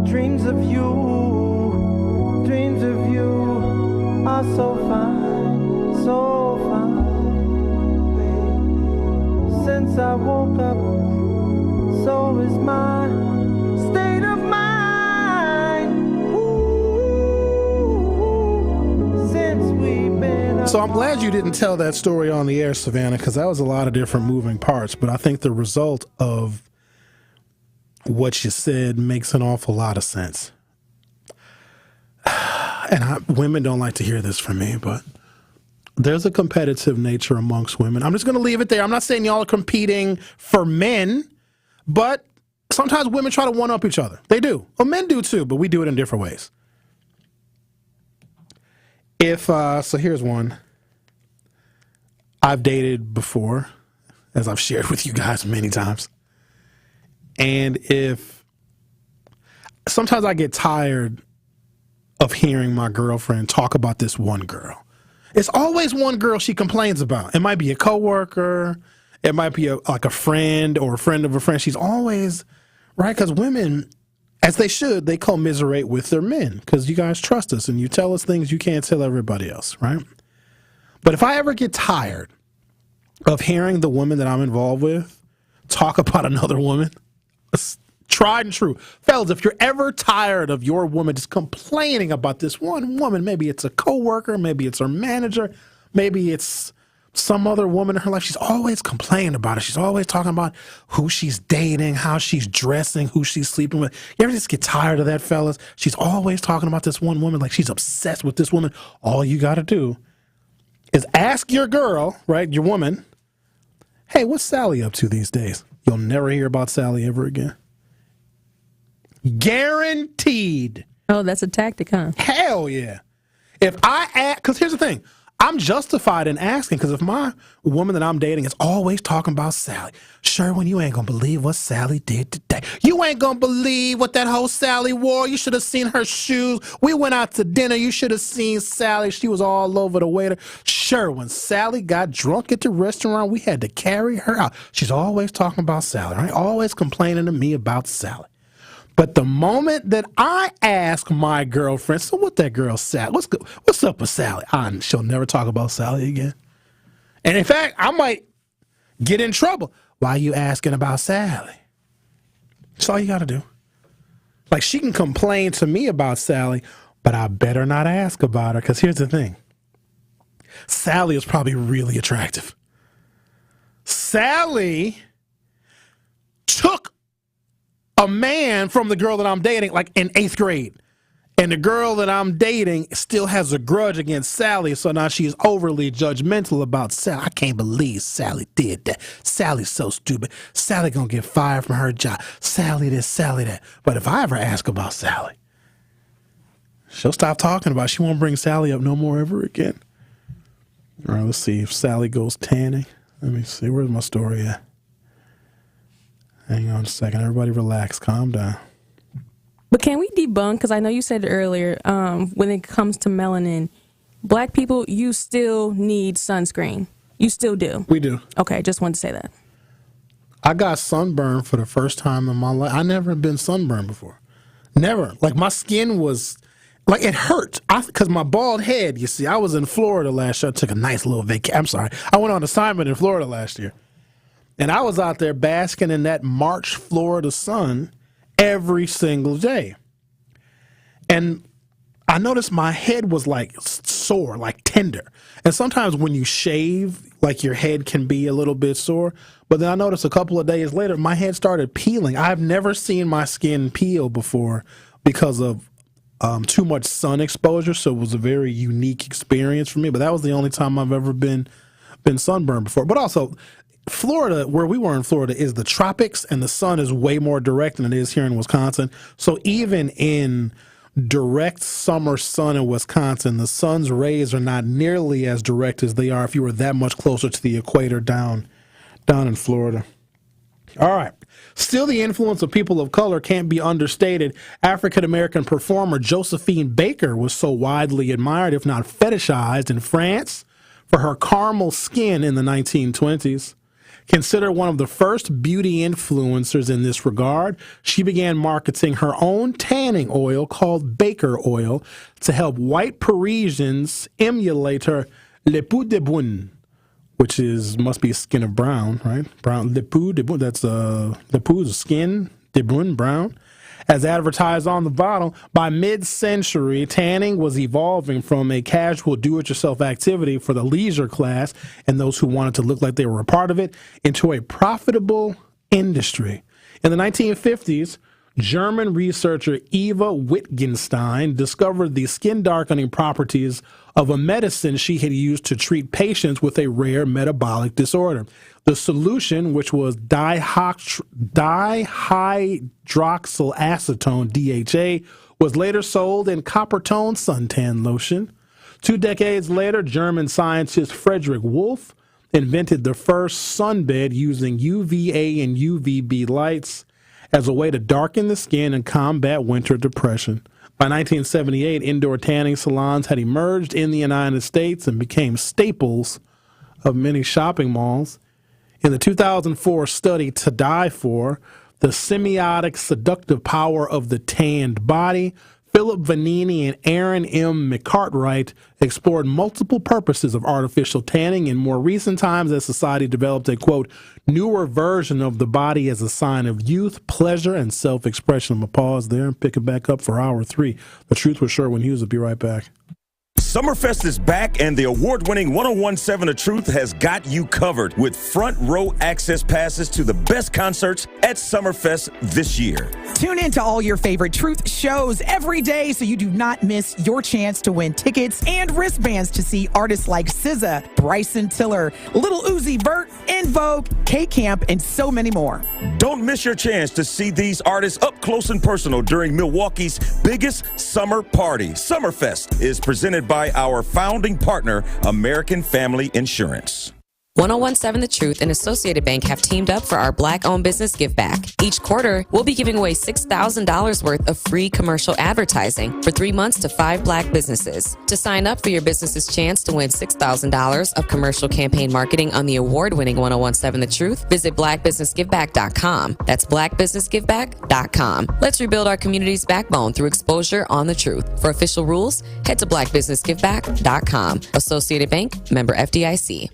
Dreams of you are so fine, so fine. Since I woke up, so is my state of mind. So I'm glad you didn't tell that story on the air, Savanna, because that was a lot of different moving parts. But I think the result of what you said makes an awful lot of sense. And women don't like to hear this from me, but there's a competitive nature amongst women. I'm just going to leave it there. I'm not saying y'all are competing for men, but sometimes women try to one-up each other. They do. Well, men do too, but we do it in different ways. So here's one. I've dated before, as I've shared with you guys many times. And if sometimes I get tired of hearing my girlfriend talk about this one girl. It's always one girl she complains about. It might be a coworker. It might be like a friend or a friend of a friend. She's always, right? Because women, as they should, they commiserate with their men because you guys trust us and you tell us things you can't tell everybody else, right? But if I ever get tired of hearing the woman that I'm involved with talk about another woman, it's tried and true. Fellas, if you're ever tired of your woman just complaining about this one woman, maybe it's a coworker, maybe it's her manager, maybe it's some other woman in her life, she's always complaining about it. She's always talking about who she's dating, how she's dressing, who she's sleeping with. You ever just get tired of that, fellas? She's always talking about this one woman like she's obsessed with this woman. All you got to do is ask your girl, right, your woman, hey, what's Sally up to these days? You'll never hear about Sally ever again. Guaranteed. Oh, that's a tactic, huh? Hell yeah. If I ask, because here's the thing, I'm justified in asking, because if my woman that I'm dating is always talking about Sally, Sherwin, you ain't gonna believe what Sally did today. You ain't gonna believe what that whole Sally wore. You should have seen her shoes. We went out to dinner. You should have seen Sally. She was all over the waiter. Sherwin, Sally got drunk at the restaurant. We had to carry her out. She's always talking about Sally, right? Always complaining to me about Sally. But the moment that I ask my girlfriend, so what that girl Sally, what's up with Sally? She'll never talk about Sally again. And in fact, I might get in trouble. Why are you asking about Sally? That's all you got to do. Like, she can complain to me about Sally, but I better not ask about her, because here's the thing. Sally is probably really attractive. Sally took a man from the girl that I'm dating, like in 8th grade. And the girl that I'm dating still has a grudge against Sally, so now she's overly judgmental about Sally. I can't believe Sally did that. Sally's so stupid. Sally gonna get fired from her job. Sally this, Sally that. But if I ever ask about Sally, she'll stop talking about it. She won't bring Sally up no more ever again. All right, let's see if Sally goes tanning. Let me see. Where's my story at? Hang on a second. Everybody relax. Calm down. But can we debunk, because I know you said it earlier, when it comes to melanin, black people, you still need sunscreen. You still do. We do. Okay, just wanted to say that. I got sunburned for the first time in my life. I never been sunburned before. Never. Like, my skin was, like, it hurt. Because my bald head, you see, I was in Florida last year. I took a nice little vacation. I'm sorry. I went on assignment in Florida last year. And I was out there basking in that March Florida sun every single day. And I noticed my head was like sore, like tender. And sometimes when you shave, like your head can be a little bit sore. But then I noticed a couple of days later, my head started peeling. I've never seen my skin peel before because of too much sun exposure. So it was a very unique experience for me. But that was the only time I've ever been sunburned before. But also, Florida, where we were in Florida, is the tropics, and the sun is way more direct than it is here in Wisconsin. So even in direct summer sun in Wisconsin, the sun's rays are not nearly as direct as they are if you were that much closer to the equator down in Florida. All right. Still, the influence of people of color can't be understated. African-American performer Josephine Baker was so widely admired, if not fetishized, in France for her caramel skin in the 1920s. Considered one of the first beauty influencers in this regard, she began marketing her own tanning oil called Baker Oil to help white Parisians emulate her Le Peau de Brune, which must be skin of brown, right? Brown, Le Peau de Brune, that's Le Peau is skin, de Brune, brown. As advertised on the bottle, by mid-century, tanning was evolving from a casual do-it-yourself activity for the leisure class and those who wanted to look like they were a part of it into a profitable industry. In the 1950s, German researcher Eva Wittgenstein discovered the skin-darkening properties of a medicine she had used to treat patients with a rare metabolic disorder. The solution, which was dihydroxyacetone, DHA, was later sold in copper-tone suntan lotion. 2 decades later, German scientist Frederick Wolff invented the first sunbed using UVA and UVB lights. as a way to darken the skin and combat winter depression. By 1978, indoor tanning salons had emerged in the United States and became staples of many shopping malls. In the 2004 study To Die For, The Semiotic Seductive Power of the Tanned Body, Philip Vanini and Aaron M. McCartwright explored multiple purposes of artificial tanning in more recent times as society developed a, quote, newer version of the body as a sign of youth, pleasure, and self-expression. I'm going to pause there and pick it back up for hour 3. The Truth with Sherwin Hughes will be right back. Summerfest is back, and the award-winning 1017 The Truth has got you covered with front row access passes to the best concerts at Summerfest this year. Tune in to all your favorite Truth shows every day so you do not miss your chance to win tickets and wristbands to see artists like SZA, Bryson Tiller, Lil Uzi Vert, En Vogue, K-Camp, and so many more. Don't miss your chance to see these artists up close and personal during Milwaukee's biggest summer party. Summerfest is presented by our founding partner, American Family Insurance. 1017 The Truth and Associated Bank have teamed up for our Black-owned business give back. Each quarter, we'll be giving away $6,000 worth of free commercial advertising for 3 months to 5 Black businesses. To sign up for your business's chance to win $6,000 of commercial campaign marketing on the award-winning 1017 The Truth, visit blackbusinessgiveback.com. That's blackbusinessgiveback.com. Let's rebuild our community's backbone through exposure on the truth. For official rules, head to blackbusinessgiveback.com. Associated Bank, member FDIC.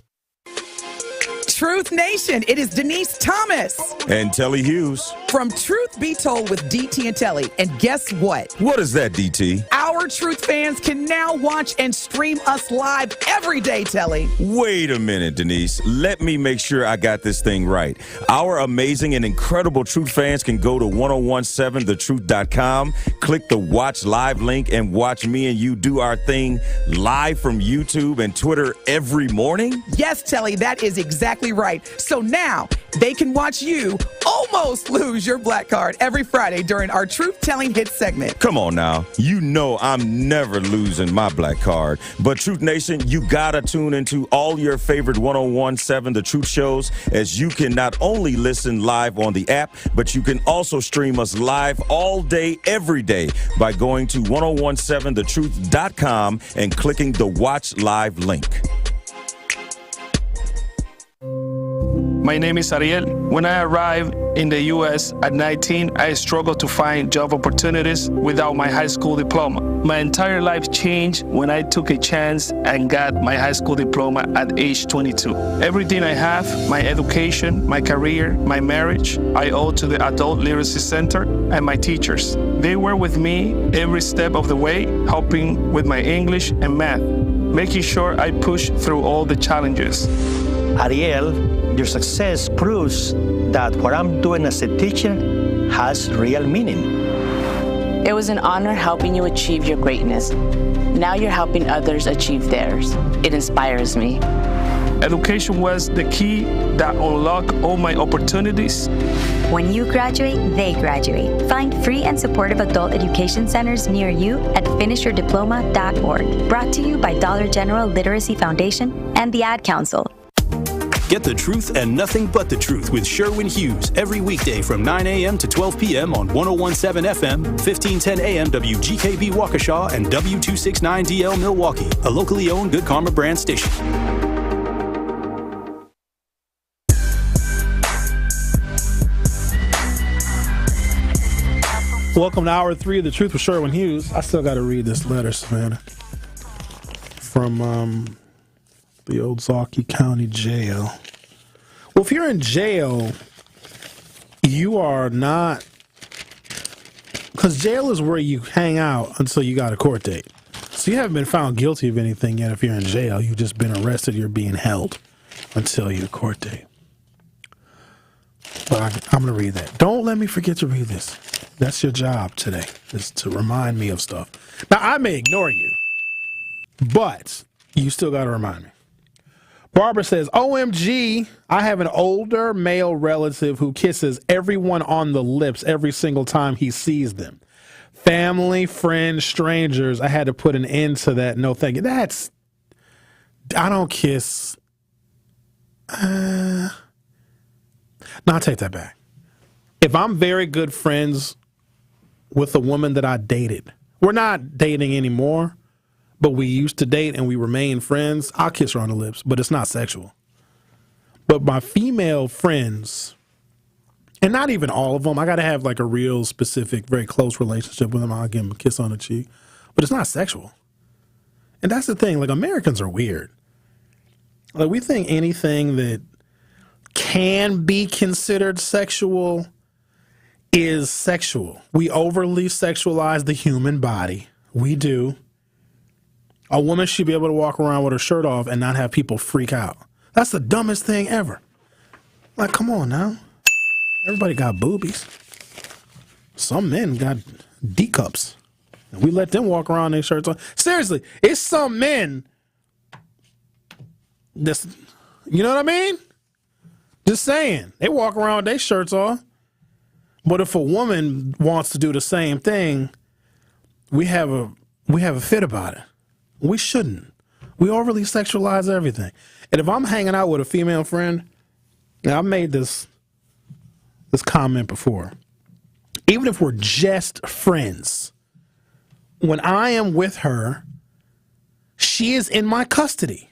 Truth Nation, it is Denise Thomas. And Telly Hughes. From Truth Be Told with DT and Telly. And guess what? What is that, DT? Our Truth fans can now watch and stream us live every day, Telly. Wait a minute, Denise. Let me make sure I got this thing right. Our amazing and incredible Truth fans can go to 1017thetruth.com, click the Watch Live link, and watch me and you do our thing live from YouTube and Twitter every morning? Yes, Telly, that is exactly right. So now they can watch you almost lose your black card every Friday during our Truth Telling Hit segment. Come on now. You know I'm never losing my black card. But Truth Nation, you gotta tune into all your favorite 1017 The Truth shows, as you can not only listen live on the app, but you can also stream us live all day, every day by going to 1017thetruth.com and clicking the Watch Live link. My name is Ariel. When I arrived in the U.S. at 19, I struggled to find job opportunities without my high school diploma. My entire life changed when I took a chance and got my high school diploma at age 22. Everything I have, my education, my career, my marriage, I owe to the Adult Literacy Center and my teachers. They were with me every step of the way, helping with my English and math, making sure I push through all the challenges. Ariel, your success proves that what I'm doing as a teacher has real meaning. It was an honor helping you achieve your greatness. Now you're helping others achieve theirs. It inspires me. Education was the key that unlocked all my opportunities. When you graduate, they graduate. Find free and supportive adult education centers near you at finishyourdiploma.org. Brought to you by Dollar General Literacy Foundation and the Ad Council. Get the truth and nothing but the truth with Sherwin Hughes every weekday from 9 a.m. to 12 p.m. on 1017 FM, 1510 a.m. WGKB Waukesha, and W269DL Milwaukee, a locally owned Good Karma brand station. Welcome to Hour 3 of The Truth with Sherwin Hughes. I still got to read this letter, Savanna, from the Ozaukee County Jail. Well, if you're in jail, you are not, because jail is where you hang out until you got a court date. So you haven't been found guilty of anything yet if you're in jail. You've just been arrested. You're being held until your court date. But I'm going to read that. Don't let me forget to read this. That's your job today, is to remind me of stuff. Now, I may ignore you, but you still got to remind me. Barbara says, OMG, I have an older male relative who kisses everyone on the lips every single time he sees them. Family, friends, strangers. I had to put an end to that. No, thank you. I don't kiss. No, I'll take that back. if I'm very good friends with a woman that I dated, we're not dating anymore, but we used to date and we remain friends, I'll kiss her on the lips, but it's not sexual. But my female friends, and not even all of them, I got to have like a real specific, very close relationship with them. I'll give them a kiss on the cheek, but it's not sexual. And that's the thing, like Americans are weird. Like we think anything that can be considered sexual is sexual. We overly sexualize the human body. We do. A woman should be able to walk around with her shirt off and not have people freak out. That's the dumbest thing ever. Like, come on now. Everybody got boobies. Some men got D cups. And we let them walk around their shirts on. Seriously, it's some men. This, you know what I mean? Just saying. They walk around with their shirts off. But if a woman wants to do the same thing, we have a fit about it. We shouldn't. We overly sexualize everything. And if I'm hanging out with a female friend, now I've made this comment before. Even if we're just friends, when I am with her, she is in my custody.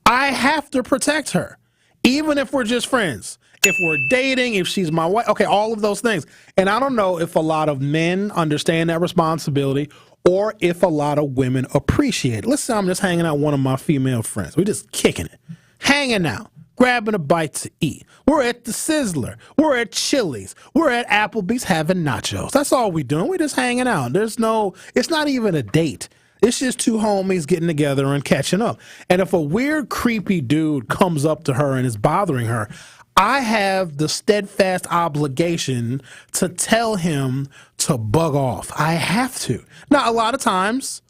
I have to protect her, even if we're just friends. If we're dating, if she's my wife, okay, all of those things. And I don't know if a lot of men understand that responsibility or if a lot of women appreciate it. Let's say I'm just hanging out with one of my female friends. We're just kicking it, hanging out, grabbing a bite to eat. We're at the Sizzler. We're at Chili's. We're at Applebee's having nachos. That's all we're doing. We're just hanging out. It's not even a date. It's just two homies getting together and catching up. And if a weird, creepy dude comes up to her and is bothering her, I have the steadfast obligation to tell him to bug off. I have to. Now, a lot of times,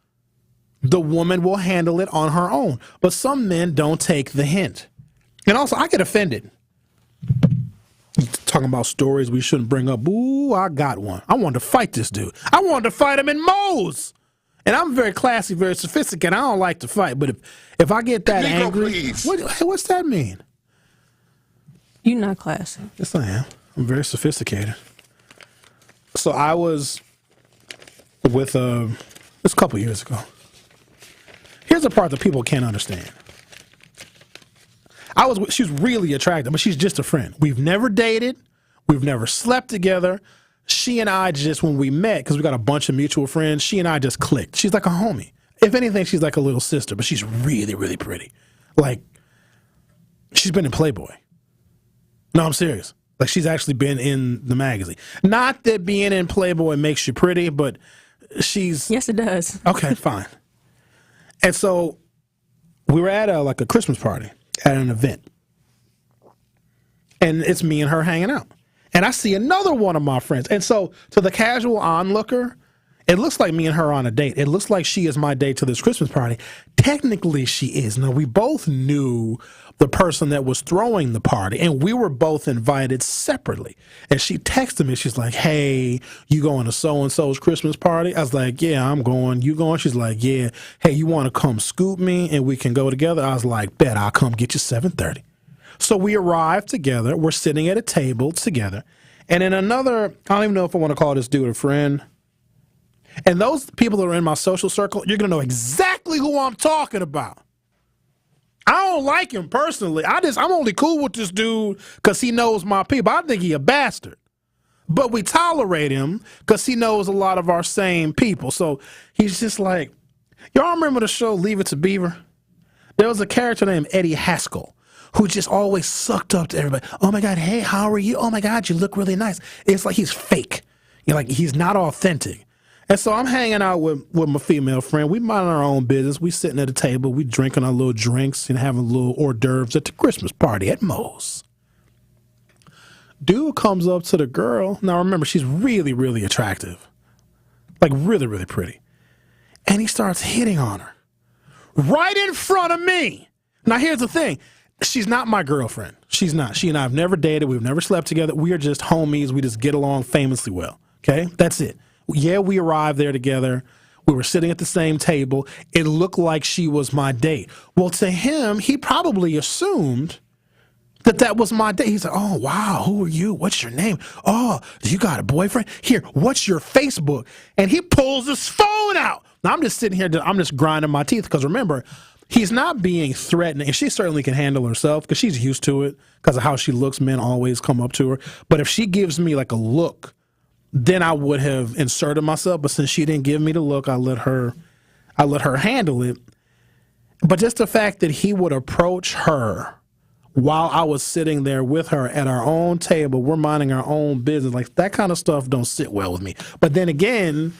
the woman will handle it on her own, but some men don't take the hint. And also, I get offended. Talking about stories we shouldn't bring up. Ooh, I got one. I wanted to fight this dude. I wanted to fight him in Moe's. And I'm very classy, very sophisticated. I don't like to fight, but if I get that angry, what's that mean? You're not classy. Yes, I am. I'm very sophisticated. So I was with this a couple years ago. Here's the part that people can't understand. She's really attractive, but she's just a friend. We've never dated. We've never slept together. She and I just, when we met, because we got a bunch of mutual friends, she and I just clicked. She's like a homie. If anything, she's like a little sister, but she's really, really pretty. Like, she's been in Playboy. No, I'm serious. Like, she's actually been in the magazine. Not that being in Playboy makes you pretty, but she's... Yes, it does. Okay, fine. And so we were at a Christmas party at an event. And it's me and her hanging out. And I see another one of my friends. And so to the casual onlooker, it looks like me and her on a date. It looks like she is my date to this Christmas party. Technically, she is. Now, we both knew the person that was throwing the party, and we were both invited separately. And she texted me. She's like, hey, you going to so-and-so's Christmas party? I was like, yeah, I'm going. You going? She's like, yeah. Hey, you want to come scoop me and we can go together? I was like, bet, I'll come get you 7:30. So we arrived together. We're sitting at a table together. And in another, I don't even know if I want to call this dude a friend. And those people that are in my social circle, you're going to know exactly who I'm talking about. I don't like him personally. I'm only cool with this dude because he knows my people. I think he a bastard. But we tolerate him because he knows a lot of our same people. So he's just like, y'all remember the show Leave It to Beaver? There was a character named Eddie Haskell who just always sucked up to everybody. Oh my God, hey, how are you? Oh my God, you look really nice. It's like he's fake. Like he's not authentic. And so I'm hanging out with my female friend. We mind our own business. We sitting at a table. We drinking our little drinks and having little hors d'oeuvres at the Christmas party at Moe's. Dude comes up to the girl. Now remember, she's really, really attractive. Like really, really pretty. And he starts hitting on her. Right in front of me. Now here's the thing. She's not my girlfriend. She's not. She and I have never dated. We've never slept together. We are just homies. We just get along famously well. Okay? That's it. Yeah, we arrived there together. We were sitting at the same table. It looked like she was my date. Well, to him, he probably assumed that was my day. He's like, oh, wow, who are you? What's your name? Oh, you got a boyfriend? Here, what's your Facebook? And he pulls his phone out. Now, I'm just sitting here, I'm just grinding my teeth because remember, he's not being threatening. And she certainly can handle herself because she's used to it because of how she looks. Men always come up to her. But if she gives me like a look, then I would have inserted myself. But since she didn't give me the look, I let her handle it. But just the fact that he would approach her while I was sitting there with her at our own table, we're minding our own business, like that kind of stuff don't sit well with me. But then again,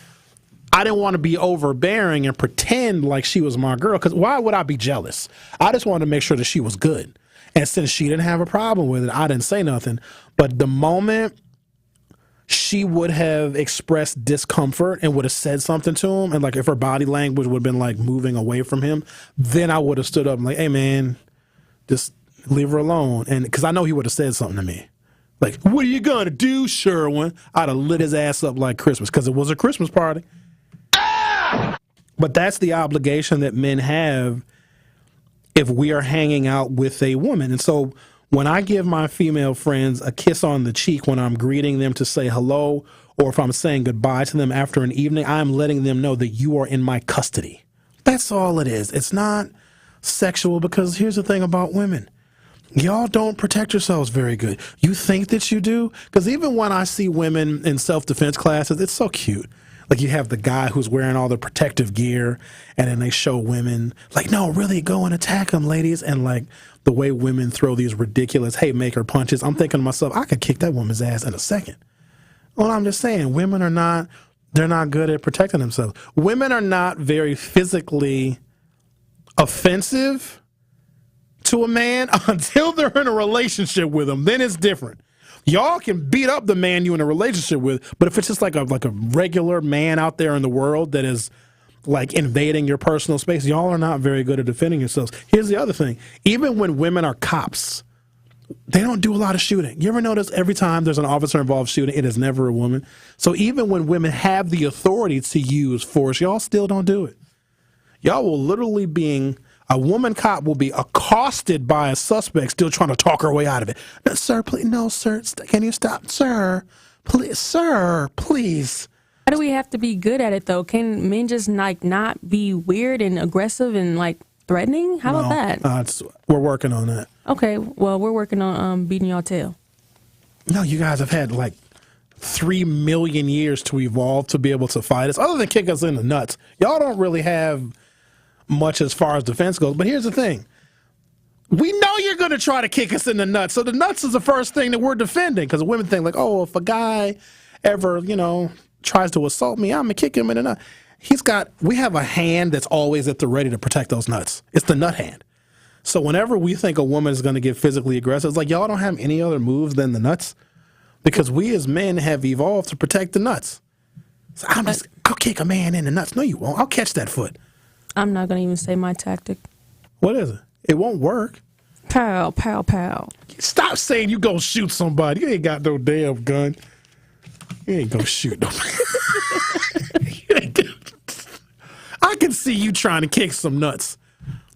I didn't want to be overbearing and pretend like she was my girl, because why would I be jealous? I just wanted to make sure that she was good. And since she didn't have a problem with it, I didn't say nothing. But the moment she would have expressed discomfort and would have said something to him, and like if her body language would have been like moving away from him, then I would have stood up and like, hey man, just leave her alone. And because I know he would have said something to me. Like, what are you going to do, Sherwin? I'd have lit his ass up like Christmas because it was a Christmas party. But that's the obligation that men have if we are hanging out with a woman. And so when I give my female friends a kiss on the cheek when I'm greeting them to say hello, or if I'm saying goodbye to them after an evening, I'm letting them know that you are in my custody. That's all it is. It's not sexual, because here's the thing about women. Y'all don't protect yourselves very good. You think that you do? Because even when I see women in self-defense classes, it's so cute. Like you have the guy who's wearing all the protective gear, and then they show women like, no, really go and attack them, ladies. And like the way women throw these ridiculous haymaker punches, I'm thinking to myself, I could kick that woman's ass in a second. Well, I'm just saying, women are not, they're not good at protecting themselves. Women are not very physically offensive to a man until they're in a relationship with him. Then it's different. Y'all can beat up the man you're in a relationship with, but if it's just like a regular man out there in the world that is like invading your personal space, y'all are not very good at defending yourselves. Here's the other thing. Even when women are cops, they don't do a lot of shooting. You ever notice every time there's an officer involved shooting, it is never a woman? So even when women have the authority to use force, y'all still don't do it. Y'all will literally a woman cop will be accosted by a suspect still trying to talk her way out of it. No, sir, please. No, sir. Can you stop? Sir, please. Sir, please. How do we have to be good at it, though? Can men just like not be weird and aggressive and like threatening? How about that? We're working on that. Okay, well, we're working on beating y'all tail. No, you guys have had like 3 million years to evolve to be able to fight us. Other than kick us in the nuts, y'all don't really have much as far as defense goes. But here's the thing. We know you're going to try to kick us in the nuts. So the nuts is the first thing that we're defending, because women think like, oh, if a guy ever, tries to assault me, I'm going to kick him in the nut. We have a hand that's always at the ready to protect those nuts. It's the nut hand. So whenever we think a woman is going to get physically aggressive, it's like, y'all don't have any other moves than the nuts, because we as men have evolved to protect the nuts. So I'll kick a man in the nuts. No, you won't. I'll catch that foot. I'm not going to even say my tactic. What is it? It won't work. Pow, pow, pow. Stop saying you go shoot somebody. You ain't got no damn gun. You ain't gonna shoot nobody. I can see you trying to kick some nuts.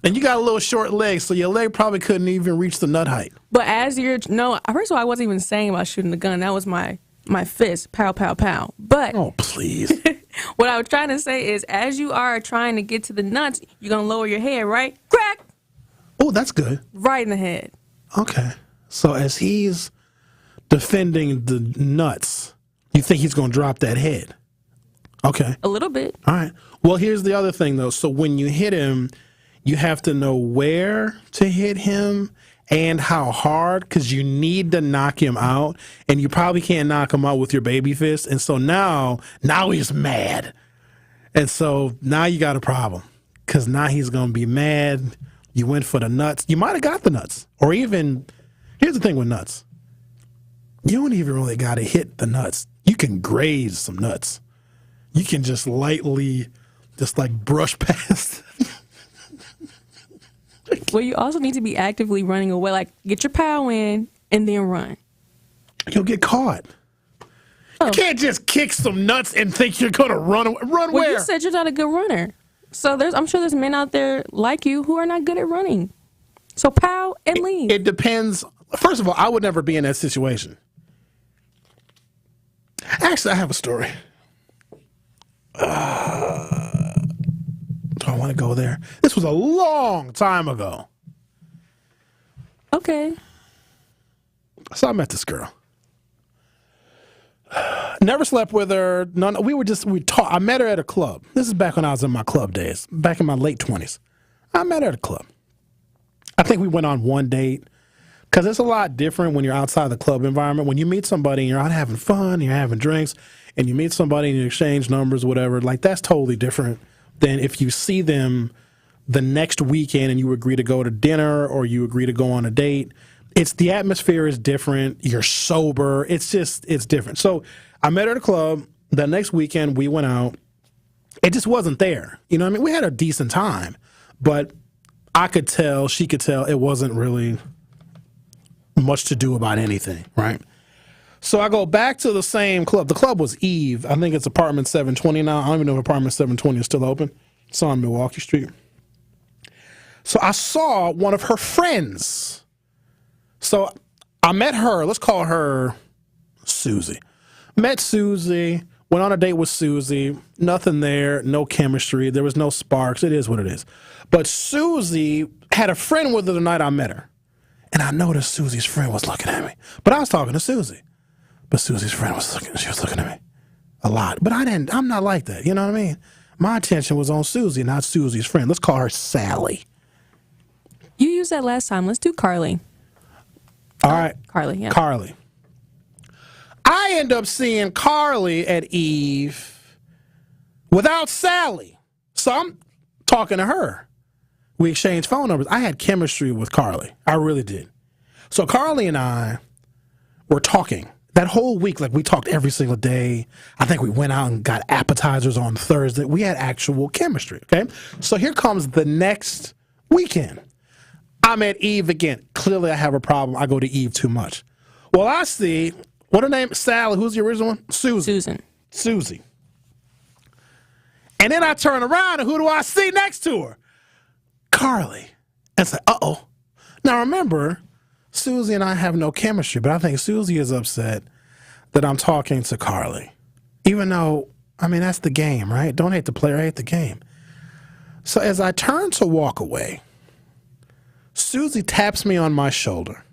And you got a little short leg, so your leg probably couldn't even reach the nut height. But first of all, I wasn't even saying about shooting the gun. That was my fist. Pow, pow, pow. But oh, please. What I was trying to say is, as you are trying to get to the nuts, you're going to lower your head, right? Crack! Oh, that's good. Right in the head. Okay. So as he's defending the nuts, you think he's going to drop that head? Okay. A little bit. All right. Well, here's the other thing, though. So when you hit him, you have to know where to hit him and how hard, because you need to knock him out, and you probably can't knock him out with your baby fist. And so now he's mad. And so now you got a problem, because now he's going to be mad. You went for the nuts. You might have got the nuts. Or even, here's the thing with nuts. You don't even really got to hit the nuts. You can graze some nuts. You can just lightly, just like brush past. Well, you also need to be actively running away. Like, get your pow in and then run. You'll get caught. You can't just kick some nuts and think you're going to run away. Run well, where? You said you're not a good runner. So I'm sure there's men out there like you who are not good at running. So pow and leave. It depends. First of all, I would never be in that situation. Actually, I have a story. Do I want to go there? This was a long time ago. Okay. So I met this girl. Never slept with her. None. We talked. I met her at a club. This is back when I was in my club days, back in my late 20s. I met her at a club. I think we went on one date because it's a lot different when you're outside the club environment. When you meet somebody and you're out having fun, you're having drinks, and you meet somebody and you exchange numbers, whatever, like that's totally different than if you see them the next weekend and you agree to go to dinner or you agree to go on a date. The atmosphere is different. You're sober. It's different. So I met her at a club. The next weekend we went out. It just wasn't there. You know what I mean? We had a decent time, but I could tell, she could tell it wasn't really much to do about anything, right? So I go back to the same club. The club was Eve. I think it's apartment 720 now. I don't even know if apartment 720 is still open. It's on Milwaukee Street. So I saw one of her friends. So I met her. Let's call her Susie. Met Susie. Went on a date with Susie. Nothing there. No chemistry. There was no sparks. It is what it is. But Susie had a friend with her the night I met her. And I noticed Susie's friend was looking at me. But I was talking to Susie. But Susie's friend was looking at me a lot. But I'm not like that. You know what I mean? My attention was on Susie, not Susie's friend. Let's call her Sally. You used that last time. Let's do Carly. All right. Carly, yeah. Carly. I end up seeing Carly at Eve without Sally. So I'm talking to her. We exchanged phone numbers. I had chemistry with Carly. I really did. So Carly and I were talking that whole week. Like, we talked every single day. I think we went out and got appetizers on Thursday. We had actual chemistry, okay? So here comes the next weekend. I'm at Eve again. Clearly, I have a problem. I go to Eve too much. Well, I see, what her name? Sally. Who's the original one? Susan. Susie. And then I turn around, and who do I see next to her? Carly. And say, uh-oh. Now, remember, Susie and I have no chemistry, but I think Susie is upset that I'm talking to Carly. Even though, I mean, that's the game, right? Don't hate the player, hate the game. So as I turn to walk away, Susie taps me on my shoulder.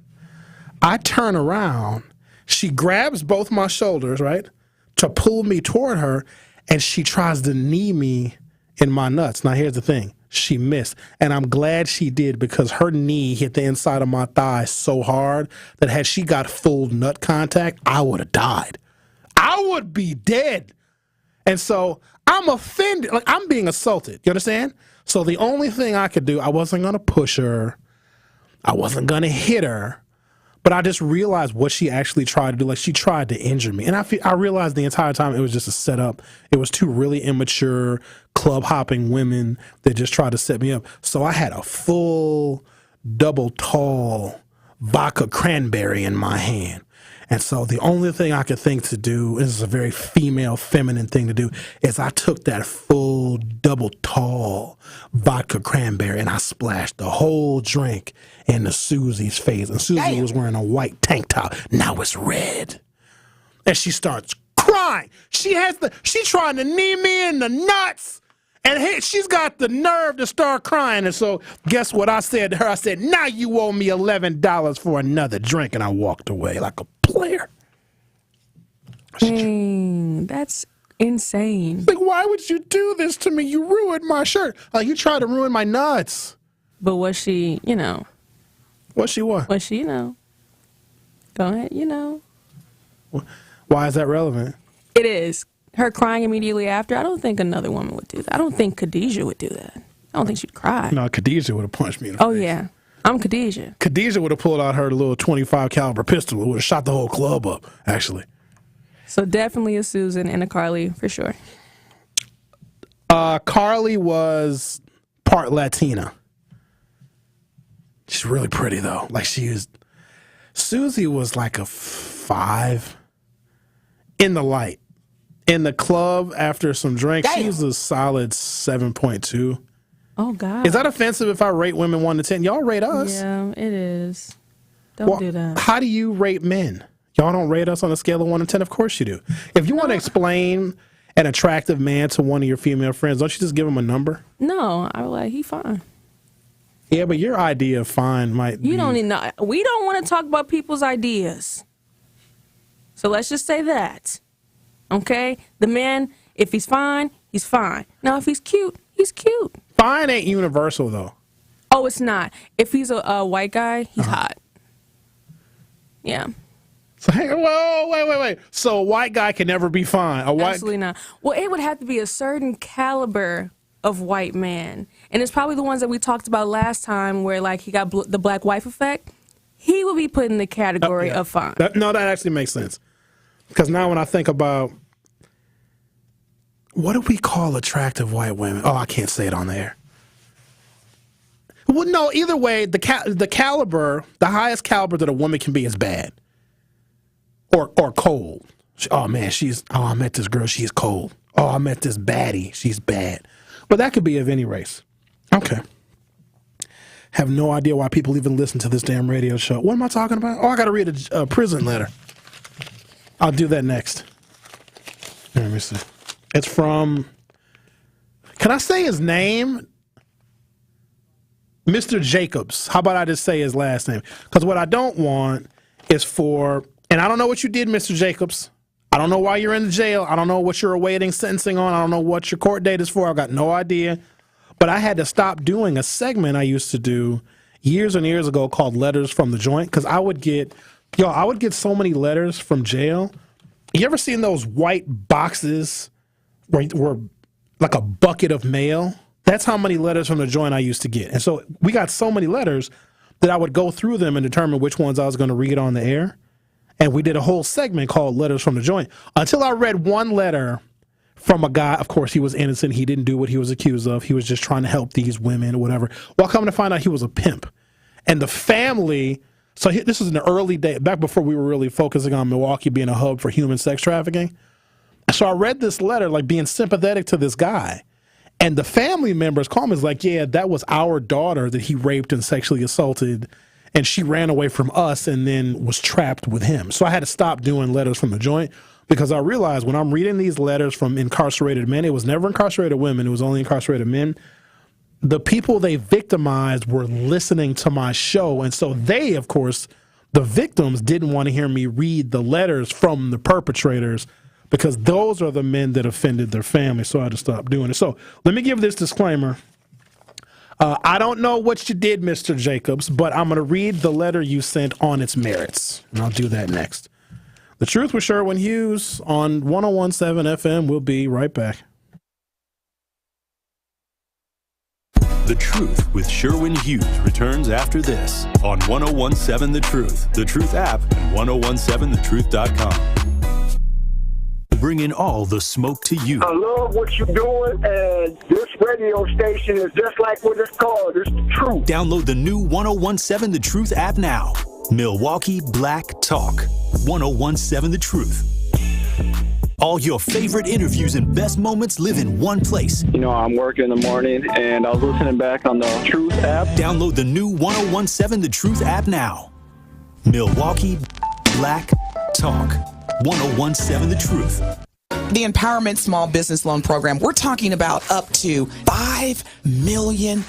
I turn around. She grabs both my shoulders, right, to pull me toward her, and she tries to knee me in my nuts. Now, here's the thing. She missed, and I'm glad she did, because her knee hit the inside of my thigh so hard that had she got full nut contact, I would have died. I would be dead. And so I'm offended. Like, I'm being assaulted. You understand? So the only thing I could do, I wasn't going to push her. I wasn't going to hit her. But I just realized what she actually tried to do. Like, she tried to injure me. And I realized the entire time it was just a setup. It was two really immature, club-hopping women that just tried to set me up. So I had a full, double tall vodka cranberry in my hand. And so the only thing I could think to do, this is a very female, feminine thing to do, is I took that full, double tall vodka cranberry and I splashed the whole drink into Susie's face. And Susie was wearing a white tank top. Now it's red. And she starts crying. She's trying to knee me in the nuts. And she's got the nerve to start crying. And so guess what I said to her? I said, now you owe me $11 for another drink. And I walked away like a player. Dang, that's insane. Like, why would you do this to me? You ruined my shirt. Like, you tried to ruin my nuts. But was she, Was she what? Was she, Go ahead, Why is that relevant? It is. Her crying immediately after, I don't think another woman would do that. I don't think Khadijah would do that. I don't think she'd cry. No, Khadijah would have punched me in the face. Oh, yeah. I'm Khadijah. Khadijah would have pulled out her little 25 caliber pistol. It would have shot the whole club up, actually. So definitely a Susan and a Carly, for sure. Carly was part Latina. She's really pretty, though. Like, Susie was like a 5 in the light. In the club, after some drinks, she was a solid 7.2. Oh, God. Is that offensive if I rate women 1 to 10? Y'all rate us. Yeah, it is. Don't do that. How do you rate men? Y'all don't rate us on a scale of 1 to 10? Of course you do. If you want to explain an attractive man to one of your female friends, don't you just give him a number? No, I was like, he fine. Yeah, but your idea of fine might be... You don't need no. We don't want to talk about people's ideas. So let's just say that. Okay? The man, if he's fine, he's fine. Now, if he's cute, he's cute. Fine ain't universal, though. Oh, it's not. If he's a white guy, he's hot. Yeah. So, hey, whoa, wait. So a white guy can never be fine? Absolutely not. Well, it would have to be a certain caliber of white man. And it's probably the ones that we talked about last time where, like, he got the black wife effect. He would be put in the category of fine. That actually makes sense. Because now when I think about, what do we call attractive white women? Oh, I can't say it on the air. Well, no, either way, the caliber, the highest caliber that a woman can be is bad. Or cold. Oh, man, I met this girl, she's cold. Oh, I met this baddie, she's bad. But that could be of any race. Okay. Have no idea why people even listen to this damn radio show. What am I talking about? Oh, I got to read a prison letter. I'll do that next. Let me see. It's from, can I say his name? Mr. Jacobs. How about I just say his last name? Because what I don't want is for, and I don't know what you did, Mr. Jacobs. I don't know why you're in the jail. I don't know what you're awaiting sentencing on. I don't know what your court date is for. I've got no idea. But I had to stop doing a segment I used to do years and years ago called Letters from the Joint, because I would get so many letters from jail. You ever seen those white boxes where like a bucket of mail? That's how many letters from the joint I used to get. And so we got so many letters that I would go through them and determine which ones I was going to read on the air. And we did a whole segment called Letters from the Joint until I read one letter from a guy. Of course, he was innocent. He didn't do what he was accused of. He was just trying to help these women or whatever. Well, coming to find out he was a pimp. And the family, so this was in the early day, back before we were really focusing on Milwaukee being a hub for human sex trafficking. So I read this letter, like being sympathetic to this guy. And the family members called me, like, yeah, that was our daughter that he raped and sexually assaulted. And she ran away from us and then was trapped with him. So I had to stop doing Letters from the Joint because I realized when I'm reading these letters from incarcerated men, it was never incarcerated women, it was only incarcerated men. The people they victimized were listening to my show. And so they, of course, the victims didn't want to hear me read the letters from the perpetrators because those are the men that offended their family. So I had to stop doing it. So let me give this disclaimer. I don't know what you did, Mr. Jacobs, but I'm going to read the letter you sent on its merits. And I'll do that next. The Truth with Sherwin Hughes on 101.7 FM. We'll be right back. The Truth with Sherwin Hughes returns after this on 101.7 The Truth app, and 1017thetruth.com. Bringing all the smoke to you. I love what you're doing, and this radio station is just like what it's called. It's the truth. Download the new 1017 The Truth app now. Milwaukee Black Talk. 1017 The Truth. All your favorite interviews and best moments live in one place. You know, I'm working in the morning, and I was listening back on the Truth app. Download the new 1017 The Truth app now. Milwaukee Black Talk. 1017 The Truth. The Empowerment Small Business Loan Program, we're talking about up to $5 million,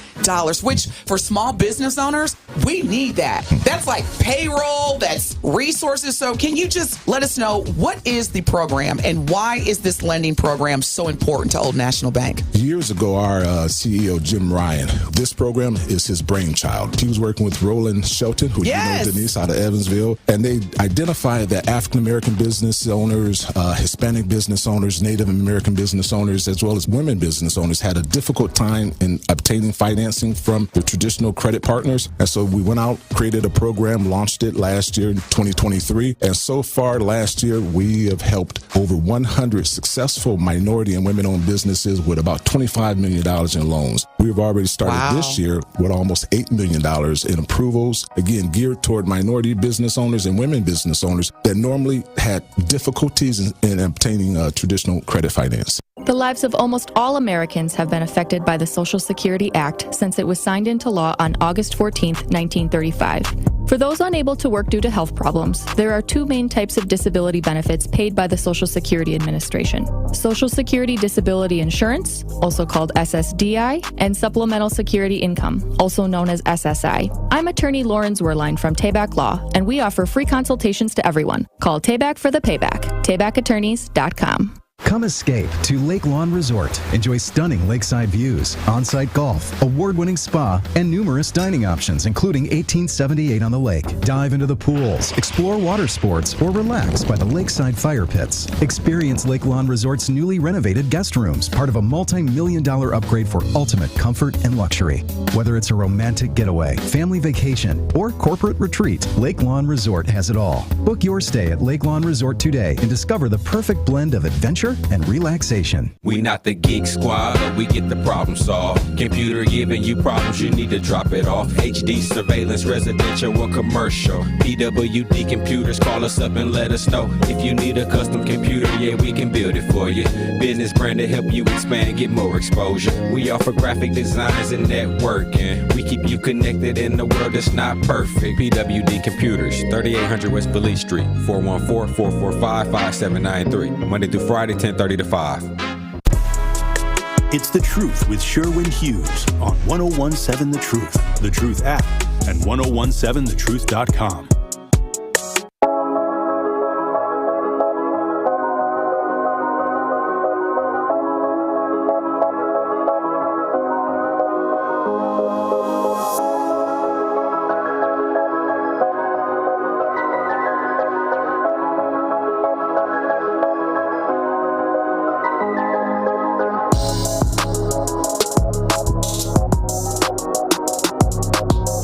which for small business owners, we need that. That's like payroll, that's resources. So can you just let us know what is the program and why is this lending program so important to Old National Bank? Years ago, our CEO, Jim Ryan, this program is his brainchild. He was working with Roland Shelton, who you know, Denise, out of Evansville, and they identified that African-American business owners, Hispanic business owners, Native American business owners, as well as women business owners had a difficult time in obtaining financing from the traditional credit partners. And so we went out, created a program, launched it last year in 2023. And so far last year, we have helped over 100 successful minority and women-owned businesses with about $25 million in loans. We've already started this year with almost $8 million in approvals, again, geared toward minority business owners and women business owners that normally had difficulties in obtaining traditional credit finance. The lives of almost all Americans have been affected by the Social Security Act since it was signed into law on August 14, 1935. For those unable to work due to health problems, there are two main types of disability benefits paid by the Social Security Administration: Social Security Disability Insurance, also called SSDI, and Supplemental Security Income, also known as SSI. I'm attorney Lauren Zwerlein from Tabak Law, and we offer free consultations to everyone. Call Tabak for the payback. TabakAttorneys.com. Come escape to Lake Lawn Resort. Enjoy stunning lakeside views, on-site golf, award-winning spa, and numerous dining options, including 1878 on the lake. Dive into the pools, explore water sports, or relax by the lakeside fire pits. Experience Lake Lawn Resort's newly renovated guest rooms, part of a multi-million-dollar upgrade for ultimate comfort and luxury. Whether it's a romantic getaway, family vacation, or corporate retreat, Lake Lawn Resort has it all. Book your stay at Lake Lawn Resort today and discover the perfect blend of adventure and relaxation. We not the Geek Squad, but we get the problem solved. Computer giving you problems, you need to drop it off. HD surveillance, residential or commercial. PWD computers, call us up and let us know. If you need a custom computer, yeah, we can build it for you. Business brand to help you expand, get more exposure. We offer graphic designs and networking. We keep you connected in the world that's not perfect. PWD Computers, 3800 West Belize Street, 414-445-5793. Monday through Friday, 10:30 to 5. It's The Truth with Sherwin Hughes on 1017 The Truth app, and 1017thetruth.com.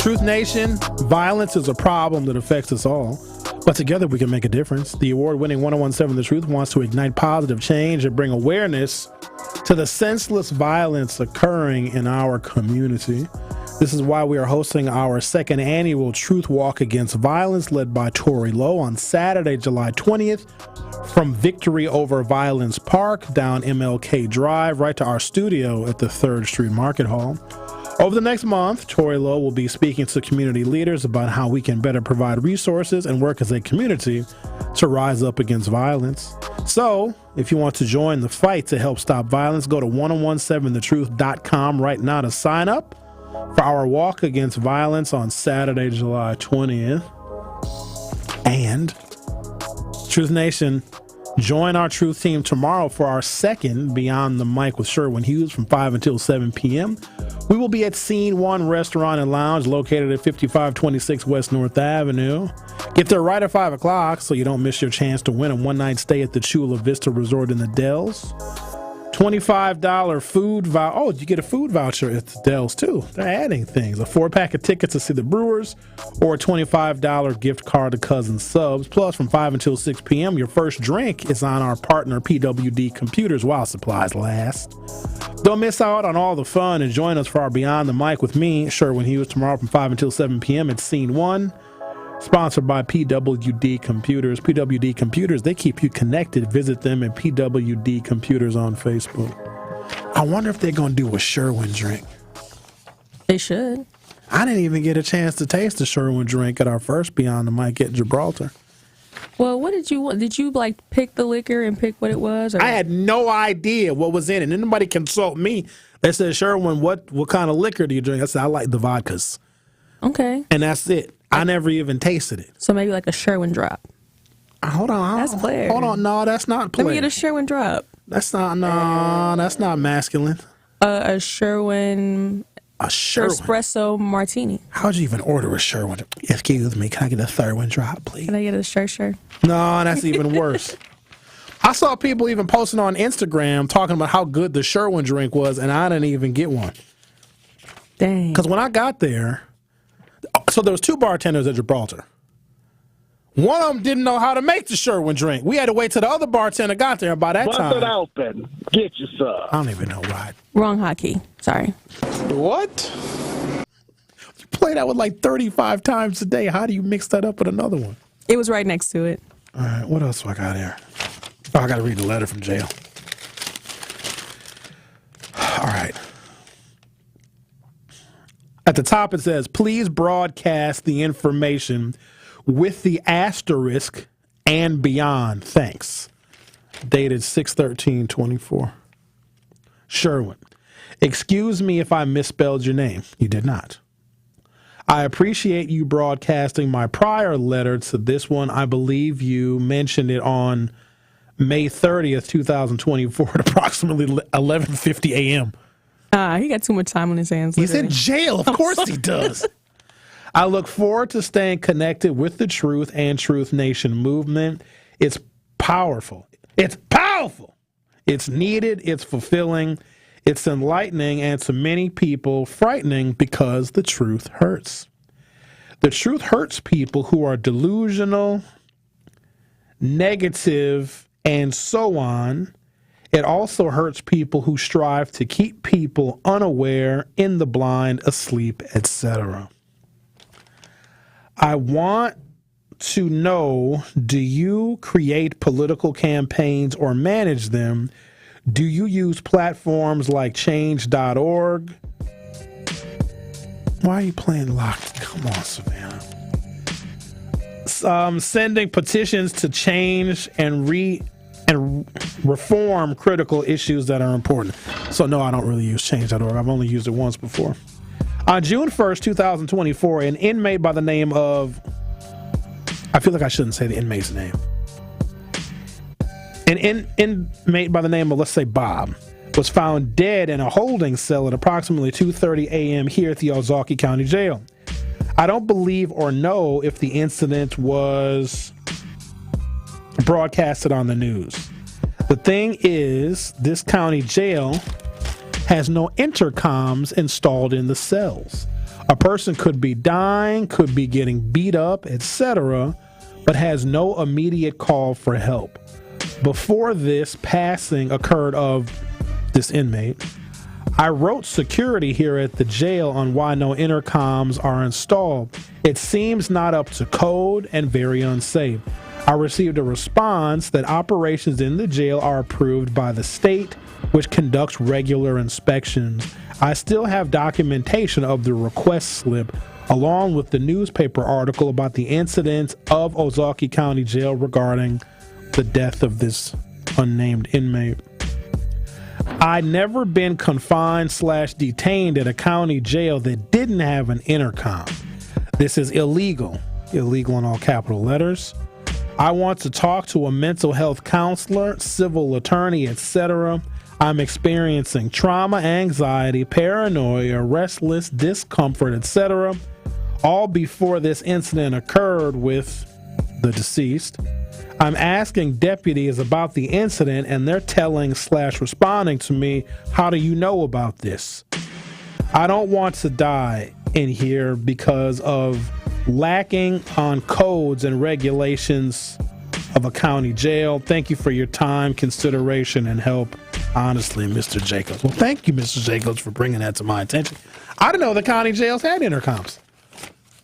Truth Nation, violence is a problem that affects us all, but together we can make a difference. The award-winning 1017 The Truth wants to ignite positive change and bring awareness to the senseless violence occurring in our community. This is why we are hosting our second annual Truth Walk Against Violence, led by Tori Lowe, on Saturday, July 20th, from Victory Over Violence Park down MLK Drive right to our studio at the 3rd Street Market Hall. Over the next month, Tori Lowe will be speaking to community leaders about how we can better provide resources and work as a community to rise up against violence. So, if you want to join the fight to help stop violence, go to 1017thetruth.com right now to sign up for our Walk Against Violence on Saturday, July 20th. And, Truth Nation, join our Truth team tomorrow for our second Beyond the Mic with Sherwin Hughes from 5 until 7 p.m. We will be at Scene 1 Restaurant and Lounge located at 5526 West North Avenue. Get there right at 5 o'clock so you don't miss your chance to win a one-night stay at the Chula Vista Resort in the Dells. $25 food voucher. Oh, you get a food voucher at the Dells too. They're adding things. A 4-pack of tickets to see the Brewers or a $25 gift card to Cousin Subs. Plus, from 5 until 6 p.m., your first drink is on our partner PWD Computers while supplies last. Don't miss out on all the fun and join us for our Beyond the Mic with me, Sherwin Hughes, tomorrow from 5 until 7 p.m. at Scene 1. Sponsored by PWD Computers. PWD Computers, they keep you connected. Visit them at PWD Computers on Facebook. I wonder if they're going to do a Sherwin drink. They should. I didn't even get a chance to taste the Sherwin drink at our first Beyond the Mic at Gibraltar. Well, what did you want? Did you like pick the liquor and pick what it was? Or? I had no idea what was in it. Anybody consult me. They said, Sherwin, what kind of liquor do you drink? I said, I like the vodkas. Okay. And that's it. I never even tasted it. So maybe like a Sherwin drop. Hold on. That's player. Hold on. No, that's not player. Let me get a Sherwin drop. That's not masculine. A Sherwin. A Sherwin. Espresso martini. How'd you even order a Sherwin? Excuse me. Can I get a third one drop, please? Can I get a sure? No, that's even worse. I saw people even posting on Instagram talking about how good the Sherwin drink was, and I didn't even get one. Dang. Because when I got there, so there was 2 bartenders at Gibraltar. One of them didn't know how to make the Sherwin drink. We had to wait till the other bartender got there. By that time, bust it open. Get you some. I don't even know why. Wrong hotkey. Sorry. What? You play that with like 35 times a day. How do you mix that up with another one? It was right next to it. All right. What else do I got here? Oh, I got to read the letter from jail. At the top it says, please broadcast the information with the asterisk and beyond. Thanks. Dated 6/13/24. Sherwin, excuse me if I misspelled your name. You did not. I appreciate you broadcasting my prior letter to this one. I believe you mentioned it on May 30th, 2024 at approximately 11:50 a.m. He got too much time on his hands. He's in jail. Of course he does. I look forward to staying connected with the Truth and Truth Nation movement. It's powerful. It's powerful. It's needed. It's fulfilling. It's enlightening, and to many people, frightening because the truth hurts. The truth hurts people who are delusional, negative, and so on. It also hurts people who strive to keep people unaware, in the blind, asleep, etc. I want to know, do you create political campaigns or manage them? Do you use platforms like change.org? Why are you playing locked? Come on, Savanna. Sending petitions to change and reform critical issues that are important. So no, I don't really use change.org. I've only used it once before. On June 1st, 2024, an inmate by the name of, I feel like I shouldn't say the inmate's name. An inmate by the name of, let's say, Bob, was found dead in a holding cell at approximately 2:30 a.m. here at the Ozaukee County Jail. I don't believe or know if the incident was broadcasted on the news. The thing is, this county jail has no intercoms installed in the cells. A person could be dying, could be getting beat up, etc., but has no immediate call for help. Before this passing occurred of this inmate, I wrote security here at the jail on why no intercoms are installed. It seems not up to code and very unsafe. I received a response that operations in the jail are approved by the state, which conducts regular inspections. I still have documentation of the request slip, along with the newspaper article about the incident of Ozaukee County Jail regarding the death of this unnamed inmate. I'd never been confined/detained at a county jail that didn't have an intercom. This is illegal in all capital letters. I want to talk to a mental health counselor, civil attorney, etc. I'm experiencing trauma, anxiety, paranoia, restless, discomfort, etc. all before this incident occurred with the deceased. I'm asking deputies about the incident, and they're telling/responding to me, how do you know about this? I don't want to die in here because of lacking on codes and regulations of a county jail. Thank you for your time, consideration, and help. Honestly, Mr. Jacobs. Well, thank you, Mr. Jacobs, for bringing that to my attention. I didn't know the county jails had intercoms.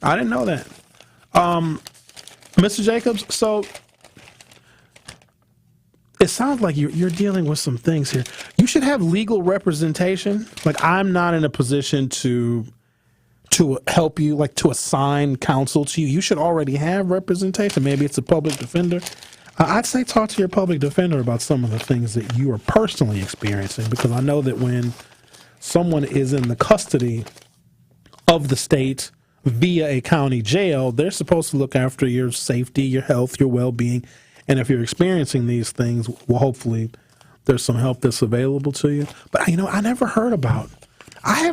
I didn't know that. Mr. Jacobs, so it sounds like you're dealing with some things here. You should have legal representation. Like, I'm not in a position to help you, like to assign counsel to you. You should already have representation. Maybe it's a public defender. I'd say talk to your public defender about some of the things that you are personally experiencing, because I know that when someone is in the custody of the state via a county jail, they're supposed to look after your safety, your health, your well-being. And if you're experiencing these things, well, hopefully there's some help that's available to you. But, I have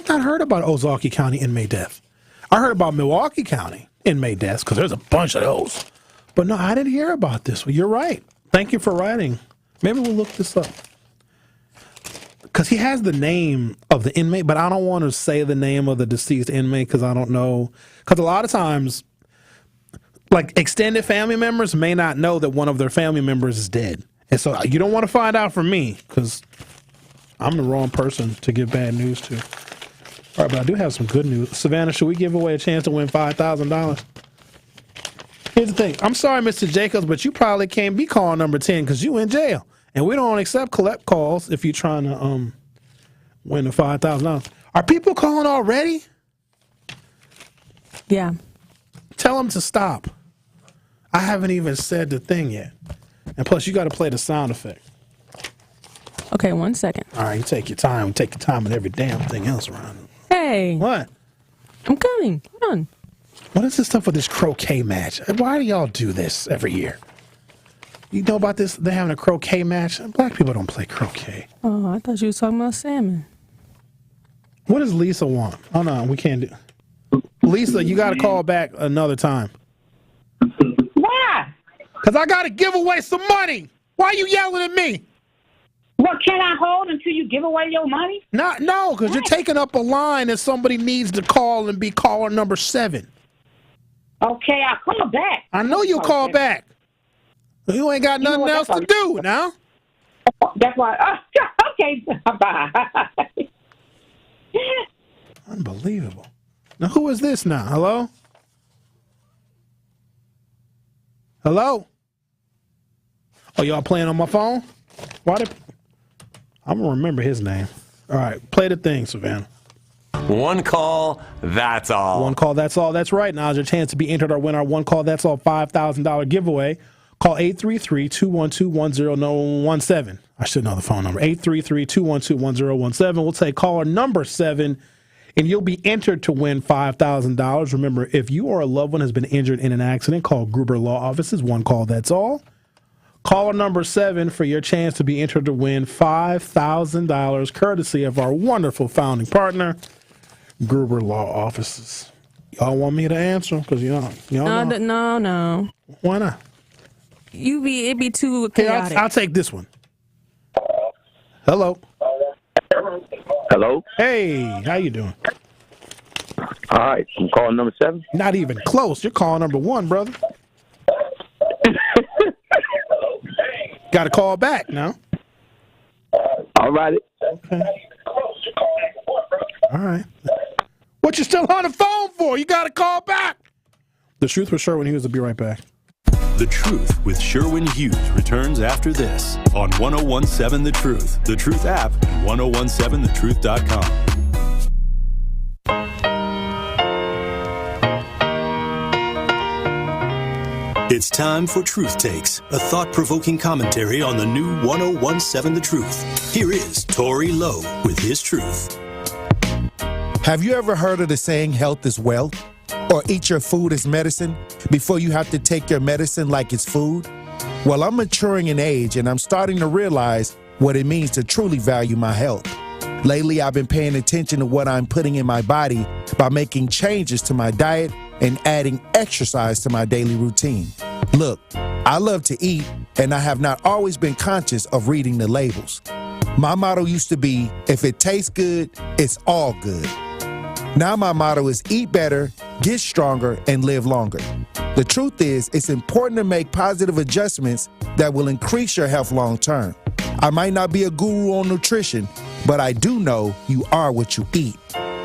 not heard about Ozaukee County inmate death. I heard about Milwaukee County inmate deaths because there's a bunch of those. But no, I didn't hear about this. Well, you're right. Thank you for writing. Maybe we'll look this up. Because he has the name of the inmate, but I don't want to say the name of the deceased inmate because I don't know. Because a lot of times, like, extended family members may not know that one of their family members is dead. And so you don't want to find out from me because I'm the wrong person to give bad news to. All right, but I do have some good news. Savanna, should we give away a chance to win $5,000? Here's the thing. I'm sorry, Mr. Jacobs, but you probably can't be call number 10 because you in jail. And we don't accept collect calls if you're trying to win the $5,000. Are people calling already? Yeah. Tell him to stop. I haven't even said the thing yet. And plus, you got to play the sound effect. Okay, 1 second. All right, you take your time. You take your time and every damn thing else around. Hey. What? I'm coming. Hold on. What is this stuff with this croquet match? Why do y'all do this every year? You know about this? They're having a croquet match. Black people don't play croquet. Oh, I thought you was talking about salmon. What does Lisa want? Oh, no, we can't do. Lisa, you got to call back another time. Why? Because I got to give away some money. Why are you yelling at me? Well, can I hold until you give away your money? No, because you're taking up a line that somebody needs to call and be caller number 7. Okay, I'll call back. I know you'll call back. You ain't got nothing else to do now. That's why. Okay, bye. Unbelievable. Now, who is this now? Hello? Hello? Oh, y'all playing on my phone? I'm going to remember his name. All right, play the thing, Savanna. One call, that's all. One call, that's all. That's right. Now's your chance to be entered or win our one call, that's all $5,000 giveaway. Call 833-212-1017. I should know the phone number. 833-212-1017. We'll take caller number 7, and you'll be entered to win $5,000. Remember, if you or a loved one has been injured in an accident, call Gruber Law Offices. One call, that's all. Caller number 7 for your chance to be entered to win $5,000, courtesy of our wonderful founding partner, Gruber Law Offices. Y'all want me to answer? Because y'all know. No. Why not? It'd be too chaotic. I'll take this one. Hello. Hello. Hey, how you doing? All right, I'm calling number 7. Not even close. You're calling number 1, brother. Got to call back now. All right. Okay. All right. What you still on the phone for? You got to call back. The Truth with Sherwin Hughes will be right back. The Truth with Sherwin Hughes returns after this on 1017 The Truth, The Truth app, and 1017thetruth.com. It's time for Truth Takes, a thought-provoking commentary on the new 1017 The Truth. Here is Tory Lowe with his truth. Have you ever heard of the saying, health is wealth? Or eat your food as medicine before you have to take your medicine like it's food? Well, I'm maturing in age and I'm starting to realize what it means to truly value my health. Lately, I've been paying attention to what I'm putting in my body by making changes to my diet and adding exercise to my daily routine. Look, I love to eat, and I have not always been conscious of reading the labels. My motto used to be, if it tastes good, it's all good. Now my motto is eat better, get stronger, and live longer. The truth is, it's important to make positive adjustments that will increase your health long term. I might not be a guru on nutrition, but I do know you are what you eat.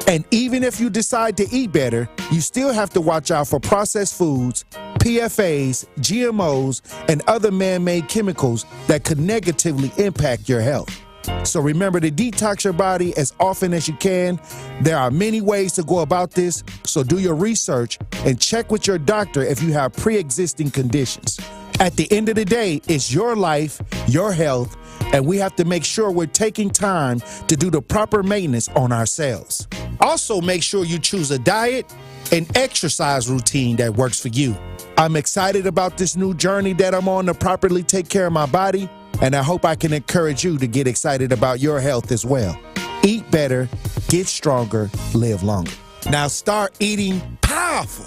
And even if you decide to eat better, you still have to watch out for processed foods, PFAs, GMOs, and other man-made chemicals that could negatively impact your health. So remember to detox your body as often as you can. There are many ways to go about this, so do your research and check with your doctor if you have pre-existing conditions. At the end of the day, it's your life, your health, and we have to make sure we're taking time to do the proper maintenance on ourselves. Also, make sure you choose a diet and exercise routine that works for you. I'm excited about this new journey that I'm on to properly take care of my body, and I hope I can encourage you to get excited about your health as well. Eat better, get stronger, live longer. Now start eating powerful.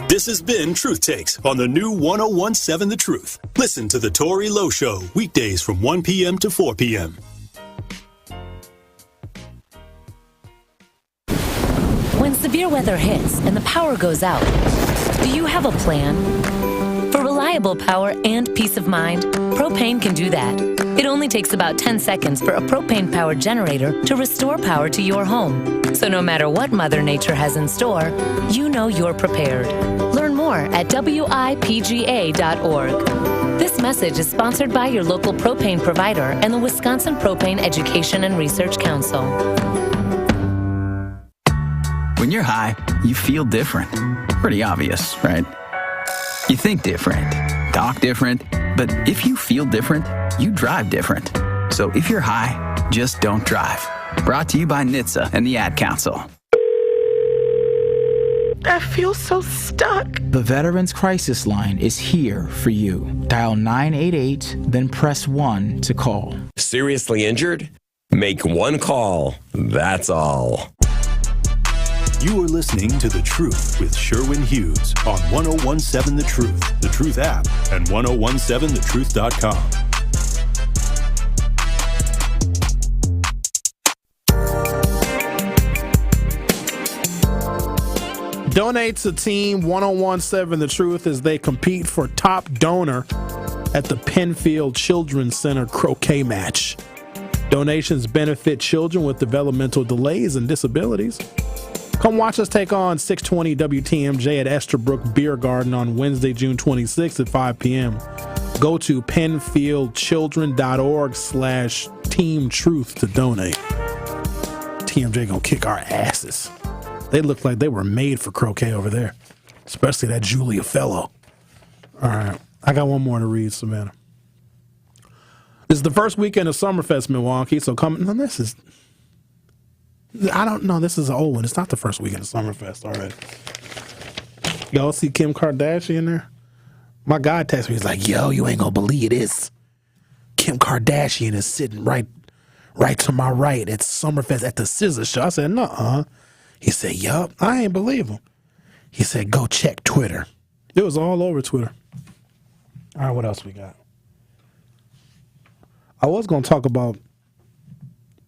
This has been Truth Takes on the new 1017 The Truth. Listen to The Tory Lowe Show weekdays from 1 p.m. to 4 p.m. When severe weather hits and the power goes out, do you have a plan? For reliable power and peace of mind, propane can do that. It only takes about 10 seconds for a propane-powered generator to restore power to your home. So no matter what Mother Nature has in store, you know you're prepared. Learn more at WIPGA.org. This message is sponsored by your local propane provider and the Wisconsin Propane Education and Research Council. When you're high, you feel different. Pretty obvious, right? You think different, talk different, but if you feel different, you drive different. So if you're high, just don't drive. Brought to you by NHTSA and the Ad Council. I feel so stuck. The Veterans Crisis Line is here for you. Dial 988, then press 1 to call. Seriously injured? Make one call. That's all. You are listening to The Truth with Sherwin Hughes on 1017 The Truth, The Truth app, and 1017thetruth.com. Donate to Team 1017 The Truth as they compete for top donor at the Penfield Children's Center croquet match. Donations benefit children with developmental delays and disabilities. Come watch us take on 620 WTMJ at Esterbrook Beer Garden on Wednesday, June 26th at 5 p.m. Go to penfieldchildren.org/Team Truth to donate. TMJ gonna kick our asses. They look like they were made for croquet over there, especially that Julia fellow. All right, I got one more to read, Savanna. This is the first weekend of Summerfest, Milwaukee, so coming. No, this is. I don't know. This is an old one. It's not the first weekend of Summerfest already. Y'all see Kim Kardashian there? My guy texted me. He's like, "Yo, you ain't gonna believe this. Kim Kardashian is sitting right to my right at Summerfest at the Scissor Show." I said, "Nuh-uh." He said, "Yup, I ain't believe him." He said, "Go check Twitter." It was all over Twitter. All right, what else we got? I was going to talk about...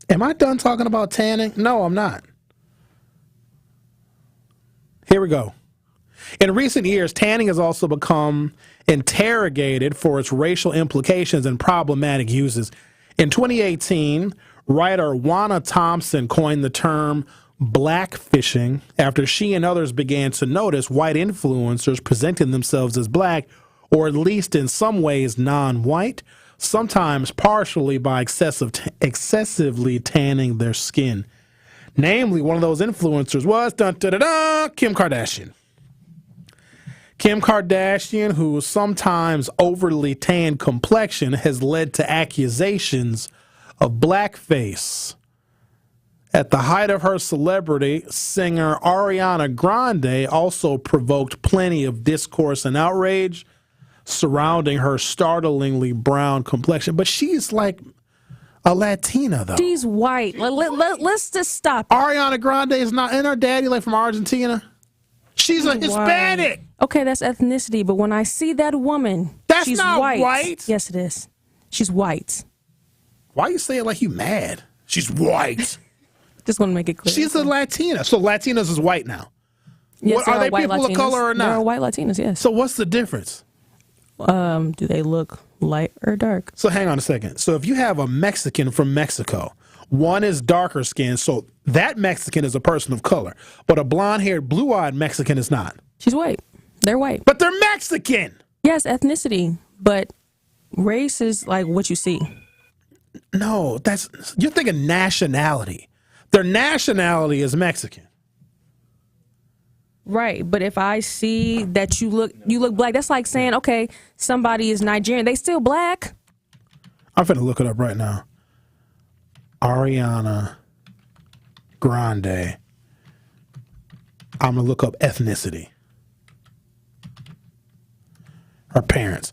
Am I done talking about tanning? No, I'm not. Here we go. In recent years, tanning has also become interrogated for its racial implications and problematic uses. In 2018, writer Wanna Thompson coined the term blackfishing after she and others began to notice white influencers presenting themselves as black, or at least in some ways non-white, sometimes partially by excessively tanning their skin. Namely, one of those influencers was Kim Kardashian. Kim Kardashian, whose sometimes overly tanned complexion has led to accusations of blackface. At the height of her celebrity, singer Ariana Grande also provoked plenty of discourse and outrage surrounding her startlingly brown complexion. But she's like a Latina, though. She's white. Let's just stop. Ariana Grande is not, and her daddy like from Argentina. She's a Hispanic. Okay, that's ethnicity. But when I see that woman, she's not white. Yes, it is. She's white. Why you say it like you mad? She's white. Just want to make it clear. She's a Latina. So Latinas is white now. Yes, are they white people Latinas. of color or not? They're white Latinas, yes. So what's the difference? Do they look light or dark? So hang on a second. So if you have a Mexican from Mexico, one is darker skinned, so that Mexican is a person of color. But a blonde-haired, blue-eyed Mexican is not. She's white. They're white. But they're Mexican. Yes, ethnicity. But race is like what you see. No, you're thinking nationality. Their nationality is Mexican. Right, but if I see that you look black, that's like saying, okay, somebody is Nigerian. They still black. I'm finna look it up right now. Ariana Grande. I'm gonna look up ethnicity. Her parents.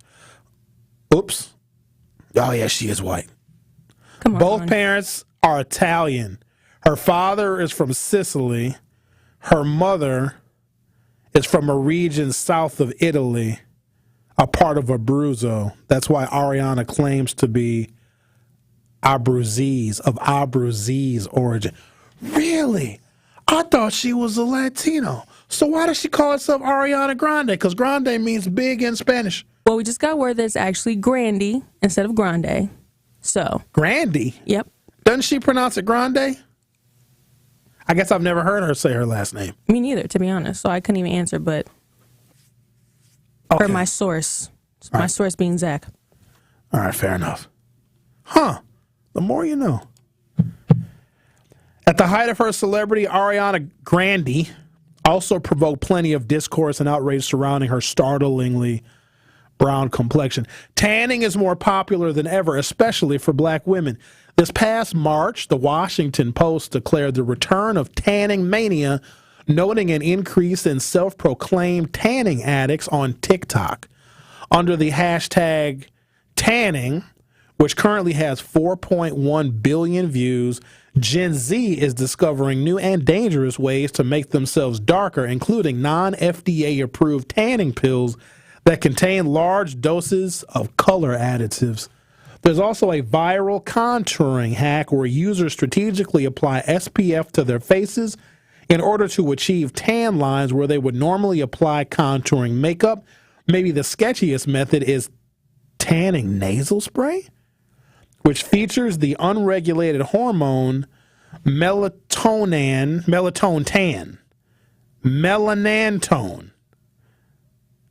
Oops. Oh yeah, she is white. Come on. Both parents are Italian. Her father is from Sicily. Her mother is from a region south of Italy, a part of Abruzzo. That's why Ariana claims to be Abruzzese, of Abruzzese origin. Really? I thought she was a Latino. So why does she call herself Ariana Grande? Because Grande means big in Spanish. Well, we just got word that it's actually Grandy instead of Grande. So. Grandy? Yep. Doesn't she pronounce it Grande? I guess I've never heard her say her last name. Me neither, to be honest. So I couldn't even answer, but okay. For my source. My source being Zech. All right, fair enough. Huh. The more you know. At the height of her celebrity, Ariana Grande also provoked plenty of discourse and outrage surrounding her startlingly brown complexion. Tanning is more popular than ever, especially for black women. This past March, the Washington Post declared the return of tanning mania, noting an increase in self-proclaimed tanning addicts on TikTok. Under the hashtag tanning, which currently has 4.1 billion views, Gen Z is discovering new and dangerous ways to make themselves darker, including non-FDA approved tanning pills that contain large doses of color additives. There's also a viral contouring hack where users strategically apply SPF to their faces in order to achieve tan lines where they would normally apply contouring makeup. Maybe the sketchiest method is tanning nasal spray, which features the unregulated hormone melanantone.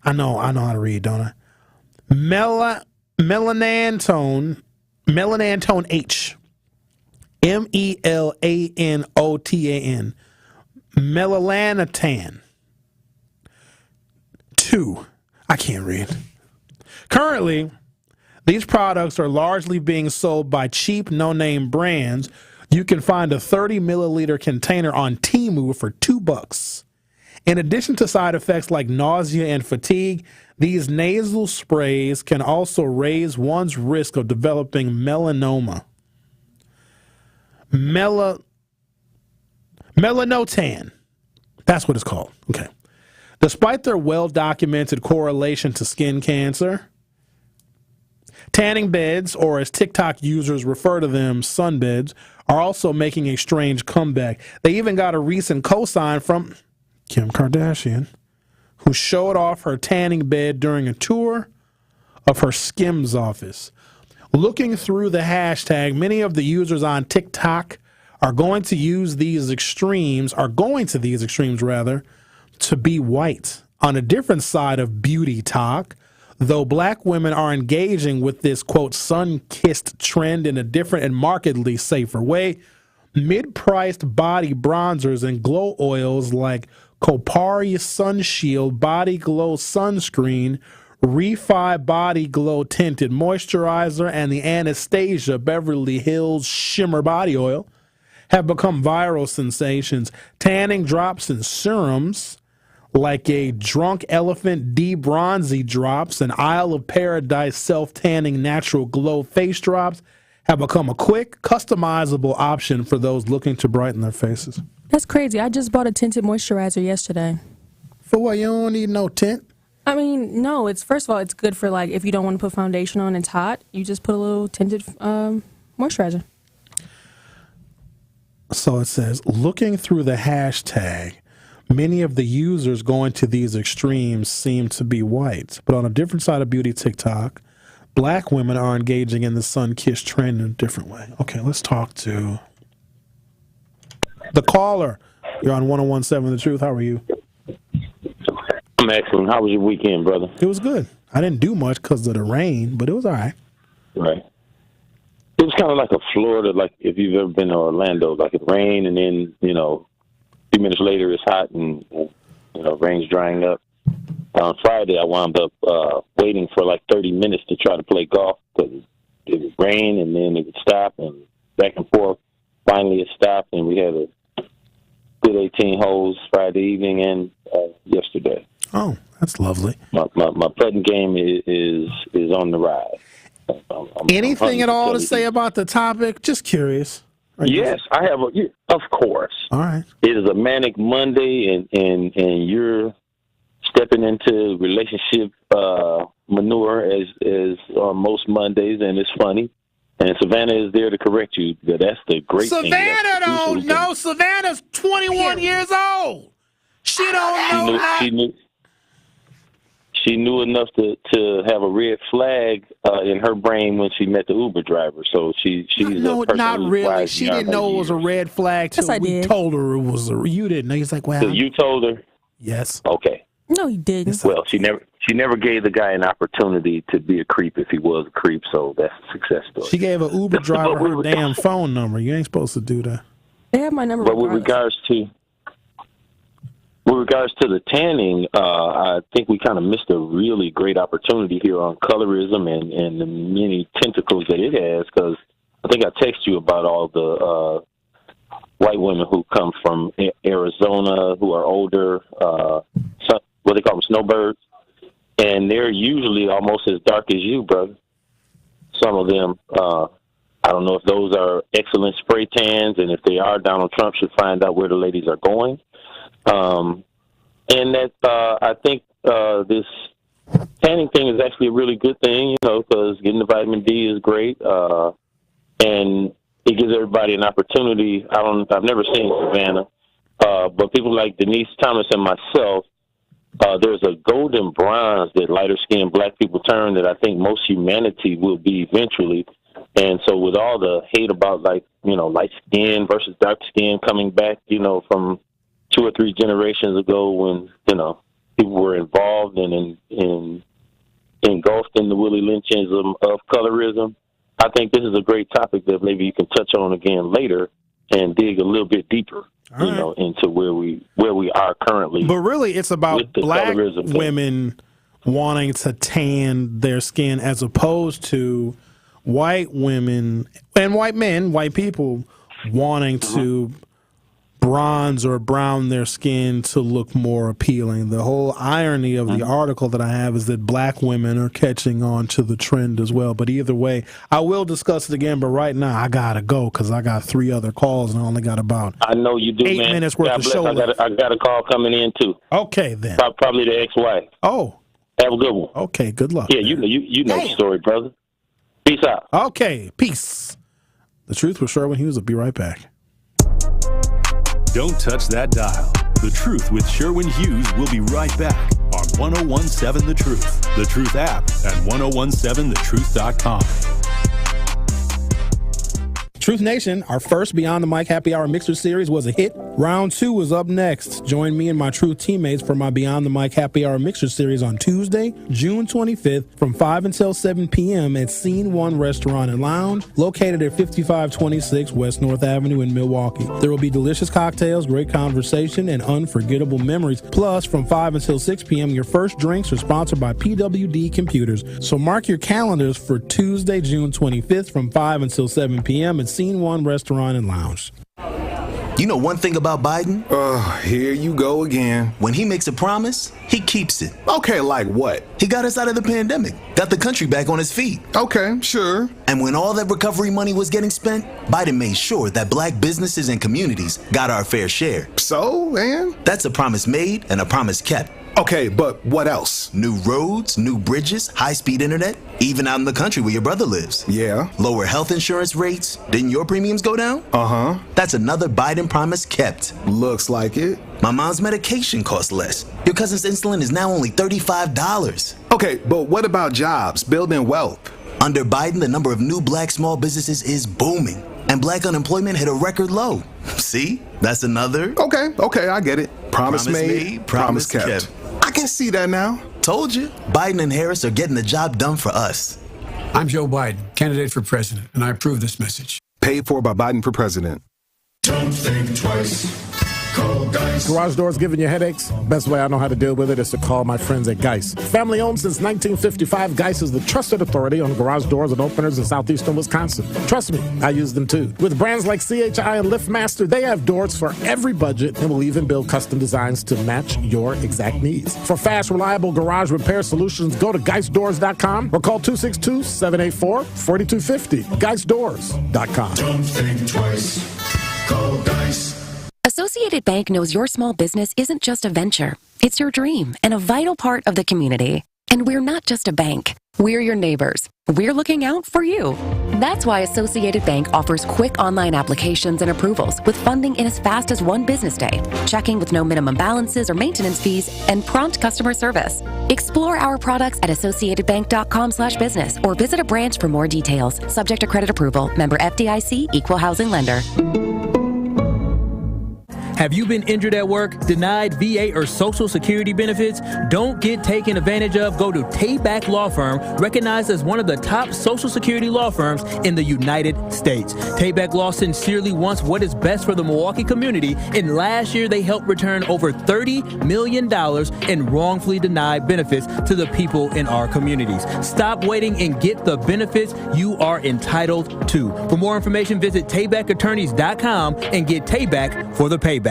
I know how to read, don't I? Melanantone H. MELANOTAN. Melanatan. 2. I can't read. Currently, these products are largely being sold by cheap, no-name brands. You can find a 30 milliliter container on Temu for $2. In addition to side effects like nausea and fatigue, these nasal sprays can also raise one's risk of developing melanoma. Melanotan. That's what it's called. Okay. Despite their well-documented correlation to skin cancer, tanning beds, or as TikTok users refer to them, sunbeds, are also making a strange comeback. They even got a recent cosign from Kim Kardashian, who showed off her tanning bed during a tour of her Skims office. Looking through the hashtag, many of the users on TikTok are going to these extremes to be white. On a different side of beauty talk, though black women are engaging with this, quote, sun-kissed trend in a different and markedly safer way, mid-priced body bronzers and glow oils like Kopari Sun Shield Body Glow Sunscreen, Refi Body Glow Tinted Moisturizer, and the Anastasia Beverly Hills Shimmer Body Oil have become viral sensations. Tanning drops and serums like a Drunk Elephant D-Bronzy Drops and Isle of Paradise Self-Tanning Natural Glow Face Drops have become a quick, customizable option for those looking to brighten their faces. That's crazy. I just bought a tinted moisturizer yesterday. For what? You don't need no tint? I mean, no. It's first of all, it's good for like if you don't want to put foundation on, it's hot. You just put a little tinted moisturizer. So it says, looking through the hashtag, many of the users going to these extremes seem to be white. But on a different side of beauty TikTok, black women are engaging in the sun-kissed trend in a different way. Okay, let's talk to the caller. You're on 101.7 The Truth. How are you? I'm excellent. How was your weekend, brother? It was good. I didn't do much because of the rain, but it was all right. Right. It was kind of like a Florida, like if you've ever been to Orlando, like it rained and then, a few minutes later it's hot and rain's drying up. On Friday, I wound up waiting for like 30 minutes to try to play golf because it would rain and then it would stop and back and forth. Finally, it stopped and we had a good 18 holes Friday evening and yesterday. Oh, that's lovely. My putting game is on the rise. Anything at all to say about the topic? Just curious. Yes, I have. Of course. All right. It is a manic Monday, and you're stepping into relationship manure as on most Mondays, and it's funny. And Savanna is there to correct you. That's the great thing. Savannah don't know. Savannah's 21 years old. She don't know that. She knew enough to have a red flag in her brain when she met the Uber driver. So she's no, a person not who's really. wise She beyond didn't know her it was a years. red flag till we told her it was. You didn't know. He's like, well, So you told her? Yes. Okay. No, he didn't. Well, she never gave the guy an opportunity to be a creep if he was a creep. So that's a success story. she gave an Uber driver her damn phone number. You ain't supposed to do that. They have my number. But with regards to the tanning, I think we kind of missed a really great opportunity here on colorism and the many tentacles that it has, because I think I texted you about all the white women who come from Arizona who are older, what they call them, snowbirds, and they're usually almost as dark as you, brother. Some of them, I don't know if those are excellent spray tans, and if they are, Donald Trump should find out where the ladies are going. And that I think this tanning thing is actually a really good thing, because getting the vitamin D is great, and it gives everybody an opportunity. I've never seen Savanna, but people like Denise Thomas and myself, there's a golden bronze that lighter-skinned black people turn that I think most humanity will be eventually. And so with all the hate about, light skin versus dark skin coming back, from 2 or 3 generations ago when, people were involved and engulfed in the Willie Lynchism of colorism, I think this is a great topic that maybe you can touch on again later and dig a little bit deeper, into where we are currently. But really, it's about black women wanting to tan their skin as opposed to white women and white men, white people wanting to bronze or brown their skin to look more appealing. The whole irony of the article that I have is that black women are catching on to the trend as well. But either way, I will discuss it again. But right now, I gotta go because I got 3 other calls and I only got about I know you do, 8 man. minutes worth God of bless. show. I got a call coming in too. Okay, then. Probably the ex-wife. Oh, have a good one. Okay, good luck. Yeah, you know the story, brother. Peace out. Okay, peace. The Truth with Sherwin Hughes. Will be right back. Don't touch that dial. The Truth with Sherwin Hughes will be right back on 1017 The Truth, The Truth app, and 1017thetruth.com. Truth Nation, our first Beyond the Mic Happy Hour Mixer Series was a hit. Round 2 is up next. Join me and my Truth teammates for my Beyond the Mic Happy Hour Mixer Series on Tuesday, June 25th from 5 until 7 p.m. at Scene 1 Restaurant and Lounge, located at 5526 West North Avenue in Milwaukee. There will be delicious cocktails, great conversation, and unforgettable memories. Plus, from 5 until 6 p.m., your first drinks are sponsored by PWD Computers. So mark your calendars for Tuesday, June 25th from 5 until 7 p.m. at Scene 1 Restaurant and Lounge. You know one thing about Biden? Here you go again. When he makes a promise, he keeps it. Okay, like what? He got us out of the pandemic, got the country back on his feet. Okay, sure. And when all that recovery money was getting spent, Biden made sure that black businesses and communities got our fair share. So, man? That's a promise made and a promise kept. Okay, but what else? New roads, new bridges, high-speed internet, even out in the country where your brother lives. Yeah. Lower health insurance rates. Didn't your premiums go down? Uh-huh. That's another Biden promise kept. Looks like it. My mom's medication costs less. Your cousin's insulin is now only $35. Okay, but what about jobs, building wealth? Under Biden, the number of new black small businesses is booming, and black unemployment hit a record low. See? That's another... Okay, I get it. Promise made, promise kept. I can see that now. Told you. Biden and Harris are getting the job done for us. I'm Joe Biden, candidate for president, and I approve this message. Paid for by Biden for president. Don't think twice. Call Geis. Garage doors giving you headaches? Best way I know how to deal with it is to call my friends at Geis. Family owned since 1955, Geis is the trusted authority on garage doors and openers in southeastern Wisconsin. Trust me, I use them too. With brands like CHI and LiftMaster, they have doors for every budget and will even build custom designs to match your exact needs. For fast, reliable garage repair solutions, go to GeisDoors.com or call 262-784-4250. GeisDoors.com. Don't think twice. Call Geis. Associated Bank knows your small business isn't just a venture. It's your dream and a vital part of the community. And we're not just a bank. We're your neighbors. We're looking out for you. That's why Associated Bank offers quick online applications and approvals with funding in as fast as 1 business day, checking with no minimum balances or maintenance fees, and prompt customer service. Explore our products at associatedbank.com/business or visit a branch for more details. Subject to credit approval. Member FDIC, Equal Housing Lender. Have you been injured at work, denied VA or Social Security benefits? Don't get taken advantage of. Go to Tayback Law Firm, recognized as one of the top Social Security law firms in the United States. Tayback Law sincerely wants what is best for the Milwaukee community, and last year they helped return over $30 million in wrongfully denied benefits to the people in our communities. Stop waiting and get the benefits you are entitled to. For more information, visit TaybackAttorneys.com and get Tayback for the payback.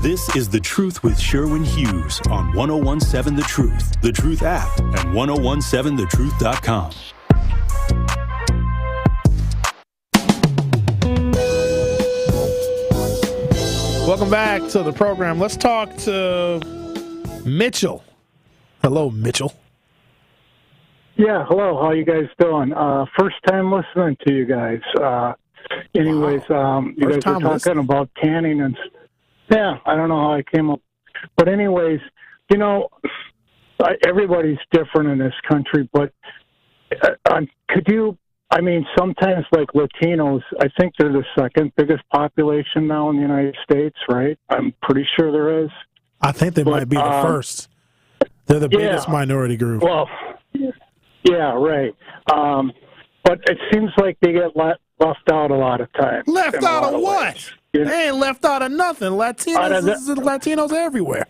This is The Truth with Sherwin Hughes on 1017 The Truth, The Truth app, and 1017thetruth.com. Welcome back to the program. Let's talk to Mitchell. Hello, Mitchell. Yeah, hello. How you guys doing? First time listening to you guys. Anyways, you guys were talking about tanning and yeah, I don't know how I came up. But anyways, you know, everybody's different in this country, but I mean, sometimes like Latinos, I think they're the second biggest population now in the United States, right? I'm pretty sure there is. I think they might be the first. They're the biggest minority group. Well, yeah, right. But it seems like they get left out a lot of times. Left out of what? They ain't left out of nothing. Latinos everywhere.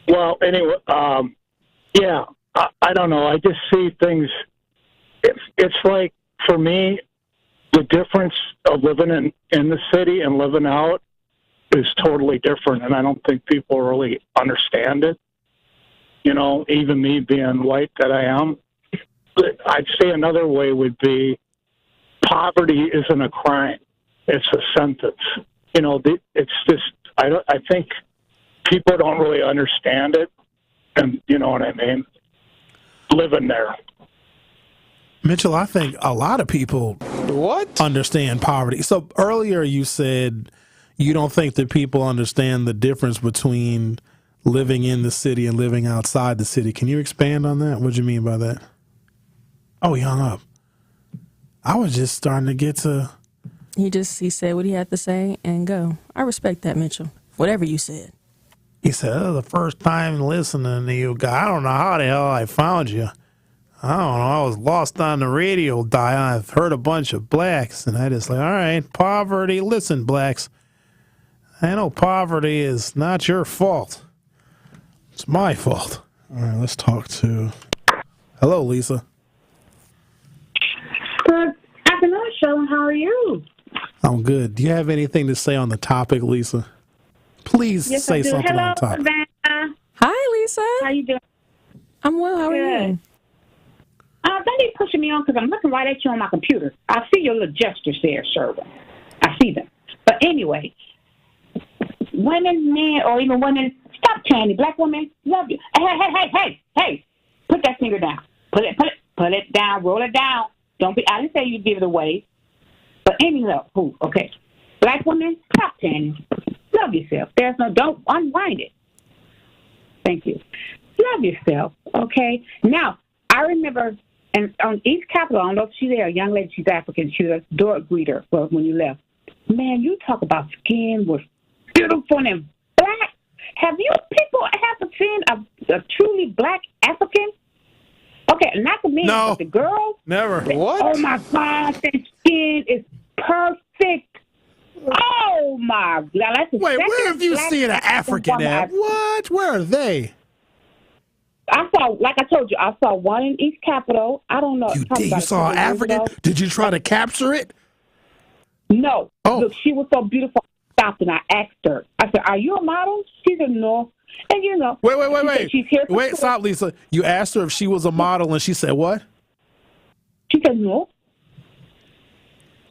Well, anyway, yeah, I don't know. I just see things. It's like, for me, the difference of living in the city and living out is totally different, and I don't think people really understand it. You know, even me being white that I am. I'd say another way would be poverty isn't a crime. It's a sentence. You know, it's just, I think people don't really understand it, and you know what I mean? Living there. Mitchell, I think a lot of people understand poverty. So earlier you said you don't think that people understand the difference between living in the city and living outside the city. Can you expand on that? What do you mean by that? Oh, he hung up. I was just starting to get to... He said what he had to say and go. I respect that, Mitchell. Whatever you said. He said, the first time listening to you guy. I don't know how the hell I found you. I don't know. I was lost on the radio dial. I've heard a bunch of blacks, and I just like, all right, poverty. Listen, blacks, I know poverty is not your fault. It's my fault. All right, let's talk to... Hello, Lisa. Good afternoon, Sherwin. How are you? I'm good. Do you have anything to say on the topic, Lisa? Please say something Hello, on the topic. Savannah. Hi, Lisa. How you doing? I'm well. How are you? Don't be pushing me on because I'm looking right at you on my computer. I see your little gestures there, Sherwin. I see them. But anyway, women, men, or even women, stop tanning. Black women, love you. Hey! Put that finger down. Put it down. Roll it down. Don't be. I didn't say you give it away. But anyway, okay. Black women, stop tanning. Love yourself. Don't unwind it. Thank you. Love yourself. Okay. Now, I remember. And on East Capitol, I don't know if she's there, a young lady, she's African, she was a door greeter when you left. Man, you talk about skin was beautiful and black. Have you people ever seen a truly black African? Okay, not the men, but the girls. Never. What? Oh, my God, that skin is perfect. Oh, my God. That's Wait, where have you seen an African at? What? Where are they? I saw, like I told you, I saw one in East Capitol. I don't know. You saw an African? Did you try to capture it? No. Oh. Look, she was so beautiful. I stopped and I asked her. I said, "Are you a model?" She said, "No." And you know. Wait. She's here for Wait, stop, Lisa. You asked her if she was a model, and she said what? She said no.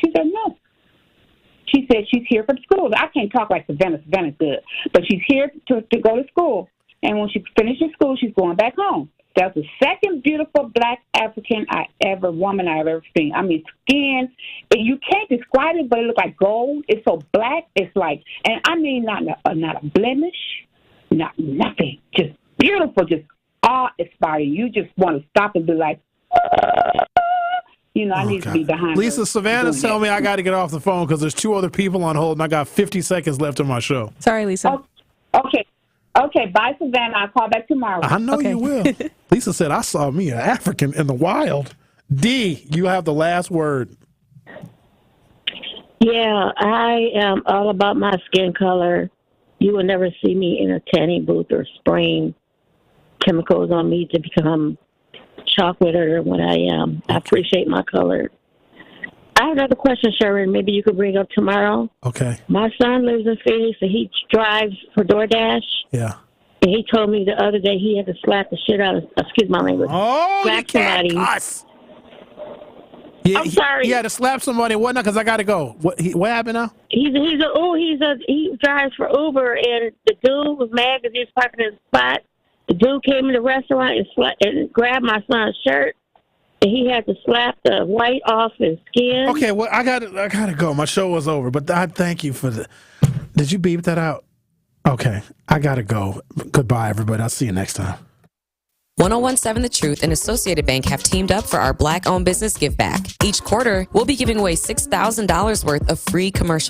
She said no. She said she's here for the school. I can't talk like Savanna. Savannah's good, but she's here to go to school. And when she finishes school, she's going back home. That's the second beautiful black African woman I've ever seen. I mean, skin, you can't describe it, but it looks like gold. It's so black. It's like, and I mean, not a blemish, not nothing. Just beautiful, just awe-inspiring. You just want to stop and be like, I need to be behind. Lisa, Savannah's telling me I got to get off the phone because there's 2 other people on hold and I got 50 seconds left on my show. Sorry, Lisa. Okay. Bye, Savannah. I'll call back tomorrow. I know you will. Lisa said, I saw me an African in the wild. D, you have the last word. Yeah, I am all about my skin color. You will never see me in a tanning booth or spraying chemicals on me to become chocolate or what I am. I appreciate my color. I have another question, Sherwin. Maybe you could bring up tomorrow. Okay. My son lives in Phoenix, and he drives for DoorDash. Yeah. And he told me the other day he had to slap the shit out of, excuse my language. Oh, slap somebody. Yeah, I'm sorry. He had to slap somebody. What now? Because I got to go. What happened now? He drives for Uber, and the dude was mad because he was parking in his spot. The dude came in the restaurant and grabbed my son's shirt, and he had to slap the white off his skin. Okay, well, I gotta go. My show was over, but I thank you for the. Did you beep that out? Okay, I gotta go. Goodbye, everybody. I'll see you next time. 1017 The Truth and Associated Bank have teamed up for our Black-owned business give back. Each quarter, we'll be giving away $6,000 worth of free commercial